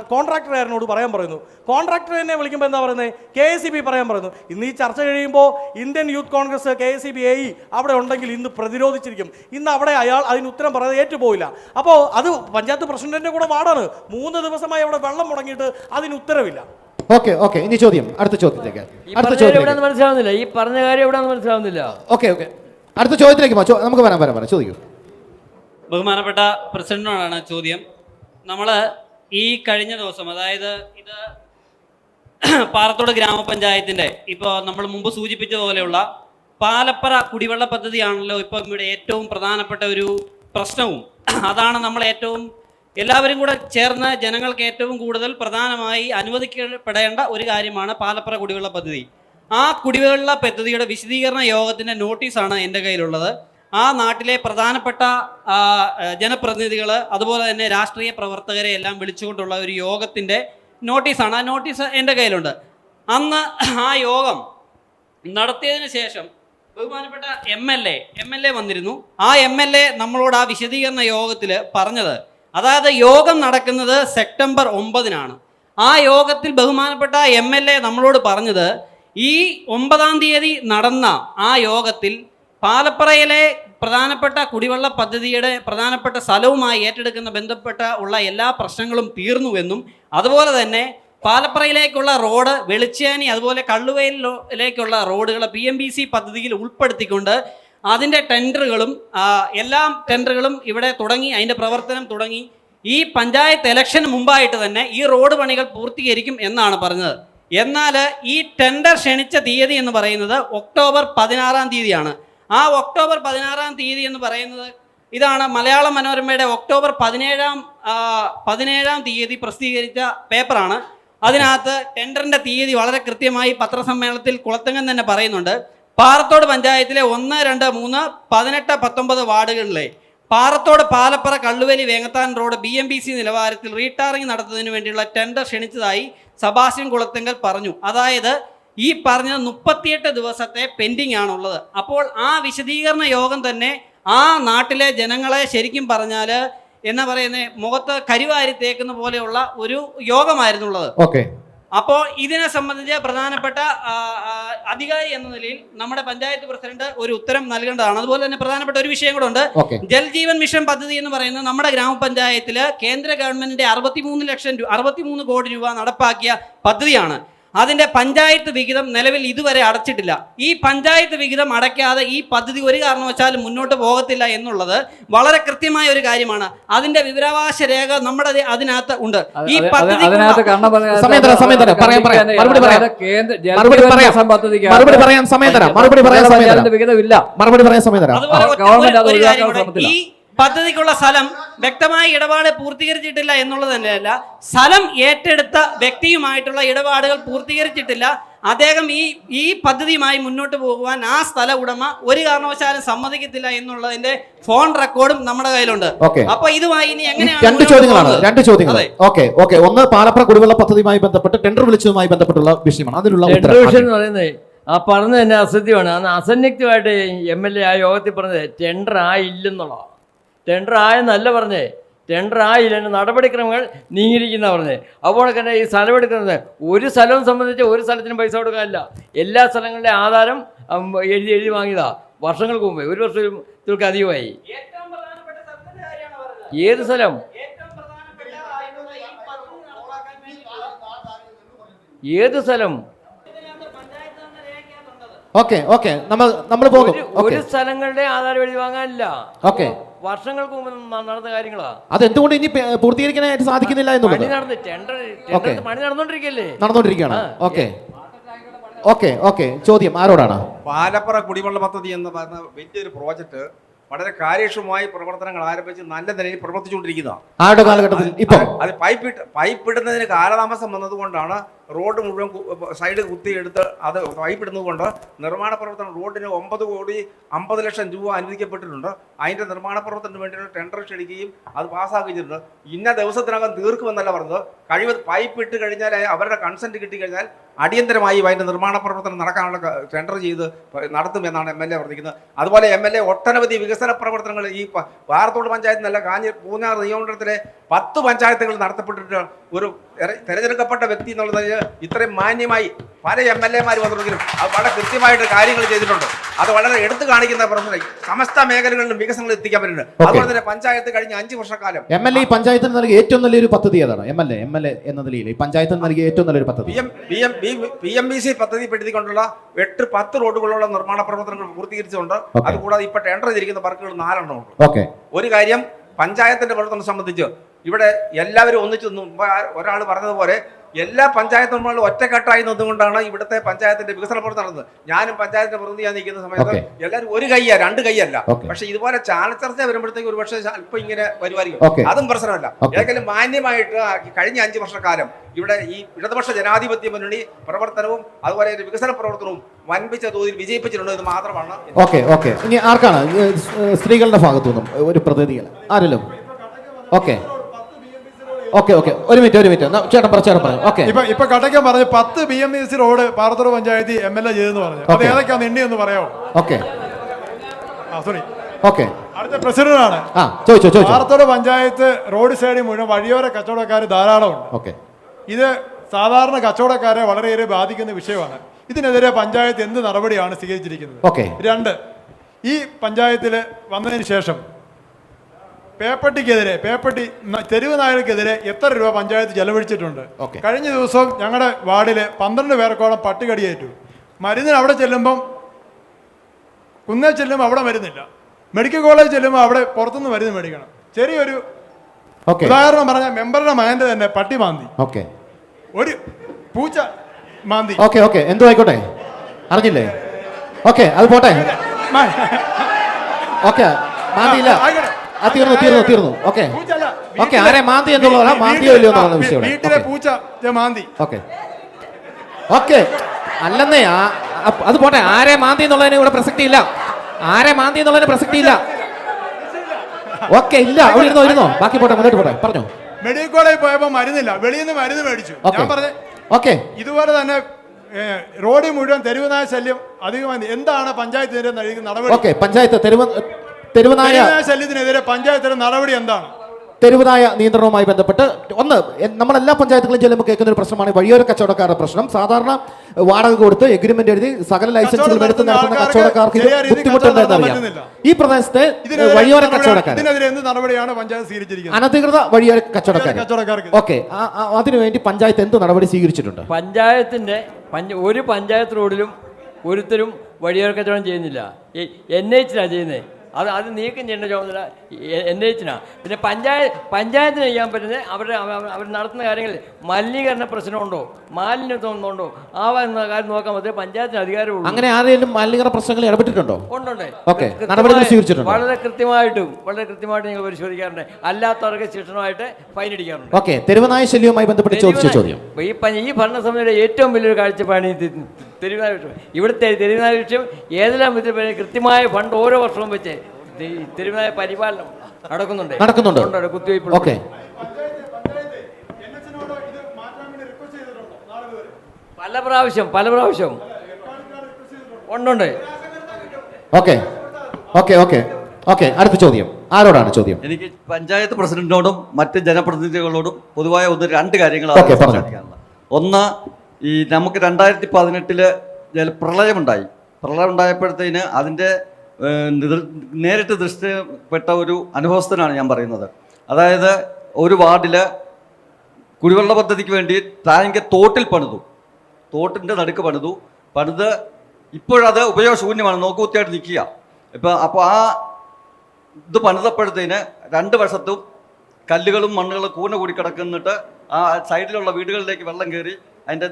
കോൺട്രാക്ടറുകാരനോട് പറയാൻ പറയുന്നു. കോൺട്രാക്ടർ തന്നെ വിളിക്കുമ്പോൾ എന്താ പറയുന്നത്? KSEB പറയാൻ പറയുന്നു. ഇന്ന് ഈ ചർച്ച കഴിയുമ്പോൾ Indian youth Congress KSEB AE അവിടെ ഉണ്ടെങ്കിൽ ഇന്ന് പ്രതിരോധിച്ചിരിക്കും. ഇന്ന് അവിടെ അയാൾ അതിന് ഉത്തരം പറയാതെ ഏറ്റുപോയില്ല. അപ്പോൾ അത് പഞ്ചായത്ത് പ്രസിഡന്റിന്റെ കൂടെ വാർഡാണ്. 3 ദിവസമായി അവിടെ വെള്ളം മുടങ്ങിയിട്ട് അതിന് ഉത്തരവില്ല. ഓക്കെ. ഇനി അടുത്ത ചോദ്യത്തിലേക്ക്. മനസ്സിലാവുന്നില്ല ഈ പറഞ്ഞ കാര്യം എവിടെയാണെന്ന് മനസ്സിലാവുന്നില്ല. ഓക്കെ. അടുത്ത ചോദ്യത്തിലേക്ക് നമുക്ക് വരാം. ചോദിക്കൂ. ബഹുമാനപ്പെട്ട പ്രസിഡന്റിനോടാണ് ചോദ്യം. നമ്മൾ ഈ കഴിഞ്ഞ ദിവസം, അതായത് ഇത് പാറത്തോട് ഗ്രാമപഞ്ചായത്തിൻ്റെ ഇപ്പോൾ നമ്മൾ മുമ്പ് സൂചിപ്പിച്ചതുപോലെയുള്ള പാലപ്പറ കുടിവെള്ള പദ്ധതിയാണല്ലോ ഇപ്പം ഇവിടെ ഏറ്റവും പ്രധാനപ്പെട്ട ഒരു പ്രശ്നവും. അതാണ് നമ്മൾ എല്ലാവരും കൂടെ ചേർന്ന് ജനങ്ങൾക്ക് ഏറ്റവും കൂടുതൽ പ്രധാനമായി അനുവദിക്കപ്പെടേണ്ട ഒരു കാര്യമാണ് പാലപ്പറ കുടിവെള്ള പദ്ധതി. ആ കുടിവെള്ള പദ്ധതിയുടെ വിശദീകരണ യോഗത്തിൻ്റെ നോട്ടീസാണ് എൻ്റെ കയ്യിലുള്ളത്. ആ നാട്ടിലെ പ്രധാനപ്പെട്ട ജനപ്രതിനിധികൾ അതുപോലെ തന്നെ രാഷ്ട്രീയ പ്രവർത്തകരെ എല്ലാം വിളിച്ചുകൊണ്ടുള്ള ഒരു യോഗത്തിൻ്റെ നോട്ടീസാണ്. ആ നോട്ടീസ് എൻ്റെ കയ്യിലുണ്ട്. അന്ന് ആ യോഗം നടത്തിയതിന് ശേഷം ബഹുമാനപ്പെട്ട MLA വന്നിരുന്നു. ആ MLA നമ്മളോട് ആ വിശദീകരണ യോഗത്തിൽ പറഞ്ഞത്, അതായത് യോഗം നടക്കുന്നത് സെപ്റ്റംബർ 9-നാണ്. ആ യോഗത്തിൽ ബഹുമാനപ്പെട്ട MLA നമ്മളോട് പറഞ്ഞത്, ഈ 9-ാം തീയതി നടന്ന ആ യോഗത്തിൽ പാലപ്പറയിലെ പ്രധാനപ്പെട്ട കുടിവെള്ള പദ്ധതിയുടെ പ്രധാനപ്പെട്ട സ്ഥലവുമായി ബന്ധപ്പെട്ട ഉള്ള എല്ലാ പ്രശ്നങ്ങളും തീർന്നുവെന്നും അതുപോലെ തന്നെ പാലപ്പറയിലേക്കുള്ള റോഡ് വെളിച്ചേനി അതുപോലെ കള്ളുവയലിലേക്കുള്ള റോഡുകൾ PMBC പദ്ധതിയിൽ ഉൾപ്പെടുത്തിക്കൊണ്ട് അതിൻ്റെ എല്ലാ ടെൻഡറുകളും ഇവിടെ തുടങ്ങി, അതിൻ്റെ പ്രവർത്തനം തുടങ്ങി. ഈ പഞ്ചായത്ത് ഇലക്ഷന് മുമ്പായിട്ട് തന്നെ ഈ റോഡ് പണികൾ പൂർത്തീകരിക്കും എന്നാണ് പറഞ്ഞത്. എന്നാൽ ഈ ടെൻഡർ ക്ഷണിച്ച തീയതി എന്ന് പറയുന്നത് ഒക്ടോബർ 16-ാം തീയതിയാണ്. ആ ഒക്ടോബർ 16-ാം തീയതി എന്ന് പറയുന്നത് ഇതാണ് മലയാള മനോരമയുടെ ഒക്ടോബർ 17-ാം തീയതി പ്രസിദ്ധീകരിച്ച പേപ്പറാണ്. അതിനകത്ത് ടെൻഡറിൻ്റെ തീയതി വളരെ കൃത്യമായി പത്രസമ്മേളനത്തിൽ കുളത്തങ്ങൻ തന്നെ പറയുന്നുണ്ട്. പാറത്തോട് പഞ്ചായത്തിലെ 1, 2, 3, 18, 19 വാർഡുകളിലെ പാറത്തോട് പാലപ്പറ കള്ളുവേലി വേങ്ങത്താൻ റോഡ് BMBC നിലവാരത്തിൽ റീടാറിംഗ് നടത്തുന്നതിന് വേണ്ടിയുള്ള ടെൻഡർ ക്ഷണിച്ചതായി സെബാസ്റ്റ്യൻ കുളത്തങ്കൽ പറഞ്ഞു. അതായത് ഈ പറഞ്ഞ 38 ദിവസത്തെ പെൻഡിങ് ആണുള്ളത്. അപ്പോൾ ആ വിശദീകരണ യോഗം തന്നെ ആ നാട്ടിലെ ജനങ്ങളെ ശരിക്കും പറഞ്ഞാൽ എന്നാ പറയുന്നത്, മുഖത്ത് കരിവാരി തേക്കുന്ന പോലെയുള്ള ഒരു യോഗമായിരുന്നുള്ളത്. അപ്പോൾ ഇതിനെ സംബന്ധിച്ച് പ്രധാനപ്പെട്ട അധികാരി എന്ന നിലയിൽ നമ്മുടെ പഞ്ചായത്ത് പ്രസിഡന്റ് ഒരു ഉത്തരം നൽകേണ്ടതാണ്. അതുപോലെ തന്നെ പ്രധാനപ്പെട്ട ഒരു വിഷയം കൂടെ ഉണ്ട്. ജൽജീവൻ മിഷൻ പദ്ധതി എന്ന് പറയുന്നത് നമ്മുടെ ഗ്രാമപഞ്ചായത്തിൽ കേന്ദ്ര ഗവൺമെന്റിന്റെ 63 കോടി രൂപ നടപ്പാക്കിയ പദ്ധതിയാണ്. അതിൻ്റെ പഞ്ചായത്ത് വിഹിതം നിലവിൽ ഇതുവരെ അടച്ചിട്ടില്ല. ഈ പഞ്ചായത്ത് വിഹിതം അടയ്ക്കാതെ ഈ പദ്ധതി ഒരു കാരണവശാലും മുന്നോട്ട് പോകത്തില്ല എന്നുള്ളത് വളരെ കൃത്യമായ ഒരു കാര്യമാണ്. അതിന്റെ വിവരാവകാശ രേഖ നമ്മുടെ അതിനകത്ത് ഉണ്ട്. ഈ പദ്ധതി പദ്ധതിക്കുള്ള സ്ഥലം വ്യക്തമായ ഇടപാട് പൂർത്തീകരിച്ചിട്ടില്ല എന്നുള്ളത് തന്നെയല്ല, സ്ഥലം ഏറ്റെടുത്ത വ്യക്തിയുമായിട്ടുള്ള ഇടപാടുകൾ പൂർത്തീകരിച്ചിട്ടില്ല. അദ്ദേഹം ഈ പദ്ധതിയുമായി മുന്നോട്ട് പോകുവാൻ ആ സ്ഥല ഉടമ ഒരു കാരണവശാലും സമ്മതിക്കത്തില്ല എന്നുള്ളതിന്റെ ഫോൺ റെക്കോർഡും നമ്മുടെ കയ്യിലുണ്ട്. അപ്പൊ ഇതുമായി ഇനി എങ്ങനെയാണ്? രണ്ട് ചോദ്യങ്ങൾ. ഓക്കെ. ഒന്ന് പാലപ്പുറ കുടിവെള്ള പദ്ധതിയുമായി ബന്ധപ്പെട്ട് ടെൻഡർ വിളിച്ചതുമായി ബന്ധപ്പെട്ടുള്ള വിഷയമാണ്. അതിനുള്ള പറയുന്നത് ആ പറഞ്ഞത് തന്നെ അസത്യമാണ്. അന്ന് അസന്നിഗ്ധമായിട്ട് MLA ആ യോഗത്തിൽ പറഞ്ഞത് ടെൻഡർ ആയില്ലെന്നുള്ളതാണ്. ടെൻഡർ ആയെന്നല്ല പറഞ്ഞേ, ടെൻഡർ ആയില്ല, നടപടിക്രമങ്ങൾ നീങ്ങിയിരിക്കുന്ന പറഞ്ഞേ. അപ്പോൾ തന്നെ ഈ സ്ഥലം എടുക്കുന്നത് ഒരു സ്ഥലവും സംബന്ധിച്ച് ഒരു സ്ഥലത്തിനും പൈസ കൊടുക്കാനില്ല. എല്ലാ സ്ഥലങ്ങളുടെ ആധാരം എഴുതി വാങ്ങിയതാ വർഷങ്ങൾക്ക് മുമ്പേ, ഒരു വർഷത്തിലേക്ക് അധികമായി. ഏത് സ്ഥലം? ഏത് സ്ഥലം? ഓക്കെ നമ്മൾ പോകും. ഒരു സ്ഥലങ്ങളുടെ ആധാരം എഴുതി വാങ്ങാനില്ല. വർഷങ്ങൾക്ക് മുമ്പ് നടന്ന കാര്യങ്ങളാ. അതെന്തുകൊണ്ട് ഇനി പൂർത്തീകരിക്കാനായിട്ട് സാധിക്കുന്നില്ല എന്നുള്ളത് പണി നടന്നുകൊണ്ടിരിക്കുകയല്ലേ? നടന്നുകൊണ്ടിരിക്കുകയാണ്. ഓക്കെ. ചോദ്യം ആരോടാണ്? പാലപ്പുറ കുടിവെള്ള പദ്ധതി എന്ന് പറയുന്ന വലിയൊരു പ്രോജക്റ്റ് വളരെ കാര്യക്ഷമമായി പ്രവർത്തനങ്ങൾ ആരംഭിച്ച് നല്ല നിലയിൽ പ്രവർത്തിച്ചുകൊണ്ടിരിക്കുന്നതാണ്. ആരുടെ കാലഘട്ടത്തിൽ? അത് പൈപ്പ് ഇടുന്നതിന് കാലതാമസം വന്നതുകൊണ്ടാണ് റോഡ് മുഴുവൻ സൈഡ് കുത്തിയെടുത്ത് അത് പൈപ്പ് ഇടുന്നത് കൊണ്ട് നിർമ്മാണ പ്രവർത്തനം റോഡിന് 9,50,00,000 രൂപ അനുവദിക്കപ്പെട്ടിട്ടുണ്ട്. അതിൻ്റെ നിർമ്മാണ പ്രവർത്തനത്തിന് വേണ്ടിയുള്ള ടെൻഡർ ക്ഷണിക്കുകയും അത് പാസ്സാക്കിയിട്ടുണ്ട്. ഇന്ന ദിവസത്തിനകം തീർക്കുമെന്നല്ല പറഞ്ഞത്. പൈപ്പ് ഇട്ട് കഴിഞ്ഞാൽ അവരുടെ കൺസെൻറ്റ് കിട്ടിക്കഴിഞ്ഞാൽ അടിയന്തരമായി അതിൻ്റെ നിർമ്മാണ പ്രവർത്തനം നടക്കാനുള്ള ടെൻഡർ ചെയ്ത് നടത്തുമെന്നാണ് MLA പറഞ്ഞിരിക്കുന്നത്. അതുപോലെ MLA ഒട്ടനവധി വികസന പ്രവർത്തനങ്ങൾ ഈ പാറത്തോട് പഞ്ചായത്തിനല്ല, പൂഞ്ഞാർ നിയമമണ്ഡലത്തിലെ 10 പഞ്ചായത്തുകൾ നടത്തപ്പെട്ടിട്ട് ഒരു തെരഞ്ഞെടുക്കപ്പെട്ട വ്യക്തി എന്നുള്ളത് ഇത്രയും മാന്യമായി പല MLA-മാർ വന്നിട്ടുണ്ടെങ്കിലും അത് വളരെ കൃത്യമായിട്ട് കാര്യങ്ങൾ ചെയ്തിട്ടുണ്ട്. അത് വളരെ എടുത്തു കാണിക്കുന്ന പ്രശ്നം സമസ്ത മേഖലകളിലും വികസനങ്ങൾ എത്തിക്കാൻ പറ്റുന്നുണ്ട്. അതുപോലെ തന്നെ പഞ്ചായത്ത് കഴിഞ്ഞ 5 വർഷക്കാലം MLA പഞ്ചായത്തിന് നൽകിയ ഏറ്റവും നല്ലൊരു പദ്ധതി ഏതാണ്? MLA എന്ന നിലയിൽ പഞ്ചായത്തിന് നൽകിയ ഏറ്റവും നല്ലൊരു പദ്ധതി PMBC പദ്ധതിപ്പെടുത്തിക്കൊണ്ടുള്ള 8-10 റോഡുകളുള്ള നിർമ്മാണ പ്രവർത്തനങ്ങൾ പൂർത്തീകരിച്ചുകൊണ്ട് അതുകൂടാതെ ഇപ്പൊ ടെൻഡർ ചെയ്തിരിക്കുന്ന വർക്കുകൾ 4 എണ്ണം ഉണ്ട്. ഒരു കാര്യം പഞ്ചായത്തിന്റെ പ്രവർത്തനം സംബന്ധിച്ച് ഇവിടെ എല്ലാവരും ഒന്നിച്ചു ഒരാൾ പറഞ്ഞതുപോലെ എല്ലാ പഞ്ചായത്തുകളും ഒറ്റക്കെട്ടായി നിന്നുകൊണ്ടാണ് ഇവിടുത്തെ പഞ്ചായത്തിന്റെ വികസന പ്രവർത്തനം നടന്നത്. ഞാനും പഞ്ചായത്തിന്റെ പ്രതിനിധിയായി നിൽക്കുന്ന സമയത്ത് എല്ലാവരും ഒരു കൈയ്യ 2 കൈയല്ല. പക്ഷെ ഇതുപോലെ ചാനൽ ചർച്ച വരുമ്പോഴത്തേക്ക് ഒരു പക്ഷേ അല്പം ഇങ്ങനെ വരുമായിരിക്കും. അതും പ്രശ്നമല്ല. ഏതെങ്കിലും മാന്യമായിട്ട് കഴിഞ്ഞ 5 വർഷക്കാലം ഇവിടെ ഈ ഇടതുപക്ഷ ജനാധിപത്യ മുന്നണി പ്രവർത്തനവും അതുപോലെ വികസന പ്രവർത്തനവും വൻപിച്ച തോതിൽ വിജയിപ്പിച്ചിട്ടുണ്ട്. ഇത് മാത്രമാണ്. ഓക്കെ. ഇനി ആർക്കാണ്? സ്ത്രീകളുടെ ഭാഗത്തു നിന്നും ഒരു പ്രതിനിധികൾ ആരെങ്കിലും? ഓക്കെ. ഒരു മിനിറ്റ് ചേട്ടൻ പറഞ്ഞു. ഇപ്പൊ കട്ടയ്ക്കൻ പറഞ്ഞു 10 BMC road Parathodu panchayat MLA ചെയ്തെന്ന് പറഞ്ഞു. അത് ഏതൊക്കെയാണ് എണ്ണി എന്ന് പറയാമോ? അടുത്ത പ്രസിഡന്റ് ആണ്. പാറത്തോട് പഞ്ചായത്ത് റോഡ് സൈഡിൽ മുഴുവൻ വഴിയോര കച്ചവടക്കാർ ധാരാളമുണ്ട്. ഇത് സാധാരണ കച്ചവടക്കാരെ വളരെയേറെ ബാധിക്കുന്ന വിഷയമാണ്. ഇതിനെതിരെ പഞ്ചായത്ത് എന്ത് നടപടിയാണ് സ്വീകരിച്ചിരിക്കുന്നത്? 2, ഈ പഞ്ചായത്തിൽ വന്നതിന് ശേഷം പേപ്പട്ടി തെരുവ് നായകൾക്കെതിരെ എത്ര രൂപ പഞ്ചായത്ത് ചെലവഴിച്ചിട്ടുണ്ട്? കഴിഞ്ഞ ദിവസം ഞങ്ങളുടെ വാർഡിൽ 12 പേർക്കോളം പട്ടികടിയേറ്റു. മരുന്നിന് അവിടെ ചെല്ലുമ്പം കുന്നേ ചെല്ലുമ്പോൾ അവിടെ മരുന്നില്ല. മെഡിക്കൽ കോളേജ് ചെല്ലുമ്പോൾ അവിടെ പുറത്തുനിന്ന് മരുന്ന് മേടിക്കണം. ചെറിയൊരു ഉദാഹരണം പറഞ്ഞാൽ മെമ്പറുടെ മകന്റെ തന്നെ പട്ടി മാന്തി, ഒരു പൂച്ച മാന്തി. എന്തോ ആയിക്കോട്ടെ, അറിഞ്ഞില്ലേ? അത് പോട്ടെ. മാന്തിയില്ല, തീർന്നു. ആരെ മാന്തി എന്നുള്ളതാണ്, മാന്തിയോ ഇല്ലയോ എന്നുള്ള വിഷയം. വീട്ടിലെ പൂച്ച മാന്തി. അല്ലെന്നേ, അത് പോട്ടെ. ആരെ മാന്തി എന്നുള്ളതിന് ഇവിടെ പ്രസക്തിയില്ല. ഇല്ല, അവിടെ ഇരുന്നോ. ബാക്കി പോട്ടെ, മുന്നോട്ട് പോട്ടെ. പറഞ്ഞോ. മെഡിക്കൽ കോളേജിൽ പോയപ്പോ മരുന്നില്ല, വെളിയിൽ നിന്ന് മരുന്ന് മേടിച്ചു. ഞാൻ പറഞ്ഞു ഇതുപോലെ തന്നെ റോഡിൽ മുഴുവൻ തെരുവുനായ ശല്യം അധികമായി. എന്താണ് പഞ്ചായത്തിന്റെ നടപടി? പഞ്ചായത്ത് തെരുവുനായ ശല്യത്തിനെതിരെ പഞ്ചായത്തിന്റെ നടപടി എന്താണ്? തെരുവുനായ നിയന്ത്രണവുമായി ബന്ധപ്പെട്ട് നമ്മളെല്ലാ പഞ്ചായത്തുകളും ചെല്ലുമ്പോൾ കേൾക്കുന്ന ഒരു പ്രശ്നമാണ് വഴിയോര കച്ചവടക്കാരുടെ പ്രശ്നം. സാധാരണ വാടക കൊടുത്ത് എഗ്രിമെന്റ് എഴുതി സകല ലൈസൻസുകൾ എടുത്ത് നടത്തുന്ന കച്ചവടക്കാർക്ക് ബുദ്ധിമുട്ടുണ്ടെന്നറിയാം. ഈ പ്രദേശത്തെ വഴിയോര കച്ചവടക്കാർ, അനധികൃത വഴിയോര കച്ചവടക്കാർക്ക് അതിനുവേണ്ടി പഞ്ചായത്ത് എന്ത് നടപടി സ്വീകരിച്ചിട്ടുണ്ട്? പഞ്ചായത്തിന്റെ ഒരു പഞ്ചായത്ത് റോഡിലും ഒരുത്തരും വഴിയോര കച്ചവടം ചെയ്യുന്നില്ല. NH ചെയ്യുന്നത്. അത് നീക്കം ചെയ്യേണ്ട ചുമതല NH-നാണ്. പിന്നെ പഞ്ചായത്തിന് ചെയ്യാൻ പറ്റുന്നത് അവർ നടത്തുന്ന കാര്യങ്ങളിൽ മലിനീകരണ പ്രശ്നമുണ്ടോ, മാലിന്യം തോന്നുന്നുണ്ടോ, കാര്യം നോക്കാൻ പറ്റിയ പഞ്ചായത്തിന് അധികാരമുള്ളൂ. അങ്ങനെ ആരെങ്കിലും മലിനീകരണ പ്രശ്നങ്ങളിൽ ഇടപെട്ടിട്ടുണ്ടോ? ഉണ്ട്. നടപടികൾ സ്വീകരിച്ചിട്ടുണ്ടോ? വളരെ കൃത്യമായിട്ട് ഞങ്ങൾ പരിശോധിക്കാറുണ്ട്. അല്ലാത്തവർക്ക് ശിക്ഷണമായിട്ട് ഫൈൻ അടിക്കാറുണ്ട്. ഓക്കെ, തെരുവനായ ശല്യവുമായി ബന്ധപ്പെട്ട് ചോദിച്ച ചോദ്യം. ഈ ഭരണസമിതിയുടെ ഏറ്റവും വലിയൊരു കാഴ്ചപ്പാടാണ് ഈ തെരുവുനായ വിഷയം. ഇവിടുത്തെ തെരുവുനായ വിഷയം ഏതെല്ലാം വിധത്തിൽ കൃത്യമായ ഫണ്ട് ഓരോ വർഷവും വെച്ച് തെരുവുനായ പരിപാലനം നടക്കുന്നുണ്ട്. കുത്തിവയ്പ്. ഓക്കെ, പല പ്രാവശ്യം ഉണ്ട്. ഓക്കെ ഓക്കെ ഓക്കെ ഓക്കെ അടുത്ത ചോദ്യം ആരോടാണ് ചോദ്യം? എനിക്ക് പഞ്ചായത്ത് പ്രസിഡന്റിനോടും മറ്റ് ജനപ്രതിനിധികളോടും പൊതുവായ രണ്ട് കാര്യങ്ങളാണ്. ഒന്ന്, ഈ നമുക്ക് 2018 പ്രളയമുണ്ടായി. പ്രളയമുണ്ടായപ്പോഴത്തേന് അതിൻ്റെ നേരിട്ട് ദൃഷ്ടിപ്പെട്ട ഒരു അനുഭവസ്ഥനാണ് ഞാൻ പറയുന്നത്. അതായത് ഒരു വാർഡിൽ കുടിവെള്ള പദ്ധതിക്ക് വേണ്ടി ടാങ്ക് തോട്ടിൻ്റെ നടുക്ക് പണിത് ഇപ്പോഴത് ഉപയോഗശൂന്യമാണ്, നോക്കുകുത്തിയായിട്ട് നിൽക്കുക. അപ്പോൾ ആ ഇത് പണിതപ്പോഴത്തേന് 2 വശത്തും കല്ലുകളും മണ്ണുകളും കൂടി കിടക്കുന്നിട്ട് ആ സൈഡിലുള്ള വീടുകളിലേക്ക് വെള്ളം കയറി അതിൻ്റെ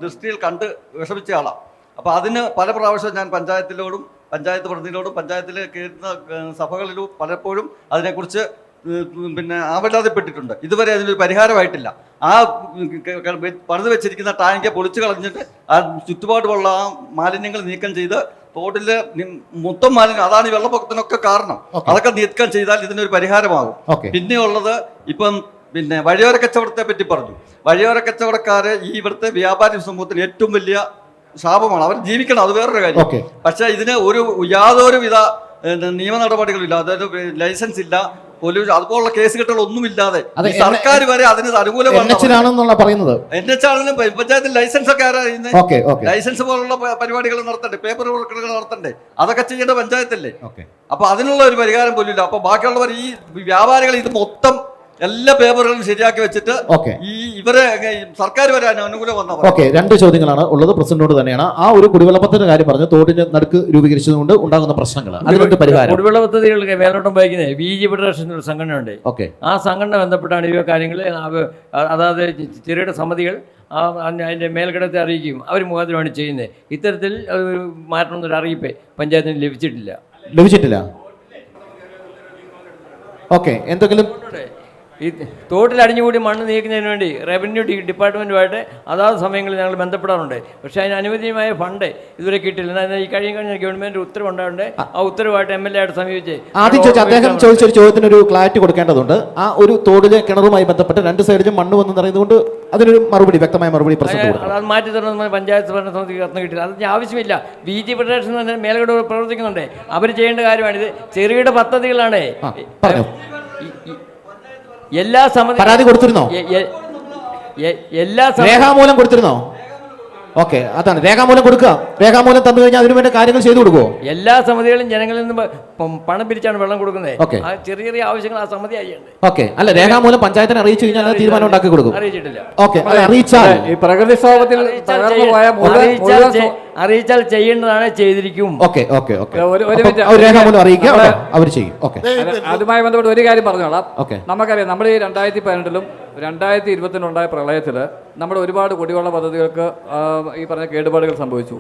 ദൃഷ്ടിയിൽ കണ്ട് വിഷമിച്ച ആളാണ്. അപ്പോൾ അതിന് പല പ്രാവശ്യം ഞാൻ പഞ്ചായത്ത് പ്രതിനിധികളോടും പഞ്ചായത്തിൽ കയറുന്ന സഭകളിലും പലപ്പോഴും അതിനെക്കുറിച്ച് ആവലാതിപ്പെട്ടിട്ടുണ്ട്. ഇതുവരെ അതിനൊരു പരിഹാരമായിട്ടില്ല. ആ പണിത് വെച്ചിരിക്കുന്ന ടാങ്ക് പൊളിച്ചു കളഞ്ഞിട്ട് ആ ചുറ്റുപാടുമുള്ള ആ മാലിന്യങ്ങൾ നീക്കം ചെയ്ത് തോട്ടിൽ മൊത്തം മാലിന്യം, അതാണ് ഈ വെള്ളപ്പൊക്കത്തിനൊക്കെ കാരണം. അതൊക്കെ നീക്കം ചെയ്താൽ ഇതിനൊരു പരിഹാരമാകും. പിന്നെയുള്ളത് ഇപ്പം വഴിയോര കച്ചവടത്തെ പറ്റി പറഞ്ഞു. വഴിയോര കച്ചവടക്കാര് ഈ ഇവിടുത്തെ വ്യാപാരി സമൂഹത്തിന് ഏറ്റവും വലിയ ശാപമാണ്. അവർ ജീവിക്കണം, അത് വേറൊരു കാര്യം. പക്ഷെ ഇതിന് യാതൊരുവിധ നിയമ നടപടികളില്ല. അതായത് ലൈസൻസ് ഇല്ല, പൊല്യൂഷൻ, അതുപോലുള്ള കേസ് കെട്ടുകളൊന്നുമില്ലാതെ സർക്കാർ വരെ അതിന് അനുകൂലമാണ് പറയുന്നത്. NH ആണെങ്കിലും പഞ്ചായത്തിൽ ലൈസൻസ് ഒക്കെ ലൈസൻസ് പോലുള്ള പരിപാടികൾ നടത്തണ്ടേ, പേപ്പർ വർക്കുകൾ നടത്തണ്ടേ, അതൊക്കെ ചെയ്യേണ്ട പഞ്ചായത്തല്ലേ. അപ്പൊ അതിനുള്ള ഒരു പരിഹാരം പോലും ഇല്ല. അപ്പൊ ബാക്കിയുള്ളവർ ഈ വ്യാപാരികൾ ഇത് മൊത്തം എല്ലാ പേപ്പറുകളും ശരിയാക്കി വെച്ചിട്ട് ഈ ഇവരെ സർക്കാർ വരെ അനുകൂലം വന്ന. ഓക്കെ, 2 ചോദ്യങ്ങളാണ് ഉള്ളത്. പ്രസിഡന്റിനോട് തന്നെയാണ്. ആ ഒരു കുടിവെള്ള പദ്ധതിയുടെ കാര്യം പറഞ്ഞു. തോട്ടിന്റെ നടുക്ക് രൂപീകരിച്ചതുകൊണ്ട് ഉണ്ടാകുന്ന പ്രശ്നങ്ങൾ, അതിനൊരു പരിഹാരം. കുടിവെള്ള പദ്ധതികൾക്ക് മേലോട്ടം വഹിക്കുന്ന VG ഫെഡറേഷൻ എന്നൊരു സംഘടനയുണ്ട്. ആ സംഘടന ബന്ധപ്പെട്ടാണ് ഈ കാര്യങ്ങൾ. അതായത് ചെറുകിട സമിതികൾ അതിൻ്റെ മേൽഘടകത്തെ അറിയിക്കും. അവർ മുഖാന്തരമാണ് ചെയ്യുന്നത്. ഇത്തരത്തിൽ മാറ്റണമെന്നൊരു അറിയിപ്പ് പഞ്ചായത്തിന് ലഭിച്ചിട്ടില്ല. ഓക്കെ, എന്തെങ്കിലും ഈ തോട്ടിൽ അടിഞ്ഞുകൂടി മണ്ണ് നീക്കുന്നതിന് വേണ്ടി റവന്യൂ ഡിപ്പാർട്ട്മെൻറ്റുമായിട്ട് അതാത് സമയങ്ങളിൽ ഞങ്ങൾ ബന്ധപ്പെടാറുണ്ട്. പക്ഷേ അതിന് അനുവദനീയമായ ഫണ്ട് ഇതുവരെ കിട്ടില്ല. ഈ കഴിഞ്ഞ ഗവൺമെൻറ് ഉത്തരവുണ്ടാകുന്നുണ്ട്. ആ ഉത്തരവായിട്ട് MLA ആയിട്ട് സമീപിച്ച് അദ്ദേഹം ചോദിച്ചൊരു ചോദ്യത്തിന് ഒരു ക്ലാരിറ്റി കൊടുക്കേണ്ടതുണ്ട്. ആ ഒരു തോടിലെ കിണറുമായി ബന്ധപ്പെട്ട് 2 സൈഡിലും മണ്ണ് വന്ന് നിറയുന്നതുകൊണ്ട് അതിനൊരു വ്യക്തമായ മറുപടി അത് മാറ്റി തരണമെന്ന് പഞ്ചായത്ത് ഭരണസമിതിക്ക് കത്ത് കിട്ടില്ല. അതിന് ആവശ്യമില്ല. VG ഫെഡറേഷൻ തന്നെ മേൽഘടക പ്രവർത്തിക്കുന്നുണ്ട്. അവർ ചെയ്യേണ്ട കാര്യമാണിത്. ചെറുകിട പദ്ധതികളാണ്. എല്ലാ പരാതി കൊടുത്തിരുന്നോ? രേഖാമൂലം കൊടുത്തിരുന്നോ? ഓക്കെ, അതാണ് രേഖാമൂലം കൊടുക്കുക. രേഖാമൂലം തന്നു കഴിഞ്ഞാൽ അതിനു വേണ്ട കാര്യങ്ങൾ ചെയ്തു കൊടുക്കുമോ? എല്ലാ സമിതികളും ജനങ്ങളിൽ നിന്ന് പണം പിരിച്ചാണ് വെള്ളം കൊടുക്കുന്നത്. ചെറിയ ചെറിയ ആവശ്യങ്ങൾ ആ സമിതി ചെയ്യേണ്ടത്. ഓക്കെ, അല്ല രേഖാമൂലം പഞ്ചായത്തിനെ അറിയിച്ചു കഴിഞ്ഞാൽ തീരുമാനം ഉണ്ടാക്കി കൊടുക്കും. അറിയിച്ചിട്ടില്ല. ഓക്കെ, അറിയിച്ചാൽ ഈ പ്രകൃതിക്ഷോഭത്തിൽ അറിയിച്ചാൽ ചെയ്യേണ്ടതാണ്, ചെയ്തിരിക്കും. ഓക്കെ ഓക്കെ ഓക്കെ, രേഖാമൂലം അറിയിക്കുക, അവർ ചെയ്യും. ഓക്കെ, അതുമായി ബന്ധപ്പെട്ട് ഒരു കാര്യം പറഞ്ഞോളാം. നമുക്കറിയാം, നമ്മൾ ഈ 2018-ലും 2020-ലും പ്രളയത്തിൽ നമ്മുടെ ഒരുപാട് കുടിവെള്ള പദ്ധതികൾക്ക് ഈ പറഞ്ഞ കേടുപാടുകൾ സംഭവിച്ചു.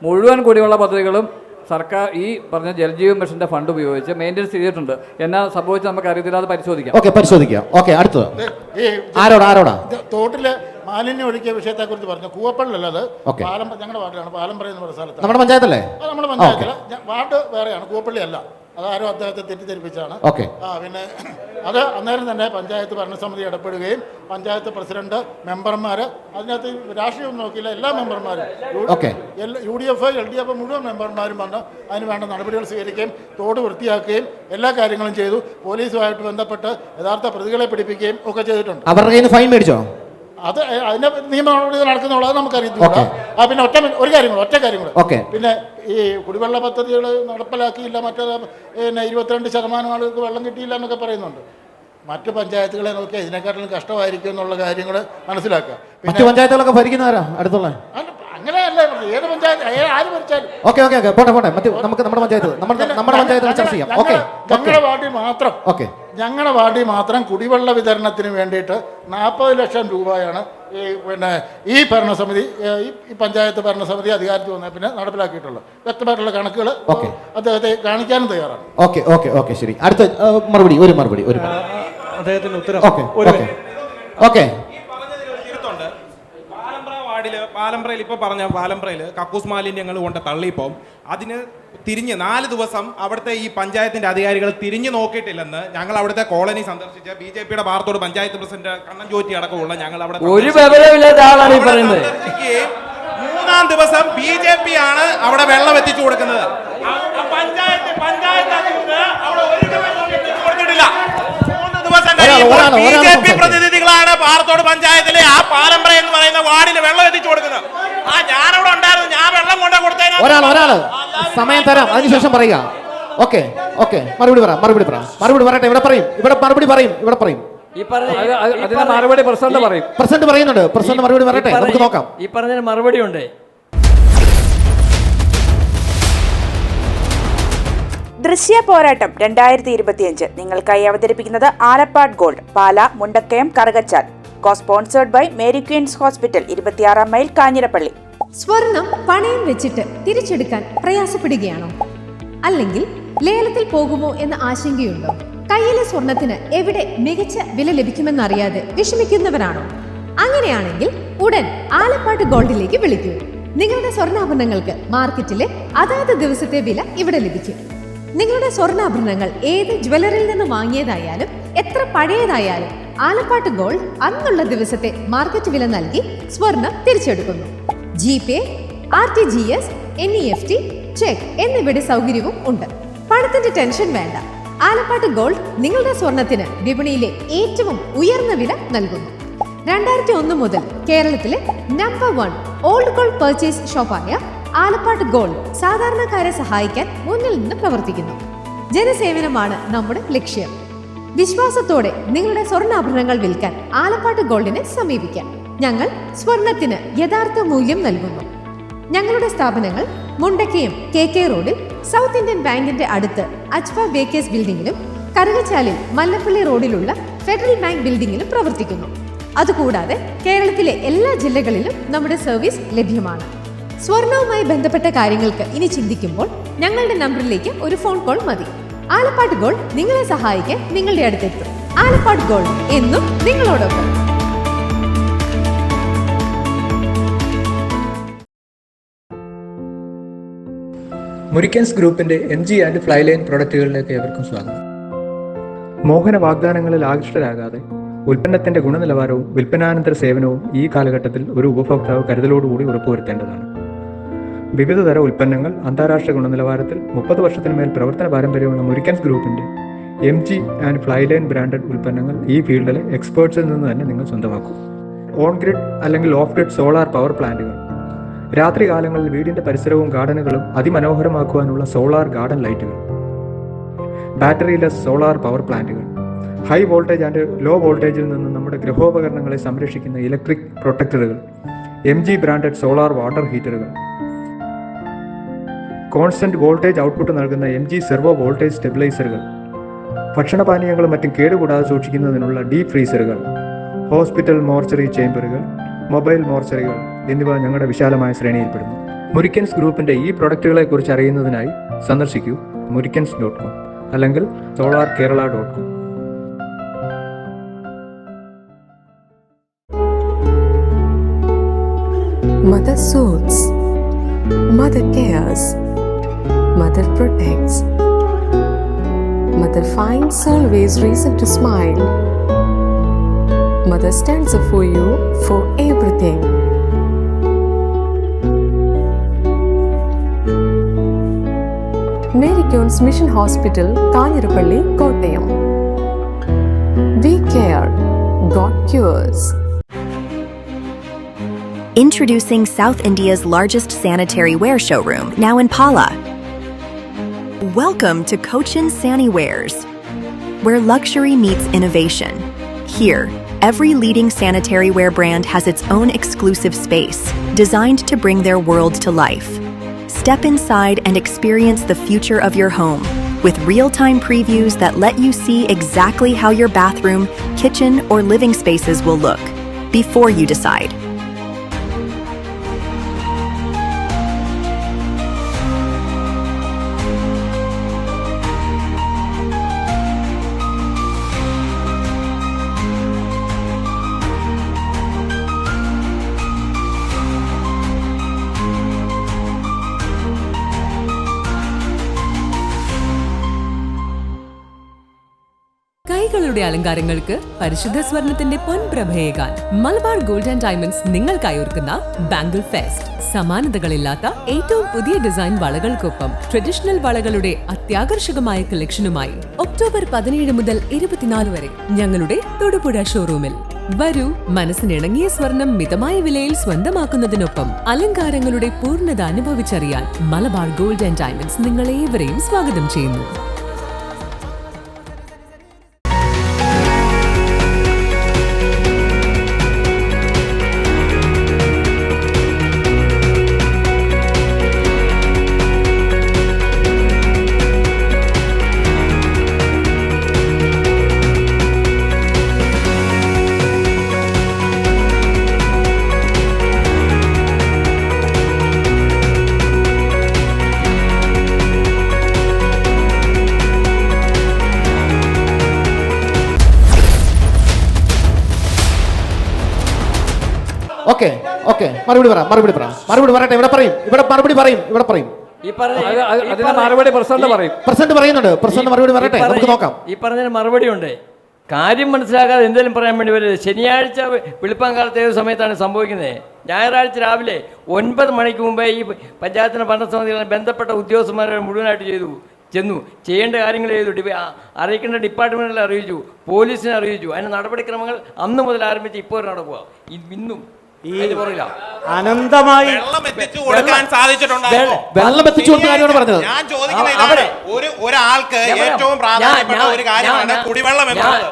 മുഴുവൻ കുടിവെള്ള പദ്ധതികളും സർക്കാർ ഈ പറഞ്ഞ ജൽജീവൻ മിഷന്റെ ഫണ്ട് ഉപയോഗിച്ച് മെയിൻ്റെനൻസ് ചെയ്തിട്ടുണ്ട്. എന്നാ സംഭവിച്ച് നമുക്ക് അറിയത്തില്ല, അത് പരിശോധിക്കാം. ഓക്കെ, അടുത്തത് ആരോടാ? തോട്ടില് മാലിന്യം ഒഴുക്കിയ വിഷയത്തെക്കുറിച്ച് പറഞ്ഞു. കൂവപ്പള്ളിലത് ഞങ്ങളുടെ വാർഡിലാണ്, പാലംപറ എന്ന് പറയുന്ന സ്ഥലത്ത്. നമ്മുടെ പഞ്ചായത്തല്ലേ? നമ്മുടെ പഞ്ചായത്തില് വാർഡ് വേറെയാണ്, കൂവപ്പള്ളി അല്ല. അതാരും അദ്ദേഹത്തെ തെറ്റിദ്ധരിപ്പിച്ചാണ്. പിന്നെ അത് അന്നേരം തന്നെ പഞ്ചായത്ത് ഭരണസമിതി ഇടപെടുകയും പഞ്ചായത്ത് പ്രസിഡന്റ്, മെമ്പർമാർ, അതിനകത്ത് രാഷ്ട്രീയം നോക്കിയില്ല, എല്ലാ മെമ്പർമാരും UDF, LDF മുഴുവൻ മെമ്പർമാരും വന്ന് അതിന് വേണ്ട നടപടികൾ സ്വീകരിക്കുകയും തോട് വൃത്തിയാക്കുകയും എല്ലാ കാര്യങ്ങളും ചെയ്തു. പോലീസുമായിട്ട് ബന്ധപ്പെട്ട് യഥാർത്ഥ പ്രതികളെ പിടിപ്പിക്കുകയും ഒക്കെ ചെയ്തിട്ടുണ്ട്. അവരുടെ കയ്യിൽ നിന്ന് ഫൈൻ മേടിച്ചോ? അത് അതിന്റെ നിയമ നടപടികൾ നടക്കുന്നുള്ളത് നമുക്കറിയത്തില്ല. പിന്നെ ഒറ്റ കാര്യം കൂടെ. പിന്നെ ഈ കുടിവെള്ള പദ്ധതികൾ നടപ്പിലാക്കിയില്ല, മറ്റേ 22% ആളുകൾക്ക് വെള്ളം കിട്ടിയില്ല എന്നൊക്കെ പറയുന്നുണ്ട്. മറ്റു പഞ്ചായത്തുകളെ നോക്കിയാൽ ഇതിനെക്കാട്ടിലും കഷ്ടമായിരിക്കും എന്നുള്ള കാര്യങ്ങൾ മനസ്സിലാക്കുക. മറ്റു പഞ്ചായത്തുകളൊക്കെ ഭരിക്കുന്നവരാ അടുത്തുള്ള അങ്ങനെയല്ലേ പറഞ്ഞത്. ഏത് പഞ്ചായത്ത് ആര് ഭരിച്ചാലും ഓക്കെ ഓക്കെ ഓക്കെ പോട്ടെ പോട്ടെ മറ്റു നമുക്ക് നമ്മുടെ പഞ്ചായത്ത് ചർച്ച ചെയ്യാം. ഓക്കെ ഞങ്ങളുടെ വാർഡിൽ മാത്രം ഞങ്ങളുടെ വാർഡിൽ മാത്രം കുടിവെള്ള വിതരണത്തിന് വേണ്ടിയിട്ട് 40 ലക്ഷം രൂപയാണ് ഈ ഭരണസമിതി ഈ പഞ്ചായത്ത് ഭരണസമിതി അധികാരത്തിൽ വന്ന പിന്നെ നടപ്പിലാക്കിയിട്ടുള്ളത്. വ്യക്തമായിട്ടുള്ള കണക്കുകൾ അദ്ദേഹത്തെ കാണിക്കാനും തയ്യാറാണ്. ഓക്കെ ഓക്കെ ഓക്കെ ശരി. അടുത്ത മറുപടി ഒരു അദ്ദേഹത്തിന് ഉത്തരം. ഓക്കെ പാലമ്പ്രയിൽ ഇപ്പോൾ പറഞ്ഞ പാലമ്പ്രയിൽ കക്കൂസ് മാലിന്യങ്ങൾ കൊണ്ട് തള്ളിയപ്പോൾ അതിന് തിരിഞ്ഞ് 4 ദിവസം അവിടുത്തെ ഈ പഞ്ചായത്തിന്റെ അധികാരികൾ തിരിഞ്ഞു നോക്കിയിട്ടില്ലെന്ന് ഞങ്ങൾ അവിടുത്തെ കോളനി സന്ദർശിച്ച BJPയുടെ പാറത്തോട് പഞ്ചായത്ത് പ്രസിഡന്റ് കണ്ണൻ ജോറ്റി അടക്കമുള്ള ഞങ്ങൾ അവിടെ സന്ദർശിക്കുകയും 3-ാം ദിവസം BJP ആണ് അവിടെ വെള്ളം എത്തിച്ചു കൊടുക്കുന്നത്. പഞ്ചായത്ത് അവിടെ ഒരു കൊടുത്തിട്ടില്ല. 3 ദിവസം കഴിയുമ്പോൾ BJP പ്രതിനിധികളാണ് പാറത്തോട് പഞ്ചായത്തിലെ ആ പാലമ്പ്ര എന്ന് പറയുന്ന വാർഡിന് വെള്ളം എത്തിച്ചു കൊടുക്കുന്നത്. ഞാനവിടെ ഉണ്ടായിരുന്നു, ഞാൻ വെള്ളം കൊണ്ടു കൊടുത്തതിന് ഒരാള് സമയം തരാം, അതിനുശേഷം പറയുക. ഓക്കെ ഓക്കെ മറുപടി പറയട്ടെ. ഇവിടെ മറുപടി പറയും. മറുപടി പ്രസിഡന്റ് പറയുന്നുണ്ട്. പ്രസിഡന്റ് മറുപടി പറയട്ടെ, നമുക്ക് നോക്കാം. ഈ പറഞ്ഞതിന് മറുപടി ഉണ്ട്. ദൃശ്യ പോരാട്ടം 2025 നിങ്ങൾക്കായി അവതരിപ്പിക്കുന്നത് Alappad gold, Pala, Mundakkayam, Karukachal. Sponsored by Mary Queens hospital, 26 mile, Kanjirappally. സ്വർണം പണയം വെച്ചിട്ട് തിരിച്ചെടുക്കാൻ പ്രയാസപ്പെടുകയാണോ? അല്ലെങ്കിൽ ലേലത്തിൽ പോകുമോ എന്ന ആശങ്കയുണ്ടോ? കയ്യിലെ സ്വർണത്തിന് എവിടെ മികച്ച വില ലഭിക്കുമെന്നറിയാതെ വിഷമിക്കുന്നവരാണോ? അങ്ങനെയാണെങ്കിൽ ഉടൻ ആലപ്പാട് ഗോൾഡിലേക്ക് വിളിക്കൂ. നിങ്ങളുടെ സ്വർണ്ണാഭരണങ്ങൾക്ക് മാർക്കറ്റിലെ അതാത് ദിവസത്തെ വില ഇവിടെ ലഭിക്കും. നിങ്ങളുടെ സ്വർണ്ണാഭരണങ്ങൾ ഏത് ജ്വല്ലറിയിൽ നിന്ന് വാങ്ങിയതായാലും എത്ര പഴയതായാലും ആലപ്പാട് ഗോൾഡ് അന്നുള്ള ദിവസത്തെ മാർക്കറ്റ് വില നൽകി സ്വർണം തിരിച്ചെടുക്കുന്നു. GPay, RTGS, NEFT, ചെക്ക് എന്നിവയുടെ സൗകര്യവും ഉണ്ട്. പണത്തിന്റെ ടെൻഷൻ വേണ്ട. ആലപ്പാട് ഗോൾഡ് നിങ്ങളുടെ സ്വർണത്തിന് വിപണിയിലെ ഏറ്റവും ഉയർന്ന വില നൽകുന്നു. 2001 മുതൽ കേരളത്തിലെ നമ്പർ 1 ഓൾഡ് ഗോൾഡ് പർച്ചേസ് ഷോപ്പായ ആലപ്പാട് ഗോൾഡ് സാധാരണക്കാരെ സഹായിക്കാൻ മുന്നിൽ നിന്ന് പ്രവർത്തിക്കുന്നു. ജനസേവനമാണ് നമ്മുടെ ലക്ഷ്യം. വിശ്വാസത്തോടെ നിങ്ങളുടെ സ്വർണ്ണാഭരണങ്ങൾ വിൽക്കാൻ ആലപ്പാട് ഗോൾഡിനെ സമീപിക്കാം. ഞങ്ങൾ സ്വർണത്തിന് യഥാർത്ഥ മൂല്യം നൽകുന്നു. ഞങ്ങളുടെ സ്ഥാപനങ്ങൾ മുണ്ടക്കയം KK റോഡിൽ സൗത്ത് ഇന്ത്യൻ ബാങ്കിന്റെ അടുത്ത് അജ്ഫ ബേക്കേഴ്സ് ബിൽഡിംഗിലും കറുകച്ചാലിൽ മല്ലപ്പള്ളി റോഡിലുള്ള ഫെഡറൽ ബാങ്ക് ബിൽഡിംഗിലും പ്രവർത്തിക്കുന്നു. അതുകൂടാതെ കേരളത്തിലെ എല്ലാ ജില്ലകളിലും നമ്മുടെ സർവീസ് ലഭ്യമാണ്. സ്വർണവുമായി ബന്ധപ്പെട്ട കാര്യങ്ങൾക്ക് ഇനി ചിന്തിക്കുമ്പോൾ ഞങ്ങളുടെ നമ്പറിലേക്ക് ഒരു ഫോൺ കോൾ മതി. ആലപ്പാട് ഗോൾഡ് നിങ്ങളെ സഹായിക്കാൻ നിങ്ങളുടെ അടുത്തെത്തും. ആലപ്പാട് ഗോൾഡ് എന്നും നിങ്ങളോടൊപ്പം. മുരിക്കൻസ് ഗ്രൂപ്പിന്റെ MG ആൻഡ് ഫ്ലൈലൈൻ പ്രൊഡക്റ്റുകളിലേക്ക് ഏവർക്കും സ്വാഗതം. മോഹന വാഗ്ദാനങ്ങളിൽ ആകൃഷ്ടരാകാതെ ഉൽപ്പന്നത്തിന്റെ ഗുണനിലവാരവും വിൽപ്പനാനന്തര സേവനവും ഈ കാലഘട്ടത്തിൽ ഒരു ഉപഭോക്താവ് കരുതലോടുകൂടി ഉറപ്പുവരുത്തേണ്ടതാണ്. വിവിധതര ഉൽപ്പന്നങ്ങൾ അന്താരാഷ്ട്ര ഗുണനിലവാരത്തിൽ 30 വർഷത്തിന് മേൽ പ്രവർത്തന പാരമ്പര്യമുള്ള മുരിക്കൻസ് ഗ്രൂപ്പിന്റെ MG ആൻഡ് ഫ്ലൈലൈൻ ബ്രാൻഡഡ് ഉൽപ്പന്നങ്ങൾ ഈ ഫീൽഡിലെ എക്സ്പേർട്സിൽ നിന്ന് തന്നെ നിങ്ങൾ സ്വന്തമാക്കും. ഓൺ ഗ്രിഡ് അല്ലെങ്കിൽ ഓഫ് ഗ്രിഡ് സോളാർ പവർ പ്ലാന്റുകൾ, രാത്രി കാലങ്ങളിൽ വീടിന്റെ പരിസരവും ഗാർഡനുകളും അതിമനോഹരമാക്കുവാനുള്ള സോളാർ ഗാർഡൻ ലൈറ്റുകൾ, ബാറ്ററിലെസ് സോളാർ പവർ പ്ലാന്റുകൾ, ഹൈ വോൾട്ടേജ് ആൻഡ് ലോ വോൾട്ടേജിൽ നിന്ന് നമ്മുടെ ഗൃഹോപകരണങ്ങളെ സംരക്ഷിക്കുന്ന ഇലക്ട്രിക് പ്രൊട്ടക്ടറുകൾ, MG ബ്രാൻഡഡ് സോളാർ വാട്ടർ ഹീറ്ററുകൾ, കോൺസ്റ്റന്റ് വോൾട്ടേജ് ഔട്ട്പുട്ട് നൽകുന്ന MG സെർവോ വോൾട്ടേജ് സ്റ്റെബിലൈസറുകൾ, ഭക്ഷണപാനീയങ്ങളും മറ്റും കേടുകൂടാതെ സൂക്ഷിക്കുന്നതിനുള്ള ഡീപ് ഫ്രീസറുകൾ, ഹോസ്പിറ്റൽ മോർച്ചറി ചേംബറുകൾ, മൊബൈൽ മോർച്ചറികൾ എന്നിവ ഞങ്ങളുടെ വിശാലമായ ശ്രേണിയിൽപ്പെടുന്നു. മുരിക്കൻസ് ഗ്രൂപ്പിന്റെ ഈ പ്രൊഡക്റ്റുകളെ കുറിച്ച് അറിയുന്നതിനായി സന്ദർശിക്കൂ murikans.com അല്ലെങ്കിൽ solarkerala.com. Mother soothes, Mother cares, Mother protects, Mother finds always reason to smile. Mother stands up for you for everything. Mary Queen's Mission Hospital, Kanirapalli, Kottayam. We care, God cures. Introducing South India's largest sanitary ware showroom, now in Pala. Welcome to Cochin Saniwares, where luxury meets innovation. Here, every leading sanitary ware brand has its own exclusive space, designed to bring their world to life. Step inside and experience the future of your home with real-time previews that let you see exactly how your bathroom, kitchen, or living spaces will look before you decide. കൈകളുടെ അലങ്കാരങ്ങൾക്ക് പരിശുദ്ധ സ്വർണത്തിന്റെ പൊൻപ്രഭയേകാൻ Malabar gold and diamonds നിങ്ങൾക്കായി ഒരുക്കുന്ന bangle fest. സമാനതകളില്ലാത്ത ഏറ്റവും പുതിയ design വളകൾക്കൊപ്പം traditional വളകളുടെ അത്യാകർഷകമായ കളക്ഷനുമായി October 17 മുതൽ 24 വരെ ഞങ്ങളുടെ തൊടുപുഴ ഷോറൂമിൽ വരൂ. മനസ്സിനിണങ്ങിയ സ്വർണം മിതമായ വിലയിൽ സ്വന്തമാക്കുന്നതിനൊപ്പം അലങ്കാരങ്ങളുടെ പൂർണ്ണത അനുഭവിച്ചറിയാൻ മലബാർ ഗോൾഡ് ആൻഡ് ഡയമണ്ട്സ് നിങ്ങളേവരെയും സ്വാഗതം ചെയ്യുന്നു. ഓക്കെ ഓക്കെ മറുപടി പറയട്ടെ. ഇവിടെ മറുപടി പറയും. അതിന് മറുപടി പ്രസിഡന്റ് പറയുന്നുണ്ട്. പ്രസിഡന്റ് മറുപടി പറയട്ടെ, നമുക്ക് നോക്കാം. ഈ പറഞ്ഞതിന് മറുപടി ഉണ്ട്. കാര്യം മനസ്സിലാക്കാതെ എന്തെങ്കിലും പറയാൻ വേണ്ടി വരില്ല. ശനിയാഴ്ച വെളുപ്പാങ്കാലത്ത് ഏത് സമയത്താണ് സംഭവിക്കുന്നത്? ഞായറാഴ്ച രാവിലെ 9 മണിക്ക് മുമ്പേ ഈ പഞ്ചായത്തിന് ഭരണസമിതികളെ ബന്ധപ്പെട്ട ഉദ്യോഗസ്ഥന്മാരെ മുഴുവനായിട്ട് ചെന്നു ചെയ്യേണ്ട കാര്യങ്ങൾ ചെയ്തു. അറിയിക്കേണ്ട ഡിപ്പാർട്ട്മെന്റിൽ അറിയിച്ചു, പോലീസിനെ അറിയിച്ചു. അതിന് നടപടിക്രമങ്ങൾ അന്ന് മുതൽ ആരംഭിച്ച് ഇപ്പോൾ നടക്കുക. ഇന്നും അനന്തമായി വെള്ളം എത്തിച്ചു കൊടുക്കാൻ സാധിച്ചിട്ടുണ്ടായിരുന്നു. ഞാൻ ചോദിക്കുന്നത് ഒരാൾക്ക് ഏറ്റവും പ്രാധാന്യപ്പെട്ട ഒരു കാര്യമാണ് കുടിവെള്ളം എന്നുള്ളത്.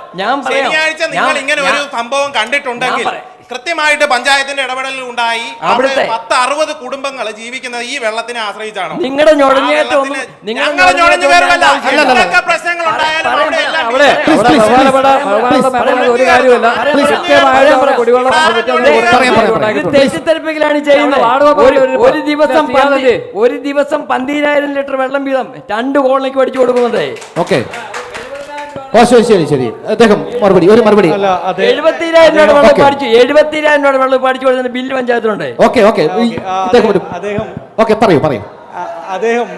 ശനിയാഴ്ച നിങ്ങൾ ഇങ്ങനെ ഒരു സംഭവം കണ്ടിട്ടുണ്ടെങ്കിൽ കൃത്യമായിട്ട് പഞ്ചായത്തിന്റെ ഇടപെടലിൽ ഉണ്ടായി. അവിടെ 10-60 കുടുംബങ്ങൾ ജീവിക്കുന്നത് ഈ വെള്ളത്തിനെ ആശ്രയിച്ചാണ്. നിങ്ങളുടെ നുഴഞ്ഞു പ്രശ്നങ്ങൾ തെറ്റിദ്ധരിപ്പിക്കലാണ് ചെയ്യുന്നത്. ഒരു ദിവസം 12,000 ലിറ്റർ വെള്ളം വീതം 2 കോളനിക്ക് അടിച്ചു കൊടുക്കുന്നുണ്ട്. ഓക്കെ, ശരി. അദ്ദേഹം ഒരു മറുപടി. 70,000 രൂപ വെള്ളം പാടിച്ചു കൊടുക്കുന്ന ബില്ല് പഞ്ചായത്തിലുണ്ട്. പറയൂ. അദ്ദേഹം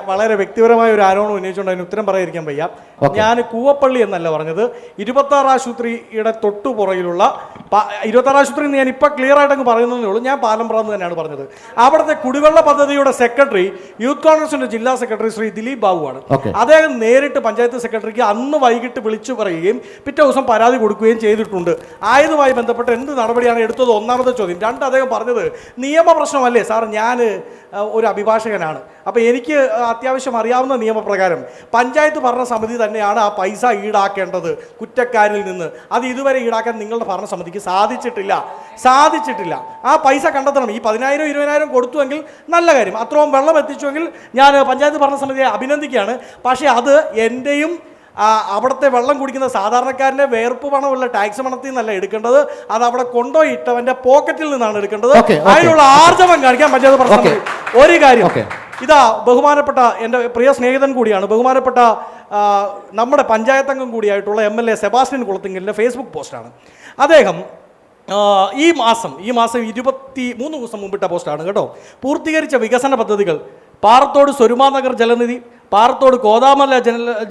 വളരെ വ്യക്തിപരമായ ഒരു ആരോപണം ഉന്നയിച്ചുകൊണ്ട് അതിന് ഉത്തരം പറയാതിരിക്കാൻ വയ്യ. ഞാൻ കൂവപ്പള്ളി എന്നല്ല പറഞ്ഞത്, 26 ആശുപത്രിയുടെ തൊട്ടു പുറകിലുള്ള 26 ആശുപത്രി എന്ന് ഞാൻ ഇപ്പം ക്ലിയർ ആയിട്ടങ്ങ് പറയുന്നതേ ഉള്ളൂ. ഞാൻ പാലംപ്രാന്ന് തന്നെയാണ് പറഞ്ഞത്. അവിടുത്തെ കുടിവെള്ള പദ്ധതിയുടെ സെക്രട്ടറി യൂത്ത് കോൺഗ്രസിന്റെ ജില്ലാ സെക്രട്ടറി ശ്രീ ദിലീപ് ബാബുവാണ്. അദ്ദേഹം നേരിട്ട് പഞ്ചായത്ത് സെക്രട്ടറിക്ക് അന്ന് വൈകിട്ട് വിളിച്ചു പറയുകയും പിറ്റേ ദിവസം പരാതി കൊടുക്കുകയും ചെയ്തിട്ടുണ്ട്. ആയതുമായി ബന്ധപ്പെട്ട് എന്ത് നടപടിയാണ് എടുത്തത്? ഒന്നാമത്തെ ചോദ്യം. 2, അദ്ദേഹം പറഞ്ഞത് നിയമപ്രശ്നമല്ലേ സാർ, ഞാൻ ഒരു അഭിഭാഷകനാണ്, അപ്പോൾ എനിക്ക് അത്യാവശ്യം അറിയാവുന്ന നിയമപ്രകാരം പഞ്ചായത്ത് ഭരണസമിതി തന്നെയാണ് ആ പൈസ ഈടാക്കേണ്ടത് കുറ്റക്കാരിൽ നിന്ന്. അത് ഇതുവരെ ഈടാക്കാൻ നിങ്ങളുടെ ഭരണസമിതിക്ക് സാധിച്ചിട്ടില്ല. ആ പൈസ കണ്ടെത്തണം. ഈ 10,000 20,000 കൊടുത്തുവെങ്കിൽ നല്ല കാര്യം. അത്രയും വെള്ളം എത്തിച്ചുവെങ്കിൽ ഞാൻ പഞ്ചായത്ത് ഭരണസമിതിയെ അഭിനന്ദിക്കുകയാണ്. പക്ഷേ അത് എൻ്റെയും അവിടുത്തെ വെള്ളം കുടിക്കുന്ന സാധാരണക്കാരൻ്റെ വേർപ്പ് പണമുള്ള ടാക്സ് പണത്തിൽ നിന്നല്ല എടുക്കേണ്ടത്. അത് അവിടെ കൊണ്ടുപോയി ഇട്ടവൻ്റെ പോക്കറ്റിൽ നിന്നാണ് എടുക്കേണ്ടത്. അതിനുള്ള ആർജവം കാണിക്കാൻ പഞ്ചായത്ത് ഭരണസമിതി. ഒരു കാര്യം, ഇതാ ബഹുമാനപ്പെട്ട എൻ്റെ പ്രിയ സ്നേഹിതൻ കൂടിയാണ്, ബഹുമാനപ്പെട്ട നമ്മുടെ പഞ്ചായത്ത് അംഗം കൂടിയായിട്ടുള്ള MLA സെബാസ്റ്റ്യൻ കുളത്തിങ്കലിൻ്റെ ഫേസ്ബുക്ക് പോസ്റ്റാണ്. അദ്ദേഹം ഈ മാസം 23 ദിവസം മുമ്പിട്ട പോസ്റ്റാണ് കേട്ടോ. പൂർത്തീകരിച്ച വികസന പദ്ധതികൾ: പാറത്തോട് സ്വരുമാനഗർ ജലനിധി, പാറത്തോട് കോതാമല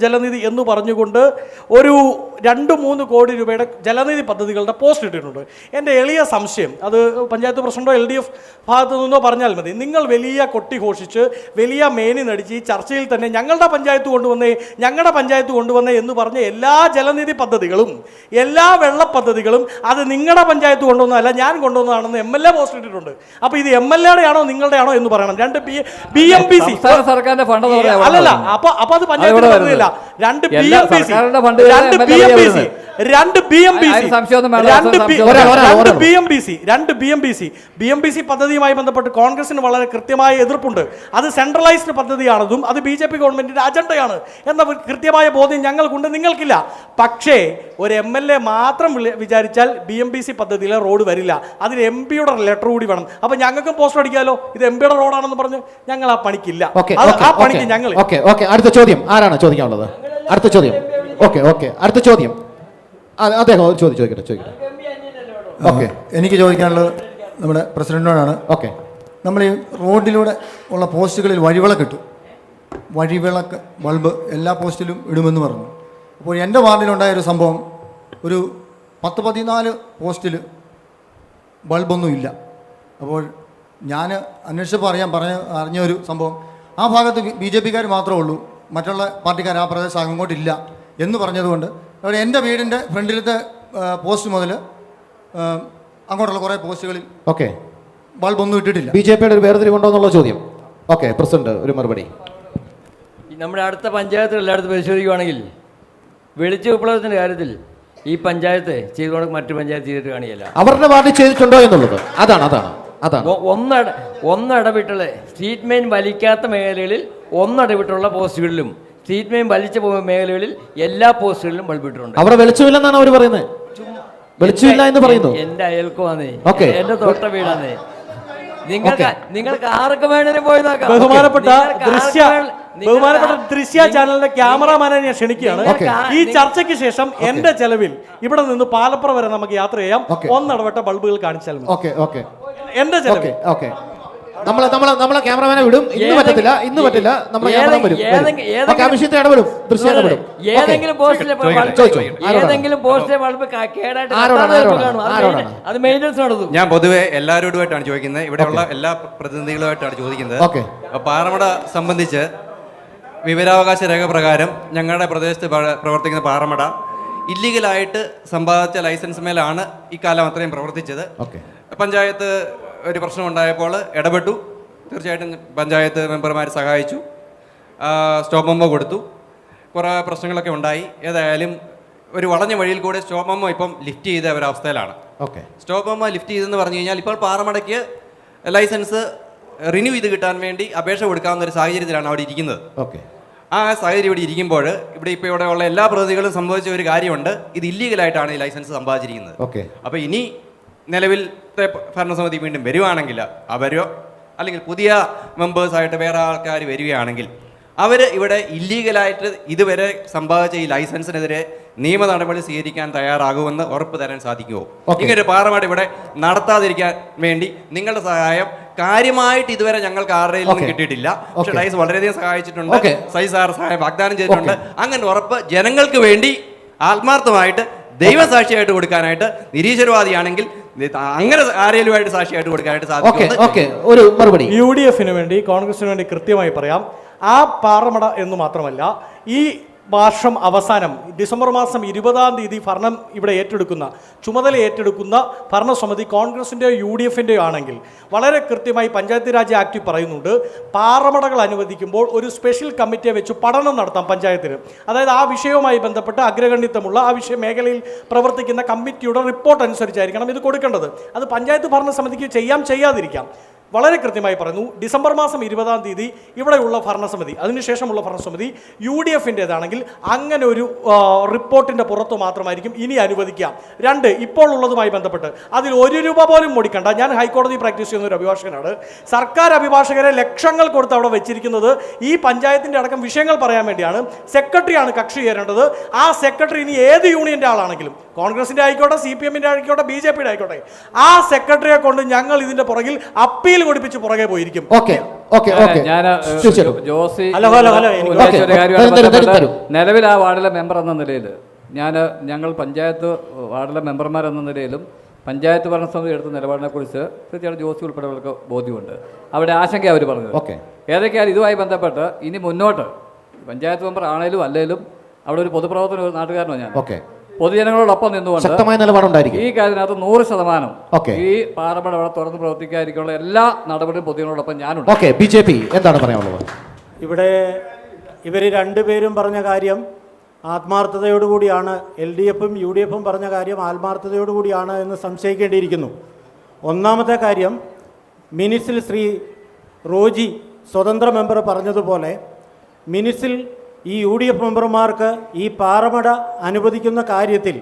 ജലനിധി എന്ന് പറഞ്ഞുകൊണ്ട് ഒരു 2-3 കോടി രൂപയുടെ ജലനിധി പദ്ധതികളുടെ പോസ്റ്റ് ഇട്ടിട്ടുണ്ട്. എൻ്റെ എളിയ സംശയം, അത് പഞ്ചായത്ത് പ്രസിഡന്റോ LDF ഭാഗത്തു നിന്നോ പറഞ്ഞാൽ മതി, നിങ്ങൾ വലിയ കൊട്ടിഘോഷിച്ച് വലിയ മേനി നടിച്ച് ഈ ചർച്ചയിൽ തന്നെ ഞങ്ങളുടെ പഞ്ചായത്ത് കൊണ്ടുവന്നേ എന്ന് പറഞ്ഞ എല്ലാ ജലനിധി പദ്ധതികളും എല്ലാ വെള്ള പദ്ധതികളും അത് നിങ്ങളുടെ പഞ്ചായത്ത് കൊണ്ടുവന്നതല്ല, ഞാൻ കൊണ്ടുവന്നതാണെന്ന് MLA പോസ്റ്റ് ഇട്ടിട്ടുണ്ട്. അപ്പോൾ ഇത് MLA യുടെ ആണോ നിങ്ങളുടെ ആണോ എന്ന് പറയണം. 2 BMPC സർക്കാരിന്റെ ഫണ്ട് അല്ലല്ല, അപ്പൊ അത് പഞ്ചായത്ത് പദ്ധതിയല്ല. 2 BMPC രണ്ട് BMBC പദ്ധതിയുമായി ബന്ധപ്പെട്ട് കോൺഗ്രസിന് വളരെ കൃത്യമായ എതിർപ്പുണ്ട്. അത് സെൻട്രലൈസ്ഡ് പദ്ധതിയാണെന്നും അത് BJP ഗവൺമെന്റിന്റെ അജണ്ടയാണ് എന്ന കൃത്യമായ ബോധ്യം ഞങ്ങൾക്കുണ്ട്, നിങ്ങൾക്കില്ല. പക്ഷേ ഒരു MLA മാത്രം വിചാരിച്ചാൽ BMBC പദ്ധതിയിലെ റോഡ് വരില്ല. അതിന് MP-യുടെ ലെറ്റർ കൂടി വേണം. അപ്പൊ ഞങ്ങൾക്കും പോസ്റ്റർ അടിക്കാമല്ലോ, ഇത് MP-യുടെ റോഡാണെന്ന് പറഞ്ഞ്. ഞങ്ങൾ ആ പണിക്കില്ല. ആ പണിക്ക് ഞങ്ങൾ. അടുത്ത ചോദ്യം ആരാണ് ചോദിക്കാനുള്ളത്? അടുത്ത ചോദ്യം. അടുത്ത ചോദ്യം അദ്ദേഹം ചോദിക്കട്ടെ. എനിക്ക് ചോദിക്കാനുള്ളത് നമ്മുടെ പ്രസിഡന്റിനോടാണ്. നമ്മൾ ഈ റോഡിലൂടെ ഉള്ള പോസ്റ്റുകളിൽ വഴിവിളക്ക് ഇട്ടു. വഴിവിളക്ക് ബൾബ് എല്ലാ പോസ്റ്റിലും ഇടുമെന്ന് പറഞ്ഞു. അപ്പോൾ എൻ്റെ വാർഡിലുണ്ടായൊരു സംഭവം, ഒരു 10-14 പോസ്റ്റിൽ ബൾബൊന്നും ഇല്ല. അപ്പോൾ ഞാൻ അന്വേഷിച്ചപ്പോൾ അറിഞ്ഞ ഒരു സംഭവം, ആ ഭാഗത്ത് BJP-ക്കാർ മാത്രമേ ഉള്ളൂ, മറ്റുള്ള പാർട്ടിക്കാർ ആ പ്രദേശം അങ്ങോട്ടില്ല എന്ന് പറഞ്ഞതുകൊണ്ട് അവിടെ എൻ്റെ വീടിൻ്റെ ഫ്രണ്ടിലത്തെ പോസ്റ്റ് മുതൽ അങ്ങോട്ടുള്ള കുറേ പോസ്റ്റുകളിൽ ബൾബൊന്നും ഇട്ടിട്ടില്ല. BJP-യുടെ ഒരു വേർതിരിവുണ്ടോ എന്നുള്ള ചോദ്യം. പ്രസിഡന്റ് ഒരു മറുപടി. നമ്മുടെ അടുത്ത പഞ്ചായത്തുകൾ എല്ലായിടത്തും പരിശോധിക്കുകയാണെങ്കിൽ വെളിച്ച വിപ്ലവത്തിൻ്റെ കാര്യത്തിൽ ഈ പഞ്ചായത്ത് ചെയ്തുകൊണ്ട് മറ്റു പഞ്ചായത്ത് ചെയ്തിട്ട് കാണിയല്ല. അവരുടെ വാർഡിൽ ചെയ്തിട്ടുണ്ടോ എന്നുള്ളത് അതാണ്. ഒന്നടവിട്ടുള്ള സ്ട്രീറ്റ് മെയിൻ വലിക്കാത്ത മേഖലകളിൽ ഒന്നടവിട്ടുള്ള പോസ്റ്റുകളിലും സ്ട്രീറ്റ് മെയിൻ വലിച്ച മേഖലകളിൽ എല്ലാ പോസ്റ്റുകളിലും ബൾബിട്ടിട്ടുണ്ട്. അവിടെ വെളിച്ചമില്ലെന്നാണ് അവർ പറയുന്നത്. വെളിച്ചമില്ല എന്ന് പറയുന്നു. എന്റെ അയൽക്കുവാന്നേ, എന്റെ തൊട്ട വീടാന്നേ. നിങ്ങൾക്ക് ആർക്ക് വേണേലും പോയി നോക്കാം. ബഹുമാനപ്പെട്ട ദൃശ്യ ചാനലിന്റെ ക്യാമറാമാനെ ഞാൻ ക്ഷണിക്കുകയാണ്. ഈ ചർച്ചയ്ക്ക് ശേഷം എന്റെ ചെലവിൽ ഇവിടെ നിന്ന് പാലപ്പുറ വരെ നമുക്ക് യാത്ര ചെയ്യാം. ഒന്നിടവിട്ട ബൾബുകൾ കാണിച്ചാൽ എന്റെ ചെലവിൽ. നമ്മളെ ക്യാമറമാനെ വിടും. ഇന്ന് പറ്റില്ല. നമ്മുടെ ക്യാമറ വരും. ഏതെങ്കിലും പോസ്റ്റിലെ ബൾബ് കേടായിട്ട് അത് മെയിൻ്റനൻസ് നടത്തും. ഞാൻ പൊതുവെ എല്ലാവരോടുമായിട്ടാണ് ചോദിക്കുന്നത്, ഇവിടെയുള്ള എല്ലാ പ്രതിനിധികളുമായിട്ടാണ് ചോദിക്കുന്നത്. പാറമട സംബന്ധിച്ച് വിവരാവകാശ രേഖ പ്രകാരം ഞങ്ങളുടെ പ്രദേശത്ത് പ്രവർത്തിക്കുന്ന പാറമട ഇല്ലീഗലായിട്ട് സമ്പാദിച്ച ലൈസൻസ് മേലാണ് ഈ കാലം അത്രയും പ്രവർത്തിച്ചത്. പഞ്ചായത്ത് ഒരു പ്രശ്നം ഉണ്ടായപ്പോൾ ഇടപെട്ടു. തീർച്ചയായിട്ടും പഞ്ചായത്ത് മെമ്പർമാർ സഹായിച്ചു, സ്റ്റോപ്പ് മെമ്മോ കൊടുത്തു. കുറേ പ്രശ്നങ്ങളൊക്കെ ഉണ്ടായി. ഏതായാലും ഒരു വളഞ്ഞ വഴിയിൽ കൂടെ സ്റ്റോപ്പ് മെമ്മോ ഇപ്പം ലിഫ്റ്റ് ചെയ്ത ഒരവസ്ഥയിലാണ്. സ്റ്റോപ്പ് മെമ്മോ ലിഫ്റ്റ് ചെയ്തെന്ന് പറഞ്ഞു കഴിഞ്ഞാൽ ഇപ്പോൾ പാറമടയ്ക്ക് ലൈസൻസ് റിന്യൂ ചെയ്ത് കിട്ടാൻ വേണ്ടി അപേക്ഷ കൊടുക്കാവുന്ന ഒരു സാഹചര്യത്തിലാണ് അവിടെ ഇരിക്കുന്നത്. ആ സാഹചര്യം ഇവിടെ ഇരിക്കുമ്പോൾ ഇവിടെ ഉള്ള എല്ലാ പ്രതിനിധികളും സംഭവിച്ച ഒരു കാര്യമുണ്ട്, ഇത് ഇല്ലീഗലായിട്ടാണ് ഈ ലൈസൻസ് സമ്പാദിച്ചിരിക്കുന്നത്. അപ്പോൾ ഇനി നിലവിലത്തെ ഭരണസമിതി വീണ്ടും വരുവാണെങ്കിൽ അവരോ അല്ലെങ്കിൽ പുതിയ മെമ്പേഴ്സായിട്ട് വേറെ ആൾക്കാർ വരികയാണെങ്കിൽ അവർ ഇവിടെ ഇല്ലീഗലായിട്ട് ഇതുവരെ സമ്പാദിച്ച ഈ ലൈസൻസിനെതിരെ നിയമ നടപടി സ്വീകരിക്കാൻ തയ്യാറാകുമെന്ന് ഉറപ്പ് തരാൻ സാധിക്കുമോ? ഇങ്ങനെ പാറമട ഇവിടെ നടത്താതിരിക്കാൻ വേണ്ടി നിങ്ങളുടെ സഹായം കാര്യമായിട്ട് ഇതുവരെ ഞങ്ങൾക്ക് ആരുടെയും നിന്നും കിട്ടിയിട്ടില്ല. പക്ഷെ ഡൈസ് വളരെയധികം സഹായിച്ചിട്ടുണ്ട്, സൈസാർ സഹായം വാഗ്ദാനം ചെയ്തിട്ടുണ്ട്. അങ്ങനെ ഉറപ്പ് ജനങ്ങൾക്ക് വേണ്ടി ആത്മാർത്ഥമായിട്ട് ദൈവസാക്ഷിയായിട്ട് കൊടുക്കാനായിട്ട്, നിരീശ്വരവാദിയാണെങ്കിൽ അങ്ങനെ ആരെങ്കിലുമായിട്ട് സാക്ഷിയായിട്ട് കൊടുക്കാനായിട്ട് സാധിക്കും. ഒരു മറുപടി. UDF-ന് വേണ്ടി, കോൺഗ്രസിന് വേണ്ടി കൃത്യമായി പറയാം, ആ പാറമട എന്ന് മാത്രമല്ല, ഈ വർഷം അവസാനം ഡിസംബർ മാസം 20-ാം തീയതി ഭരണം ഇവിടെ ചുമതല ഏറ്റെടുക്കുന്ന ഭരണസമിതി കോൺഗ്രസിൻ്റെയോ UDF-ൻ്റെയോ ആണെങ്കിൽ വളരെ കൃത്യമായി പഞ്ചായത്ത് രാജ് ആക്ട് പറയുന്നുണ്ട്, പാറമടകൾ അനുവദിക്കുമ്പോൾ ഒരു സ്പെഷ്യൽ കമ്മിറ്റിയെ വെച്ച് പഠനം നടത്താം പഞ്ചായത്തിന്. അതായത് ആ വിഷയവുമായി ബന്ധപ്പെട്ട് അഗ്രഗണ്യത്വമുള്ള ആ മേഖലയിൽ പ്രവർത്തിക്കുന്ന കമ്മിറ്റിയുടെ റിപ്പോർട്ട് അനുസരിച്ചായിരിക്കണം ഇത് കൊടുക്കേണ്ടത്. അത് പഞ്ചായത്ത് ഭരണസമിതിക്ക് ചെയ്യാതിരിക്കാം. വളരെ കൃത്യമായി പറയുന്നു, ഡിസംബർ മാസം 20-ാം തീയതി ഇവിടെയുള്ള ഭരണസമിതി, അതിനുശേഷമുള്ള ഭരണസമിതി UDF-ൻ്റേതാണെങ്കിൽ അങ്ങനെ ഒരു റിപ്പോർട്ടിൻ്റെ പുറത്ത് മാത്രമായിരിക്കും ഇനി അനുവദിക്കാം. 2, ഇപ്പോൾ ഉള്ളതുമായി ബന്ധപ്പെട്ട് അതിൽ 1 രൂപ പോലും മുടിക്കണ്ട. ഞാൻ ഹൈക്കോടതി പ്രാക്ടീസ് ചെയ്യുന്ന ഒരു അഭിഭാഷകനാണ്. സർക്കാർ അഭിഭാഷകരെ ലക്ഷങ്ങൾ കൊടുത്ത് അവിടെ വെച്ചിരിക്കുന്നത് ഈ പഞ്ചായത്തിൻ്റെ അടക്കം വിഷയങ്ങൾ പറയാൻ വേണ്ടിയാണ്. സെക്രട്ടറിയാണ് കക്ഷി ചേരേണ്ടത്. ആ സെക്രട്ടറി ഇനി ഏത് യൂണിയൻ്റെ ആളാണെങ്കിലും, കോൺഗ്രസിൻ്റെ ആയിക്കോട്ടെ, CPM-ൻ്റെ ആയിക്കോട്ടെ, BJP-യുടെ ആയിക്കോട്ടെ, ആ സെക്രട്ടറിയെ കൊണ്ട് ഞങ്ങൾ ഇതിൻ്റെ പുറകിൽ അപ്പീൽ കൊടുപ്പിച്ച് പുറകെ പോയിരിക്കും. നിലവിൽ ആ വാർഡിലെ മെമ്പർ എന്ന നിലയിൽ ഞങ്ങൾ പഞ്ചായത്ത് വാർഡിലെ മെമ്പർമാരെന്ന നിലയിലും പഞ്ചായത്ത് ഭരണസമിതി എടുത്ത നിലപാടിനെ കുറിച്ച് തീർച്ചയായിട്ടും ജോസി ഉൾപ്പെടെയുള്ളവർക്ക് ബോധ്യമുണ്ട്. അവിടെ ആശങ്ക അവർ പറഞ്ഞത് ഏതൊക്കെയാലും ഇതുമായി ബന്ധപ്പെട്ട് ഇനി മുന്നോട്ട് പഞ്ചായത്ത് മെമ്പർ ആണേലും അല്ലേലും അവിടെ ഒരു പൊതുപ്രവർത്തന നാട്ടുകാരനോ ഞാൻ പൊതുജനങ്ങളോടൊപ്പം നിന്നുകൊണ്ട് ഈ കാര്യത്തിനകത്ത് 100% ഈ പാറമട അവിടെ തുറന്ന് പ്രവർത്തിക്കാതിരിക്കാനുള്ള എല്ലാ നടപടിയും പൊതുജനങ്ങളോടൊപ്പം ഞാനുണ്ട്. BJP എന്താണ് പറയാനുള്ളത്? ഇവിടെ ഇവർ രണ്ടുപേരും പറഞ്ഞ കാര്യം ആത്മാർത്ഥതയോടുകൂടിയാണ് LDFും UDFും പറഞ്ഞ കാര്യം ആത്മാർത്ഥതയോടുകൂടിയാണ് എന്ന് സംശയിക്കേണ്ടിയിരിക്കുന്നു. ഒന്നാമത്തെ കാര്യം, മിനിറ്റ്സിൽ ശ്രീ റോജി സ്വതന്ത്ര മെമ്പർ പറഞ്ഞതുപോലെ മിനിറ്റ്സിൽ ഈ UDF മെമ്പർമാർക്ക് ഈ പാറമട അനുവദിക്കുന്ന കാര്യത്തിൽ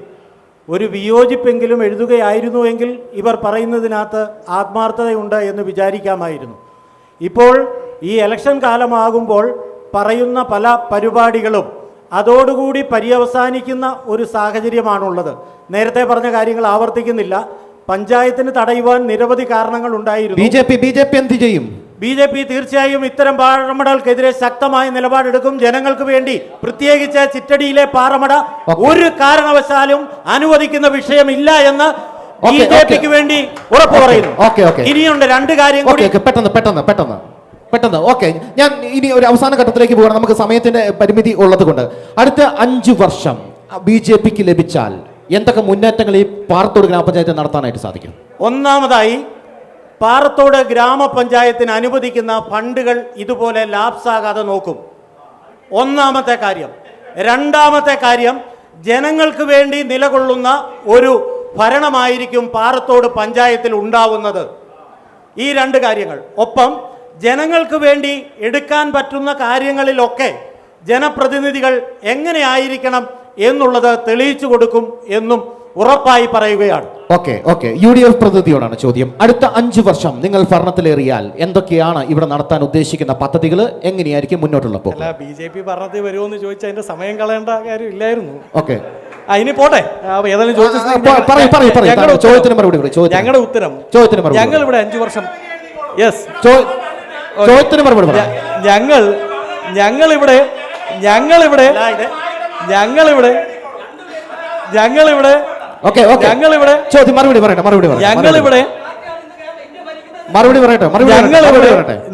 ഒരു വിയോജിപ്പെങ്കിലും എഴുതുകയായിരുന്നുവെങ്കിൽ ഇവർ പറയുന്നതിനകത്ത് ആത്മാർത്ഥതയുണ്ട് എന്ന് വിചാരിക്കാമായിരുന്നു. ഇപ്പോൾ ഈ ഇലക്ഷൻ കാലമാകുമ്പോൾ പറയുന്ന പല പരിപാടികളും അതോടുകൂടി പര്യവസാനിക്കുന്ന ഒരു സാഹചര്യമാണുള്ളത്. നേരത്തെ പറഞ്ഞ കാര്യങ്ങൾ ആവർത്തിക്കുന്നില്ല. പഞ്ചായത്തിന് തടയുവാൻ നിരവധി കാരണങ്ങൾ ഉണ്ടായിരുന്നു. BJP എന്ത് ചെയ്യും? BJP തീർച്ചയായും ഇത്തരം പാറമടകൾക്കെതിരെ ശക്തമായ നിലപാടെടുക്കും. ജനങ്ങൾക്ക് വേണ്ടി, പ്രത്യേകിച്ച് ചിറ്റടിയിലെ പാറമട ഒരു കാരണവശാലും അനുവദിക്കുന്ന വിഷയമില്ല എന്ന് BJPക്ക് വേണ്ടി ഉറപ്പു പറയുന്നു. ഇനിയുണ്ട് രണ്ട് കാര്യം കൂടി. പെട്ടെന്ന് ഓക്കെ, ഞാൻ ഇനി ഒരു അവസാന ഘട്ടത്തിലേക്ക് പോകണം. നമുക്ക് സമയത്തിന്റെ പരിമിതി ഉള്ളത് കൊണ്ട് അടുത്ത 5 വർഷം BJPക്ക് ലഭിച്ചാൽ എന്തൊക്കെ മുന്നേറ്റങ്ങൾ ഈ പാറത്തോട് ഗ്രാമപഞ്ചായത്ത് നടത്താനായിട്ട് സാധിക്കും? ഒന്നാമതായി, പാറത്തോട് ഗ്രാമപഞ്ചായത്തിന് അനുവദിക്കുന്ന ഫണ്ടുകൾ ഇതുപോലെ ലാപ്സാകാതെ നോക്കും. ഒന്നാമത്തെ കാര്യം. രണ്ടാമത്തെ കാര്യം, ജനങ്ങൾക്ക് വേണ്ടി നിലകൊള്ളുന്ന ഒരു ഭരണമായിരിക്കും പാറത്തോട് പഞ്ചായത്തിൽ ഉണ്ടാവുന്നത്. ഈ രണ്ട് കാര്യങ്ങൾ. ഒപ്പം ജനങ്ങൾക്ക് വേണ്ടി എടുക്കാൻ പറ്റുന്ന കാര്യങ്ങളിലൊക്കെ ജനപ്രതിനിധികൾ എങ്ങനെയായിരിക്കണം എന്നുള്ളത് തെളിയിച്ചു കൊടുക്കും എന്നും ഉറപ്പായി പറയുകയാണ്. ഓക്കെ UDF പ്രതിനിധിയോടാണ് ചോദ്യം. അടുത്ത 5 വർഷം നിങ്ങൾ ഭരണത്തിലേറിയാൽ എന്തൊക്കെയാണ് ഇവിടെ നടത്താൻ ഉദ്ദേശിക്കുന്ന പദ്ധതികൾ? എങ്ങനെയായിരിക്കും മുന്നോട്ടുള്ള പോക്ക്? BJP ഭരണത്തിൽ വരുമോന്ന് ചോദിച്ചാൽ അതിന്റെ സമയം കളയേണ്ട കാര്യം ഇല്ലായിരുന്നു. ഓക്കെ, ഇനി പോട്ടെ. ഏതായാലും ഞങ്ങളുടെ ഉത്തരം, ഞങ്ങൾ ഇവിടെ 5 വർഷം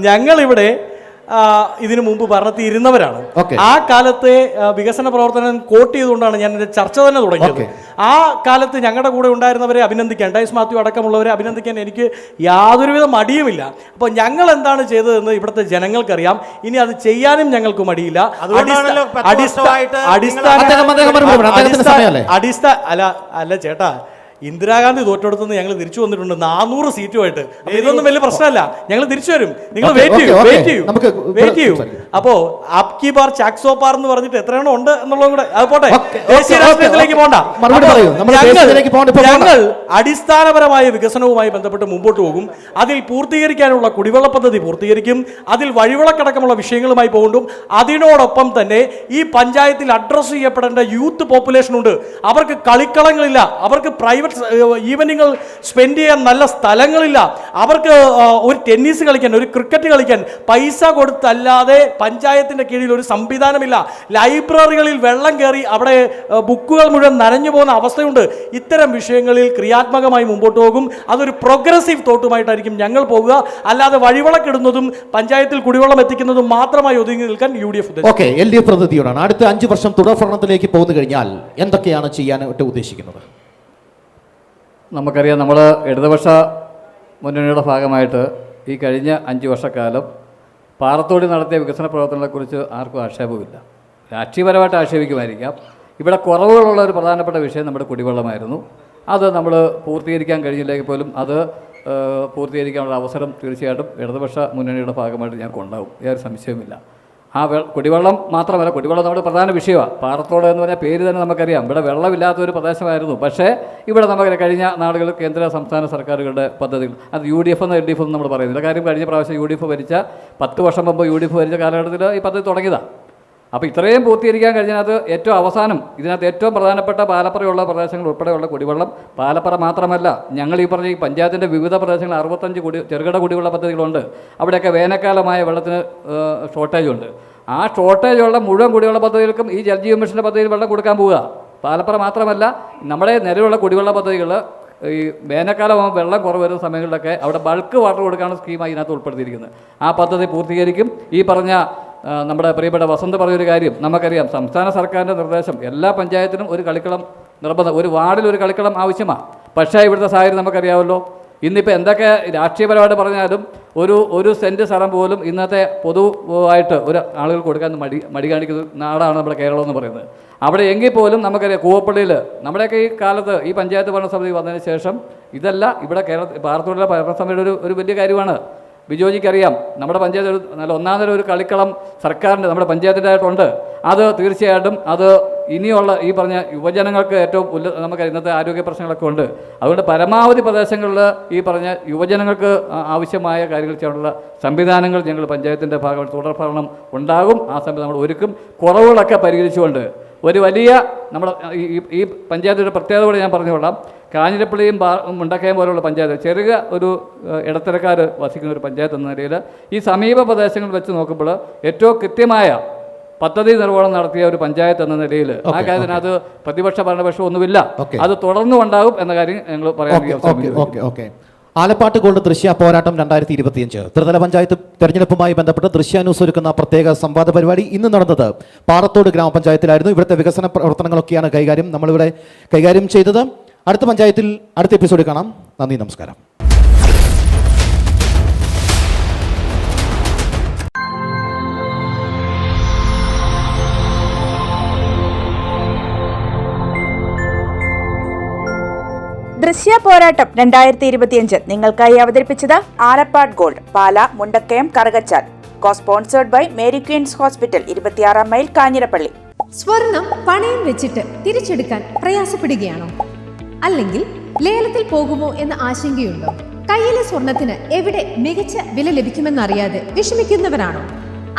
ഞങ്ങളിവിടെ ഇതിനു മുമ്പ് ഭരണത്തിൽ ഇരുന്നവരാണ്. ആ കാലത്തെ വികസന പ്രവർത്തനം കോട്ട് ചെയ്തുകൊണ്ടാണ് ഞാൻ എൻ്റെ ചർച്ച തന്നെ തുടങ്ങിയത്. ആ കാലത്ത് ഞങ്ങളുടെ കൂടെ ഉണ്ടായിരുന്നവരെ അഭിനന്ദിക്കാൻ, ഡൈസ് മാത്യു അടക്കമുള്ളവരെ അഭിനന്ദിക്കാൻ എനിക്ക് യാതൊരുവിധ മടിയുമില്ല. അപ്പോൾ ഞങ്ങൾ എന്താണ് ചെയ്തതെന്ന് ഇവിടുത്തെ ജനങ്ങൾക്കറിയാം. ഇനി അത് ചെയ്യാനും ഞങ്ങൾക്ക് മടിയില്ല. അല്ല ചേട്ടാ, ഇന്ദിരാഗാന്ധി തോറ്റെടുത്തുനിന്ന് ഞങ്ങൾ തിരിച്ചു വന്നിട്ടുണ്ട് 400 സീറ്റുമായിട്ട്. ഇതൊന്നും വലിയ പ്രശ്നമല്ല, ഞങ്ങൾ തിരിച്ചു വരും. നിങ്ങൾ വെയിറ്റ് ചെയ്യൂ. അപ്പോ ആപ്കി ബാർ ചാക്സോ പാർ എന്ന് പറഞ്ഞിട്ട് എത്രയാണോ ഉണ്ട് എന്നുള്ളതും കൂടെ അത് പോട്ടെ. ദേശീയ രാഷ്ട്രീയത്തിലേക്ക് പോകണ്ട. ഞങ്ങൾ അടിസ്ഥാനപരമായ വികസനവുമായി ബന്ധപ്പെട്ട് മുമ്പോട്ട് പോകും. അതിൽ പൂർത്തീകരിക്കാനുള്ള കുടിവെള്ള പദ്ധതി പൂർത്തീകരിക്കും. അതിൽ വഴിവിളക്കടക്കമുള്ള വിഷയങ്ങളുമായി പോകും. അതിനോടൊപ്പം തന്നെ ഈ പഞ്ചായത്തിൽ അഡ്രസ് ചെയ്യപ്പെടേണ്ട യൂത്ത് പോപ്പുലേഷൻ ഉണ്ട്. അവർക്ക് കളിക്കളങ്ങളില്ല, അവർക്ക് പ്രൈവറ്റ് ഈവനിങ്ങൾ സ്പെൻഡ് ചെയ്യാൻ നല്ല സ്ഥലങ്ങളില്ല, അവർക്ക് ഒരു ടെന്നീസ് കളിക്കാൻ, ഒരു ക്രിക്കറ്റ് കളിക്കാൻ പൈസ കൊടുത്തല്ലാതെ പഞ്ചായത്തിൻ്റെ കീഴിൽ ഒരു സംവിധാനമില്ല. ലൈബ്രറികളിൽ വെള്ളം കയറി അവിടെ ബുക്കുകൾ മുഴുവൻ നനഞ്ഞു പോകുന്ന അവസ്ഥയുണ്ട്. ഇത്തരം വിഷയങ്ങളിൽ ക്രിയാത്മകമായി മുമ്പോട്ട് പോകും. അതൊരു പ്രോഗ്രസീവ് തോട്ടുമായിട്ടായിരിക്കും ഞങ്ങൾ പോകുക. അല്ലാതെ വഴിവിളക്കിടുന്നതും പഞ്ചായത്തിൽ കുടിവെള്ളം എത്തിക്കുന്നതും മാത്രമായി ഒതുങ്ങി നിൽക്കാൻ UDF LDF പ്രതിനിധിയോടാണ്. അടുത്ത 5 വർഷം തുടർ ഭരണത്തിലേക്ക് പോകുന്നു കഴിഞ്ഞാൽ എന്തൊക്കെയാണ് ചെയ്യാനായിട്ട് ഉദ്ദേശിക്കുന്നത്? നമുക്കറിയാം, നമ്മൾ ഇടതുപക്ഷ മുന്നണിയുടെ ഭാഗമായിട്ട് ഈ കഴിഞ്ഞ 5 വർഷക്കാലം പാറത്തോട് നടത്തിയ വികസന പ്രവർത്തനങ്ങളെക്കുറിച്ച് ആർക്കും ആക്ഷേപമില്ല. രാഷ്ട്രീയപരമായിട്ട് ആക്ഷേപിക്കുമായിരിക്കാം. ഇവിടെ കുറവുകളുള്ള ഒരു പ്രധാനപ്പെട്ട വിഷയം നമ്മുടെ കുടിവെള്ളമായിരുന്നു. അത് നമ്മൾ പൂർത്തീകരിക്കാൻ കഴിഞ്ഞില്ലെങ്കിൽ പോലും അത് പൂർത്തീകരിക്കാനുള്ള അവസരം തീർച്ചയായിട്ടും ഇടതുപക്ഷ മുന്നണിയുടെ ഭാഗമായിട്ട് ഞങ്ങൾക്കുണ്ടാവും. യാതൊരു സംശയവുമില്ല. ആ കുടിവെള്ളം മാത്രമല്ല, കുടിവെള്ളം നമ്മുടെ പ്രധാന വിഷയമാണ്. പാറത്തോട് എന്ന് പറഞ്ഞാൽ പേര് തന്നെ നമുക്കറിയാം. ഇവിടെ വെള്ളമില്ലാത്തൊരു പ്രദേശമായിരുന്നു. പക്ഷേ ഇവിടെ നമുക്ക് കഴിഞ്ഞ നാളുകളിൽ കേന്ദ്ര സംസ്ഥാന സർക്കാരുകളുടെ പദ്ധതികൾ, അത് UDF എന്നോ LDF എന്ന് നമ്മൾ പറയുന്നില്ല. കാര്യം കഴിഞ്ഞ പ്രാവശ്യം UDF ഭരിച്ച 10 വർഷം മുമ്പ് UDF ഭരിച്ച കാലഘട്ടത്തിൽ ഈ പദ്ധതി തുടങ്ങിയതാണ്. അപ്പോൾ ഇത്രയും പൂർത്തീകരിക്കാൻ കഴിഞ്ഞതിനകത്ത് ഏറ്റവും അവസാനം ഇതിനകത്ത് ഏറ്റവും പ്രധാനപ്പെട്ട പാലപ്പറയുള്ള പ്രദേശങ്ങൾ ഉൾപ്പെടെയുള്ള കുടിവെള്ളം, പാലപ്പറ മാത്രമല്ല, ഞങ്ങൾ ഈ പറഞ്ഞ ഈ പഞ്ചായത്തിൻ്റെ വിവിധ പ്രദേശങ്ങൾ 65 ചെറുകിട കുടിവെള്ള പദ്ധതികളുണ്ട്. അവിടെയൊക്കെ വേനൽക്കാലമായ വെള്ളത്തിന് ഷോർട്ടേജുണ്ട്. ആ ഷോർട്ടേജുള്ള മുഴുവൻ കുടിവെള്ള പദ്ധതികൾക്കും ഈ ജൽജീവൻ മിഷൻ്റെ പദ്ധതിയിൽ വെള്ളം കൊടുക്കാൻ പോവുക. പാലപ്പറ മാത്രമല്ല, നമ്മുടെ നിലവിലുള്ള കുടിവെള്ള പദ്ധതികൾ ഈ വേനൽക്കാലം വെള്ളം കുറവ് വരുന്ന സമയങ്ങളിലൊക്കെ അവിടെ ബൾക്ക് വാട്ടർ കൊടുക്കാനുള്ള സ്കീമായി ഇതിനകത്ത് ഉൾപ്പെടുത്തിയിരിക്കുന്നത്. ആ പദ്ധതി പൂർത്തീകരിക്കും. ഈ പറഞ്ഞ നമ്മുടെ പ്രിയപ്പെട്ട വസന്ത് പറഞ്ഞൊരു കാര്യം നമുക്കറിയാം. സംസ്ഥാന സർക്കാരിൻ്റെ നിർദ്ദേശം എല്ലാ പഞ്ചായത്തിനും ഒരു കളിക്കളം നിർബന്ധം, ഒരു വാർഡിൽ ഒരു കളിക്കളം ആവശ്യമാണ്. പക്ഷേ ഇവിടുത്തെ സാഹചര്യം നമുക്കറിയാമല്ലോ. ഇന്നിപ്പോൾ എന്തൊക്കെ രാഷ്ട്രീയപരമായിട്ട് പറഞ്ഞാലും ഒരു സെൻറ്റ് സ്ഥലം പോലും ഇന്നത്തെ പൊതുവായിട്ട് ഒരു ആളുകൾ കൊടുക്കാൻ മടി കാണിക്കുന്ന നാടാണ് നമ്മുടെ കേരളം എന്ന് പറയുന്നത്. അവിടെ എങ്കിൽ പോലും നമുക്കറിയാം കൂവപ്പള്ളിയിൽ നമ്മുടെയൊക്കെ ഈ കാലത്ത് ഈ പഞ്ചായത്ത് ഭരണസമിതി വന്നതിന് ശേഷം ഇതല്ല ഇവിടെ പാറത്തോടിലെ ഭരണസമിതിയുടെ ഒരു വലിയ കാര്യമാണ്. ബിജോജിക്കറിയാം നമ്മുടെ പഞ്ചായത്ത് ഒരു നല്ല ഒന്നാമതൊരു ഒരു കളിക്കളം സർക്കാരിൻ്റെ നമ്മുടെ പഞ്ചായത്തിൻ്റെതായിട്ടുണ്ട്. അത് തീർച്ചയായിട്ടും അത് ഇനിയുള്ള ഈ പറഞ്ഞ യുവജനങ്ങൾക്ക് ഏറ്റവും നമുക്ക് ഇന്നത്തെ ആരോഗ്യ പ്രശ്നങ്ങളൊക്കെ ഉണ്ട്. അതുകൊണ്ട് പരമാവധി പ്രദേശങ്ങളിൽ ഈ പറഞ്ഞ യുവജനങ്ങൾക്ക് ആവശ്യമായ കാര്യങ്ങൾ ചെയ്യാനുള്ള സംവിധാനങ്ങൾ ഞങ്ങൾ പഞ്ചായത്തിൻ്റെ ഭാഗമായിട്ട് തുടർഭരണം ഉണ്ടാകും. ആ സമയത്ത് നമ്മൾ ഒരുക്കും. കുറവുകളൊക്കെ പരിഹരിച്ചുകൊണ്ട് ഒരു വലിയ നമ്മുടെ ഈ പഞ്ചായത്തിൻ്റെ പ്രത്യേകത കൂടെ ഞാൻ പറഞ്ഞുകൊള്ളാം. കാഞ്ഞിരപ്പള്ളിയും മുണ്ടക്കയം പോലുള്ള പഞ്ചായത്ത് ചെറിയ ഒരു ഇടത്തരക്കാർ വസിക്കുന്ന ഒരു പഞ്ചായത്ത് എന്ന നിലയിൽ ഈ സമീപ പ്രദേശങ്ങൾ വെച്ച് നോക്കുമ്പോൾ ഏറ്റവും കൃത്യമായ പദ്ധതി നിർവഹണം നടത്തിയ ഒരു പഞ്ചായത്ത് എന്ന നിലയിൽ ആ കാര്യത്തിനകത്ത് പ്രതിപക്ഷ ഭരണപക്ഷം ഒന്നുമില്ല. അത് തുടർന്നും ഉണ്ടാകും എന്ന കാര്യം ഞങ്ങൾ പറയാൻ. ആലപ്പാട്ട് ഗോൾഡ് ദൃശ്യ പോരാട്ടം 2025 ത്രിതല പഞ്ചായത്ത് തെരഞ്ഞെടുപ്പുമായി ബന്ധപ്പെട്ട് ദൃശ്യ ന്യൂസ് ഒരുക്കുന്ന പ്രത്യേക സംവാദ പരിപാടി ഇന്ന് നടന്നത് പാറത്തോട് ഗ്രാമപഞ്ചായത്തിലായിരുന്നു. ഇവിടുത്തെ വികസന പ്രവർത്തനങ്ങളൊക്കെയാണ് നമ്മളിവിടെ കൈകാര്യം ചെയ്തത്. അടുത്ത പഞ്ചായത്തിൽ അടുത്ത എപ്പിസോഡിൽ കാണാം. നന്ദി, നമസ്കാരം. ദൃശ്യ പോരാട്ടം 2025 നിങ്ങൾക്കായി അവതരിപ്പിച്ചത് Alappad gold, Pala, Mundakkayam, Karukachal. Sponsored by Mary Queens hospital, 26 mile, Kanjirappally. സ്വർണം പണയം വെച്ചിട്ട് തിരിച്ചെടുക്കാൻ പ്രയാസപ്പെടുകയാണോ? അല്ലെങ്കിൽ ലേലത്തിൽ പോകുമോ എന്ന ആശങ്കയുണ്ടോ? കയ്യിലെ സ്വർണത്തിന് എവിടെ മികച്ച വില ലഭിക്കുമെന്നറിയാതെ വിഷമിക്കുന്നവരാണോ?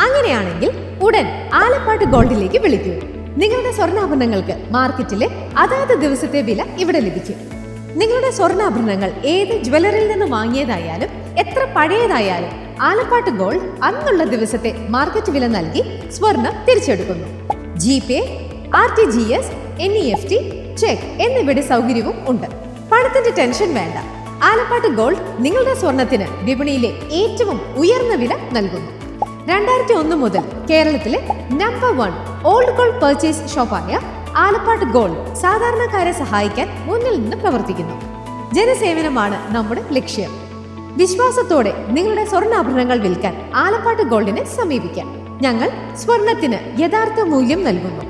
അങ്ങനെയാണെങ്കിൽ ഉടൻ ആലപ്പാട് ഗോൾഡിലേക്ക് വിളിക്കൂ. നിങ്ങളുടെ സ്വർണ്ണാഭരണങ്ങൾക്ക് മാർക്കറ്റിലെ അതാത് ദിവസത്തെ വില ഇവിടെ ലഭിക്കും. നിങ്ങളുടെ സ്വർണ്ണാഭരണങ്ങൾ ഏത് ജ്വല്ലറിയിൽ നിന്ന് വാങ്ങിയതായാലും എത്ര പഴയതായാലും ആലപ്പാട്ട് ഗോൾഡ് അന്നുള്ള ദിവസത്തെ മാർക്കറ്റ് വില നൽകി സ്വർണം തിരിച്ചെടുക്കുന്നു. GPay, RTGS, NEFT, ചെക്ക് എന്നിവയുടെ സൗകര്യവും ഉണ്ട്. പണത്തിന്റെ ടെൻഷൻ വേണ്ട. ആലപ്പാട്ട് ഗോൾഡ് നിങ്ങളുടെ സ്വർണത്തിന് വിപണിയിലെ ഏറ്റവും ഉയർന്ന വില നൽകുന്നു. 2001 മുതൽ കേരളത്തിലെ നമ്പർ 1 ഓൾഡ് ഗോൾഡ് പർച്ചേസ് ഷോപ്പായ ആലപ്പാട്ട് ഗോൾഡ് സാധാരണക്കാരെ സഹായിക്കാൻ മുന്നിൽ നിന്ന് പ്രവർത്തിക്കുന്നു. ജനസേവനമാണ് നമ്മുടെ ലക്ഷ്യം. വിശ്വാസത്തോടെ നിങ്ങളുടെ സ്വർണ്ണാഭരണങ്ങൾ വിൽക്കാൻ ആലപ്പാട്ട് ഗോൾഡിനെ സമീപിക്കാം. ഞങ്ങൾ സ്വർണത്തിന് യഥാർത്ഥ മൂല്യം നൽകുന്നു.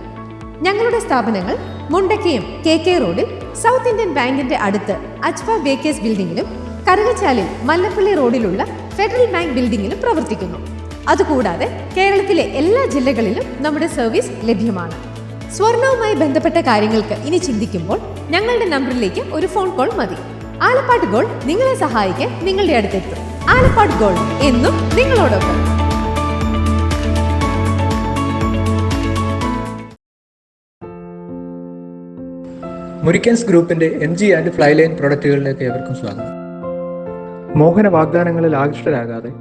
ഞങ്ങളുടെ സ്ഥാപനങ്ങൾ മുണ്ടക്കയം KK റോഡിൽ സൗത്ത് ഇന്ത്യൻ ബാങ്കിന്റെ അടുത്ത് അജ്ഫ ബേക്കേഴ്സ് ബിൽഡിംഗിലും കറുകച്ചാലിൽ മല്ലപ്പള്ളി റോഡിലുള്ള ഫെഡറൽ ബാങ്ക് ബിൽഡിംഗിലും പ്രവർത്തിക്കുന്നു. അതുകൂടാതെ കേരളത്തിലെ എല്ലാ ജില്ലകളിലും നമ്മുടെ സർവീസ് ലഭ്യമാണ്. സ്വർണവുമായി ബന്ധപ്പെട്ട കാര്യങ്ങൾക്ക് ഇനി ചിന്തിക്കുമ്പോൾ ഞങ്ങളുടെ നമ്പറിലേക്ക് ഒരു ഫോൺ കോൾ മതി. ആലപ്പാട്ട് ഗോൾഡ് നിങ്ങളെ സഹായിക്കാൻ നിങ്ങളുടെ അടുത്തെത്തും. ആലപ്പാട്ട് ഗോൾഡ് എന്നും നിങ്ങളോടൊപ്പം. മുരിക്കൻസ് ഗ്രൂപ്പിന്റെ MG ആൻഡ് ഫ്ലൈലൈൻ പ്രൊഡക്റ്റുകളിലേക്ക് ഏവർക്കും സ്വാഗതം. മോഹന വാഗ്ദാനങ്ങളിൽ ആകൃഷ്ടരാകാതെ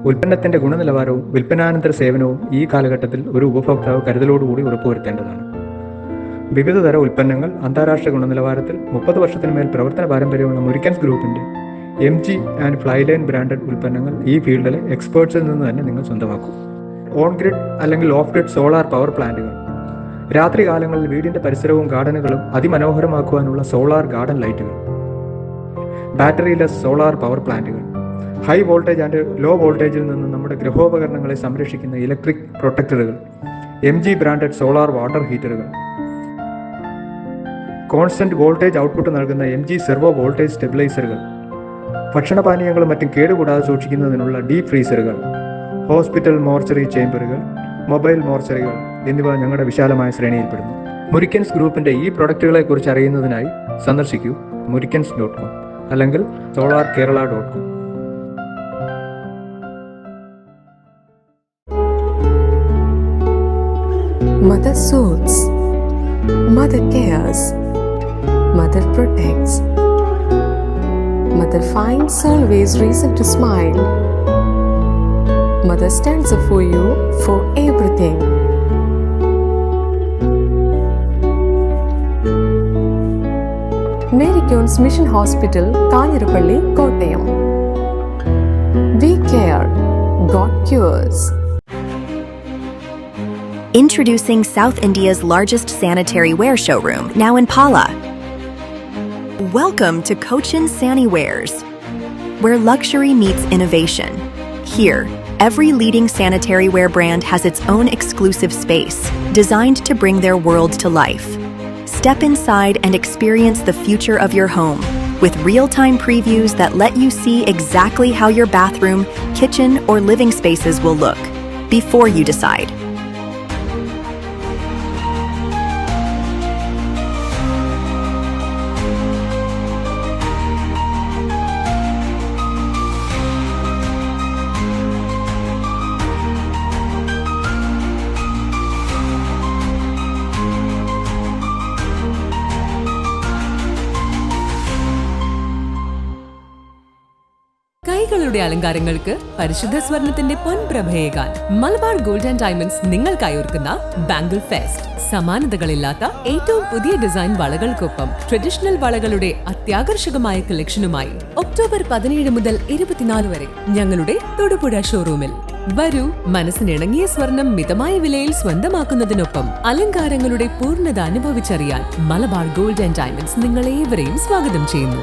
ഉൽപ്പന്നത്തിന്റെ ഗുണനിലവാരവും വിൽപ്പനാനന്തര സേവനവും ഈ കാലഘട്ടത്തിൽ ഒരു ഉപഭോക്താവ് കരുതലോടുകൂടി ഉറപ്പുവരുത്തേണ്ടതാണ്. വിവിധ തര ഉൽപ്പന്നങ്ങൾ അന്താരാഷ്ട്ര ഗുണനിലവാരത്തിൽ 30 വർഷത്തിന് മേൽ പ്രവർത്തന പാരമ്പര്യമുള്ള മുരിക്കൻസ് ഗ്രൂപ്പിന്റെ MG ആൻഡ് ഫ്ലൈലൈൻ ബ്രാൻഡഡ് ഉൽപ്പന്നങ്ങൾ ഈ ഫീൽഡിലെ എക്സ്പേർട്സിൽ നിന്ന് തന്നെ നിങ്ങൾ സ്വന്തമാക്കും. ഓൺ ഗ്രിഡ് അല്ലെങ്കിൽ ഓഫ് ഗ്രിഡ് സോളാർ പവർ പ്ലാന്റുകൾ, രാത്രി കാലങ്ങളിൽ വീടിന്റെ പരിസരവും ഗാർഡനുകളും അതിമനോഹരമാക്കുവാനുള്ള സോളാർ ഗാർഡൻ ലൈറ്റുകൾ, ബാറ്ററിലെസ് സോളാർ പവർ പ്ലാന്റുകൾ, ഹൈ വോൾട്ടേജ് ആൻഡ് ലോ വോൾട്ടേജിൽ നിന്ന് നമ്മുടെ ഗൃഹോപകരണങ്ങളെ സംരക്ഷിക്കുന്ന ഇലക്ട്രിക് പ്രൊട്ടക്ടറുകൾ, MG ബ്രാൻഡഡ് സോളാർ വാട്ടർ ഹീറ്ററുകൾ, കോൺസ്റ്റന്റ് വോൾട്ടേജ് ഔട്ട്പുട്ട് നൽകുന്ന MG സെർവോ വോൾട്ടേജ് സ്റ്റെബിലൈസറുകൾ, ഭക്ഷണപാനീയങ്ങളും മറ്റും കേടുകൂടാതെ സൂക്ഷിക്കുന്നതിനുള്ള ഡീപ് ഫ്രീസറുകൾ, ഹോസ്പിറ്റൽ മോർച്ചറി ചേംബറുകൾ, മൊബൈൽ മോർച്ചറികൾ എന്നിവ ഞങ്ങളുടെ വിശാലമായ ശ്രേണിയിൽപ്പെടുന്നു. മുരിക്കൻസ് ഗ്രൂപ്പിന്റെ ഈ പ്രൊഡക്റ്റുകളെ കുറിച്ച് അറിയുന്നതിനായി സന്ദർശിക്കൂ murikans.com അല്ലെങ്കിൽ solarkerala.com. Mother soothes, Mother cares, Mother protects, Mother finds always reason to smile. Mother stands up for you for everything. Mary Queen's Mission Hospital, Kanirapalli, Kottayam. We care, God cures. Introducing South India's largest sanitary wear showroom, now in Pala. Welcome to Cochin Saniwares, where luxury meets innovation. Here, every leading sanitary ware brand has its own exclusive space, designed to bring their world to life. Step inside and experience the future of your home, with real-time previews that let you see exactly how your bathroom, kitchen, or living spaces will look before you decide. കൈകളുടെ അലങ്കാരങ്ങൾക്ക് പരിശുദ്ധ സ്വർണത്തിന്റെ പൊൻപ്രഭയേകാൻ Malabar gold and diamonds നിങ്ങൾക്കായി ഒരുക്കുന്ന bangle fest. സമാനതകളില്ലാത്ത ഏറ്റവും പുതിയ design വളകൾക്കൊപ്പം traditional വളകളുടെ അത്യാകർഷകമായ കളക്ഷനുമായി October 17 മുതൽ 24 വരെ ഞങ്ങളുടെ തൊടുപുഴ ഷോറൂമിൽ വരൂ. മനസ്സിനിണങ്ങിയ സ്വർണം മിതമായ വിലയിൽ സ്വന്തമാക്കുന്നതിനൊപ്പം അലങ്കാരങ്ങളുടെ പൂർണ്ണത അനുഭവിച്ചറിയാൻ മലബാർ ഗോൾഡ് ആൻഡ് ഡയമണ്ട്സ് നിങ്ങളേവരെയും സ്വാഗതം ചെയ്യുന്നു.